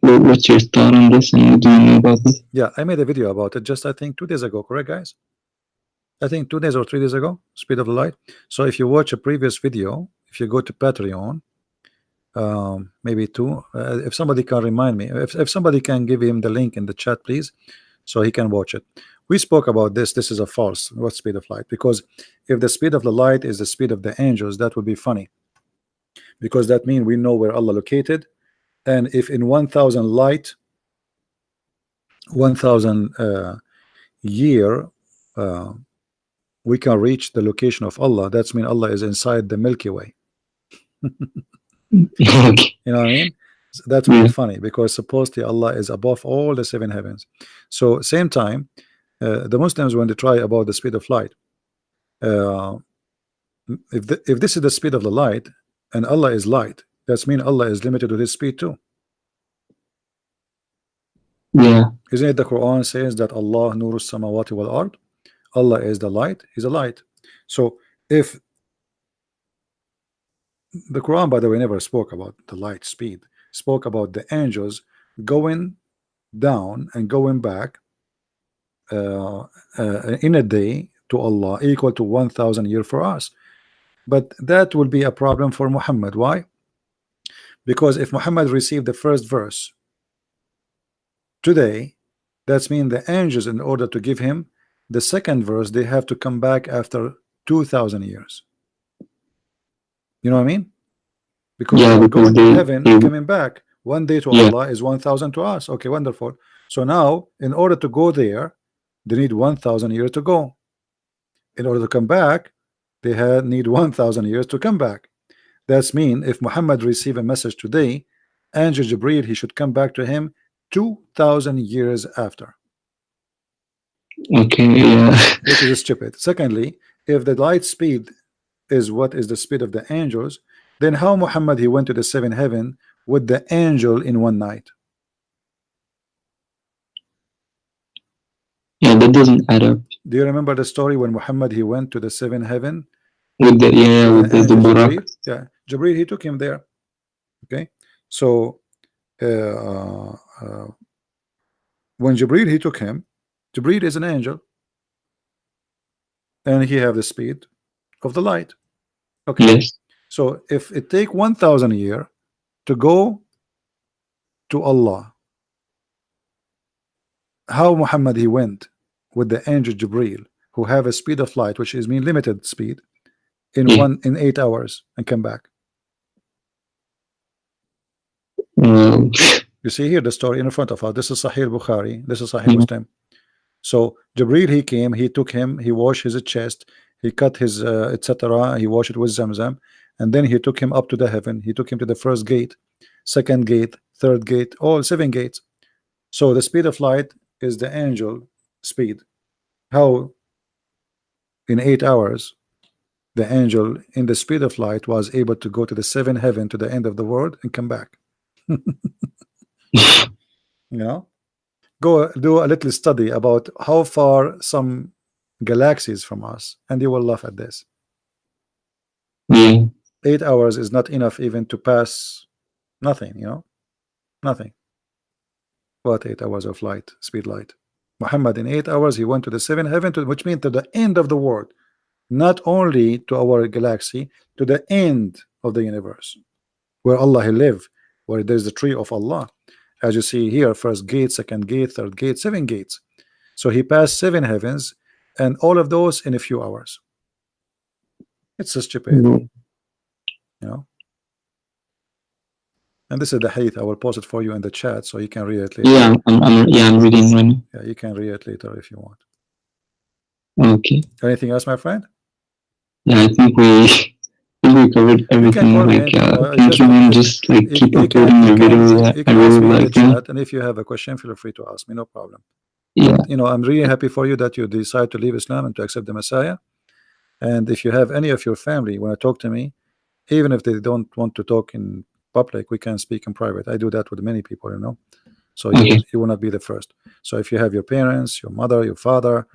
know what's your thought on this, and what do you know about this? Yeah, I made a video about it just, I think, 2 days ago, correct, guys? I think 2 days or 3 days ago, speed of the light. So if you watch a previous video, if you go to Patreon, maybe 2, if somebody can remind me, if somebody can give him the link in the chat, please, so he can watch it. We spoke about this. This is a false. What speed of light? Because if the speed of the light is the speed of the angels, that would be funny, because that means we know where Allah located, and if in 1,000 light, 1,000 year, we can reach the location of Allah, that's mean Allah is inside the Milky Way. You know what I mean? So that's really funny, because supposedly Allah is above all the 7 heavens. So same time, the Muslims, when they try about the speed of light, if this is the speed of the light and Allah is light, that's mean Allah is limited to his speed too. Yeah. Isn't it the Quran says that Allah nurus samawati wal ard? Allah is the light, he's a light. So if the Quran, by the way, never spoke about the light speed, spoke about the angels going down and going back in a day to Allah, equal to 1,000 years for us. But that will be a problem for Muhammad. Why? Because if Muhammad received the first verse today, that's mean the angels, in order to give him the second verse, they have to come back after 2,000 years. You know what I mean? Because they're going to heaven and coming back. One day to Allah is 1,000 to us. Okay, wonderful. So now, in order to go there, they need 1,000 years to go. In order to come back, they need 1,000 years to come back. That's mean if Muhammad receive a message today, Angel Jibreel, he should come back to him 2,000 years after. Okay, yeah. Which is stupid. Secondly, if the light speed is what is the speed of the angels, then how Muhammad he went to the 7th heaven with the angel in one night? Yeah, that doesn't add up. Do you remember the story when Muhammad he went to the 7th heaven with the Jibreel? Yeah, Jibreel, he took him there. Okay, so when Jibreel he took him, Jibreel is an angel, and he have the speed of the light. Okay, yes. So if it take 1,000 years to go to Allah, how Muhammad he went with the angel Jibreel, who have a speed of light, which is mean limited speed, in 8 hours and come back? You see here the story in front of us. This is Sahih Bukhari, this is Sahih Muslim. So Jibreel he came, he took him, he washed his chest, he cut his etc. He washed it with Zamzam, and then he took him up to the heaven. He took him to the first gate, second gate, third gate, all 7 gates. So the speed of light is the angel speed. How in 8 hours the angel in the speed of light was able to go to the 7th heaven, to the end of the world, and come back. You know, go do a little study about how far some galaxies from us, and you will laugh at this. Yeah. 8 hours is not enough even to pass nothing, you know, nothing. What 8 hours of light, speed light? Muhammad in 8 hours he went to the 7th heaven, which means to the end of the world, not only to our galaxy, to the end of the universe, where Allah live, where there's the tree of Allah, as you see here, first gate, second gate, third gate, 7 gates. So he passed 7 heavens, and all of those in a few hours. It's so stupid, you know. And this is the hadith. I will post it for you in the chat so you can read it later. Yeah, I'm reading right now. Yeah, you can read it later if you want. Okay. Anything else, my friend? Yeah, I think we covered everything. Like, thank you, man. Just like keep uploading your videos. You I can ask really me in the like them. chat, and if you have a question, feel free to ask me. No problem. Yeah. You know, I'm really happy for you that you decide to leave Islam and to accept the Messiah. And if you have any of your family want to talk to me, even if they don't want to talk in public, we can speak in private. I do that with many people, you know. So Okay. you will not be the first. So if you have your parents, your mother, your father,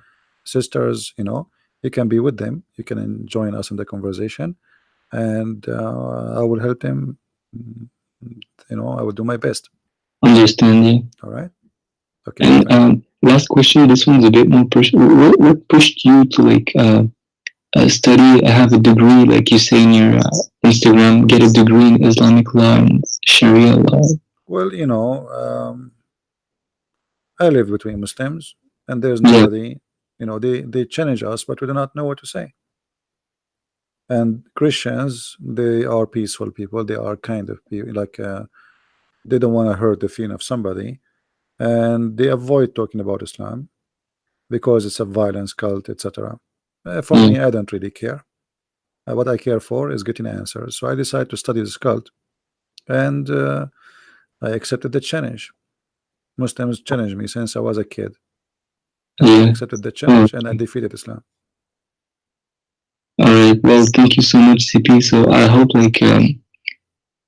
sisters, you know, you can be with them. You can join us in the conversation, and I will help them. You know, I will do my best. Understand you. All right. Okay. And last question. This one's a bit more personal. What pushed you to like study? Have a degree, like you say in your Instagram. Get a degree in Islamic law and Sharia law. Well, you know, I live between Muslims, and there's nobody. You know, they challenge us, but we do not know what to say. And Christians, they are peaceful people. They are kind of people, like they don't want to hurt the feeling of somebody, and they avoid talking about Islam because it's a violence cult, etc. For me, I don't really care. What I care for is getting answers. So I decided to study this cult, and I accepted the challenge. Muslims challenged me since I was a kid, and I accepted the challenge, and I defeated Islam. All right. Well, thank you so much, CP. So I hope like you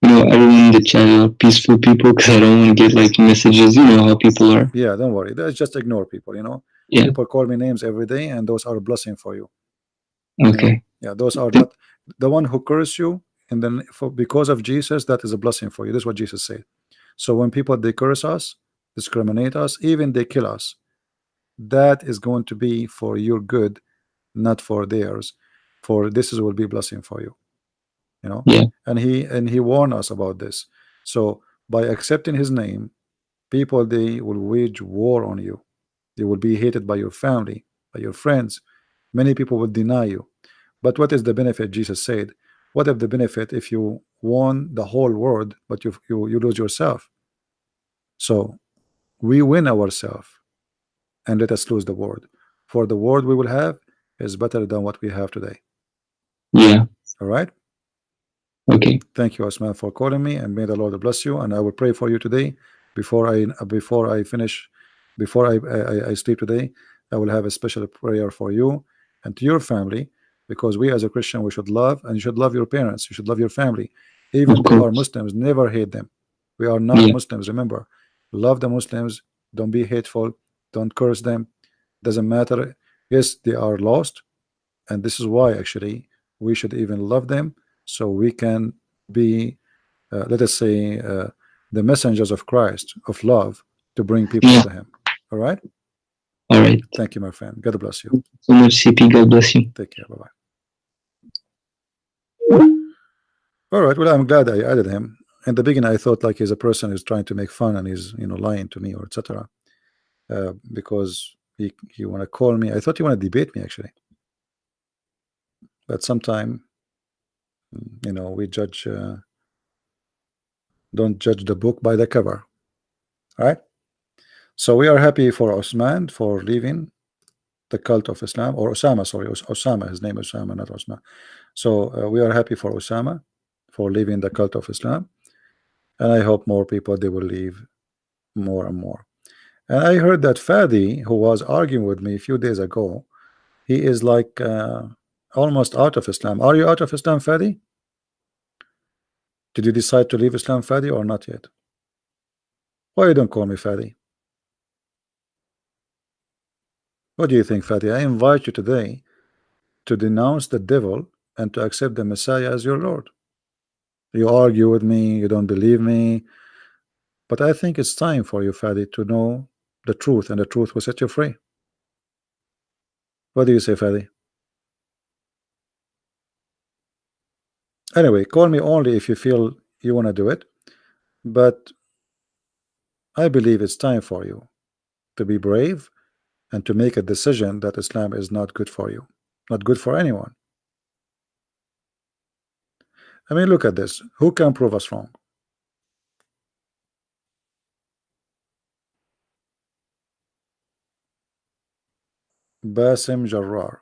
know, everyone in the chat are peaceful people, because I don't want to get like messages. You know how people are. Yeah, don't worry. Just ignore people. You know, people call me names every day, and those are a blessing for you. Okay. Yeah, those are not the one who curse you, and then because of Jesus, that is a blessing for you. This is what Jesus said. So when people they curse us, discriminate us, even they kill us, that is going to be for your good, not for theirs. For this will be blessing for you. You know, and he warned us about this. So by accepting his name, people they will wage war on you. They will be hated by your family, by your friends. Many people will deny you. But what is the benefit? Jesus said, what if the benefit if you won the whole world, but you lose yourself? So we win ourselves, and let us lose the world. For the world we will have is better than what we have today. Yeah. All right. Okay. Thank you, Osman, for calling me, and may the Lord bless you. And I will pray for you today. Before I finish, before I sleep today, I will have a special prayer for you and to your family, because we as a Christian, we should love, and you should love your parents. You should love your family, even they are Muslims. Never hate them. We are not Muslims. Remember, love the Muslims. Don't be hateful. Don't curse them. Doesn't matter. Yes, they are lost, and this is why actually we should even love them, so we can be let us say the messengers of Christ, of love, to bring people to him. All right. All right. Thank you, my friend. God bless you. Thank you so much, CP. God bless you. Take care. Bye-bye. All right. Well, I'm glad I added him. In the beginning I thought like he's a person who's trying to make fun, and he's, you know, lying to me or etc. Because he want to call me. I thought he want to debate me actually. But sometime, you know, we judge don't judge the book by the cover. All right. So we are happy for Osman for leaving the cult of Islam, or Usama, sorry, Usama, his name is Usama, not Osman. So we are happy for Usama for leaving the cult of Islam, and I hope more people they will leave more and more. And I heard that Fadi, who was arguing with me a few days ago, he is like almost out of Islam. Are you out of Islam, Fadi? Did you decide to leave Islam, Fadi, or not yet? Why you don't call me Fadi? What do you think, Fadi? I invite you today to denounce the devil and to accept the Messiah as your Lord. You argue with me, you don't believe me, but I think it's time for you, Fadi, to know the truth, and the truth will set you free. What do you say, Fadi? Anyway, call me only if you feel you want to do it, but I believe it's time for you to be brave and to make a decision that Islam is not good for you, not good for anyone. I mean, look at this. Who can prove us wrong? Basim Jarrar.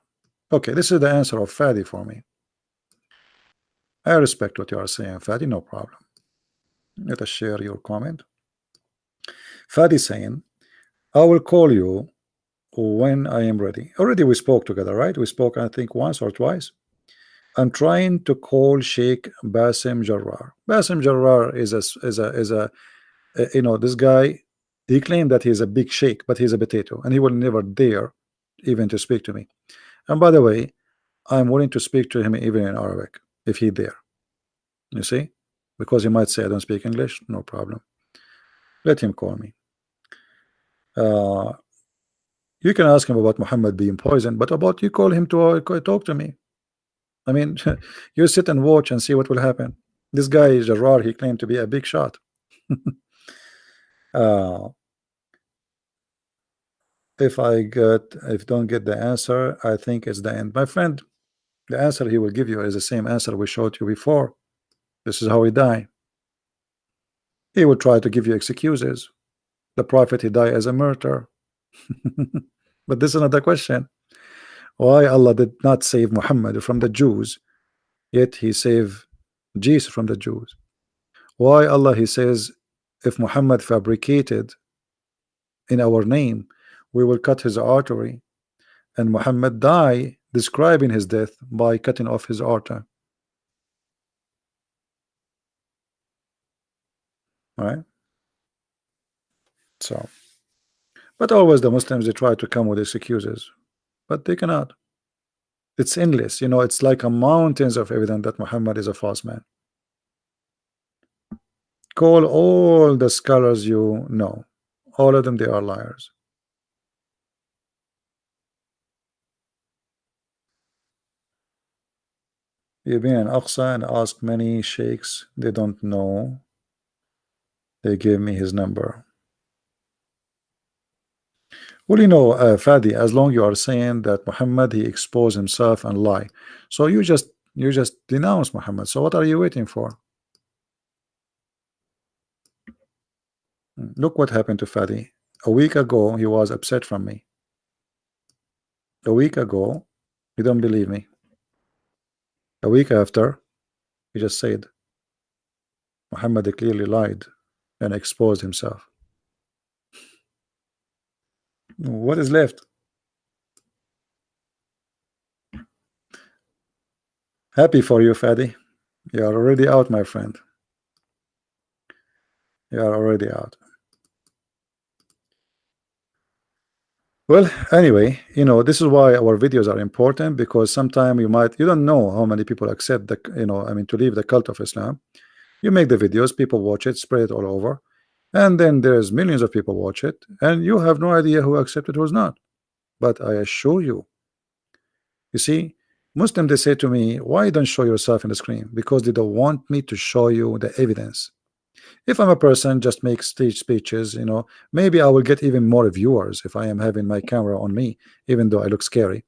Okay, this is the answer of Fadi for me. I respect what you are saying, Fadi, no problem. Let us share your comment. Fadi saying, I will call you when I am ready. Already we spoke together, right? We spoke, I think, once or twice. I'm trying to call Sheikh Basim Jarrar. Basim Jarrar is a you know, this guy, he claimed that he's a big sheikh, but he's a potato, and he will never dare even to speak to me. And by the way, I'm willing to speak to him even in Arabic if he dare. You see, because he might say I don't speak English, no problem. Let him call me. You can ask him about Muhammad being poisoned, but about you call him to talk to me. I mean, you sit and watch and see what will happen. This guy Jarrar, he claimed to be a big shot. If don't get the answer, I think it's the end. My friend, the answer he will give you is the same answer we showed you before. This is how he died. He will try to give you excuses. The prophet, he died as a martyr. But this is another question. Why Allah did not save Muhammad from the Jews, yet he saved Jesus from the Jews? Why Allah, he says, if Muhammad fabricated in our name, we will cut his artery, and Muhammad died describing his death by cutting off his artery. Right? So, but always the Muslims, they try to come with excuses, but they cannot. It's endless, you know, it's like a mountains of evidence that Muhammad is a false man. Call all the scholars you know, all of them, they are liars. You've been in Aqsa and asked many sheikhs, they don't know. They gave me his number. Well, you know, Fadi, as long you are saying that Muhammad, he exposed himself and lie, so you just denounce Muhammad. So what are you waiting for? Look what happened to Fadi. A week ago, he was upset from me. A week ago, you don't believe me. A week after, he just said Muhammad clearly lied and exposed himself. What is left? Happy for you, Fadi. You are already out, my friend. You are already out. Well, anyway, you know, this is why our videos are important, because sometimes you don't know how many people accept the, you know, I mean, to leave the cult of Islam. You make the videos, people watch it, spread it all over, and then there's millions of people watch it, and you have no idea who accepted, who's not. But I assure you, you see, Muslims, they say to me, why don't show yourself in the screen? Because they don't want me to show you the evidence. If I'm a person just make stage speeches, you know, maybe I will get even more viewers if I am having my camera on me, even though I look scary,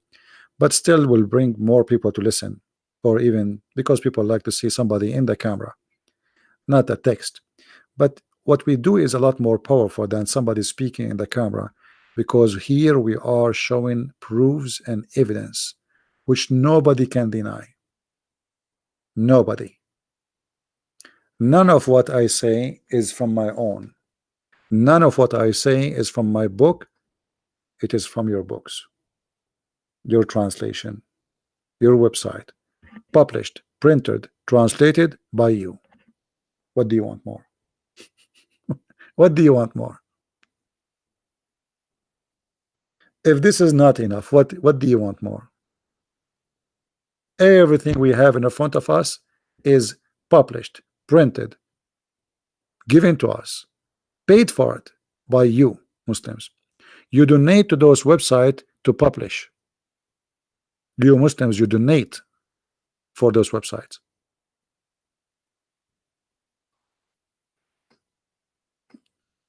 but still will bring more people to listen, or even because people like to see somebody in the camera, not a text. But what we do is a lot more powerful than somebody speaking in the camera, because here we are showing proofs and evidence which nobody can deny. Nobody. None of what I say is from my own. None of what I say is from my book. It is from your books, your translation, your website, published, printed, translated by you. What do you want more? What do you want more? If this is not enough, what do you want more? Everything we have in front of us is published, printed, given to us, paid for it by you, Muslims. You donate to those websites to publish. You Muslims, you donate for those websites.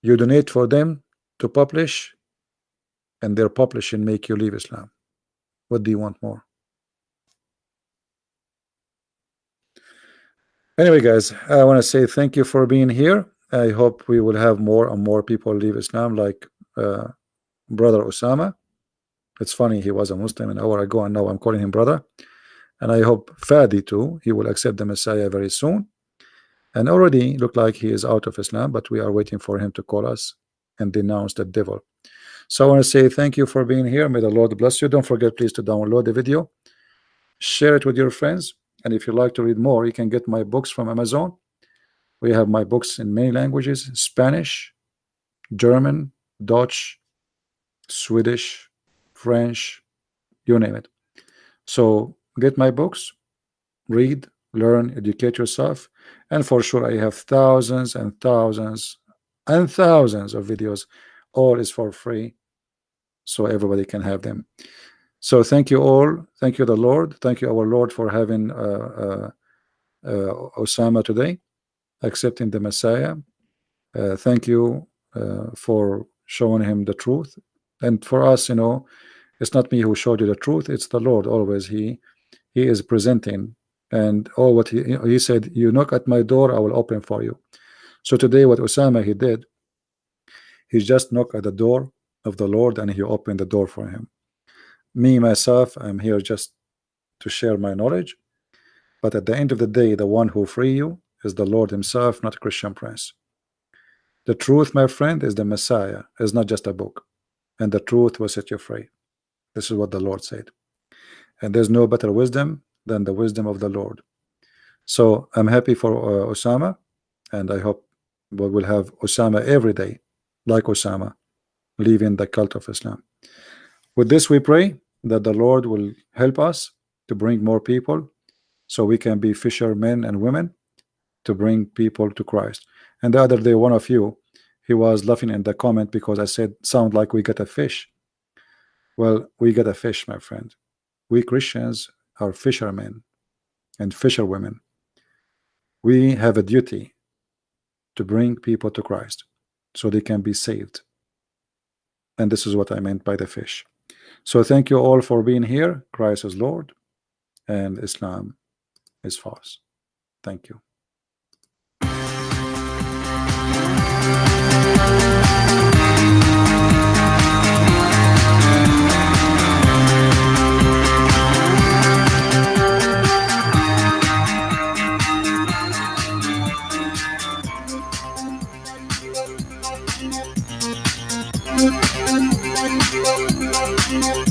You donate for them to publish, and their publishing make you leave Islam. What do you want more? Anyway, guys, I want to say thank you for being here. I hope we will have more and more people leave Islam, like brother Usama. It's funny, he was a Muslim an hour ago, and now I'm calling him brother. And I hope Fadi too, he will accept the Messiah very soon. And already look like he is out of Islam, but we are waiting for him to call us and denounce the devil. So I want to say thank you for being here. May the Lord bless you. Don't forget, please, to download the video, share it with your friends, and if you like to read more, you can get my books from Amazon. We have my books in many languages: Spanish, German, Dutch, Swedish, French, you name it. So get my books, read, learn, educate yourself, and for sure I have thousands and thousands and thousands of videos. All is for free, so everybody can have them. So thank you all. Thank you, the Lord. Thank you, our Lord, for having Usama today, accepting the Messiah. Thank you for showing him the truth. And for us, you know, it's not me who showed you the truth, it's the Lord. Always he is presenting, and all what he said, you knock at my door, I will open for you. So today what Usama he did, he just knocked at the door of the Lord and he opened the door for him. Me myself, I'm here just to share my knowledge, but at the end of the day, the one who free you is the Lord himself, not a Christian prince. The truth, my friend, is the Messiah, is not just a book, and the truth will set you free. This is what the Lord said, and there's no better wisdom than the wisdom of the Lord. So I'm happy for Usama, and I hope we will have Usama every day, like Usama, leaving the cult of Islam. With this, we pray that the Lord will help us to bring more people, so we can be fishermen and women to bring people to Christ. And the other day, one of you, he was laughing in the comment because I said, sound like we get a fish. Well, we get a fish, my friend. We Christians are fishermen and fisherwomen. We have a duty to bring people to Christ so they can be saved. And this is what I meant by the fish. So thank you all for being here. Christ is Lord and Islam is false. Thank you. Thank you.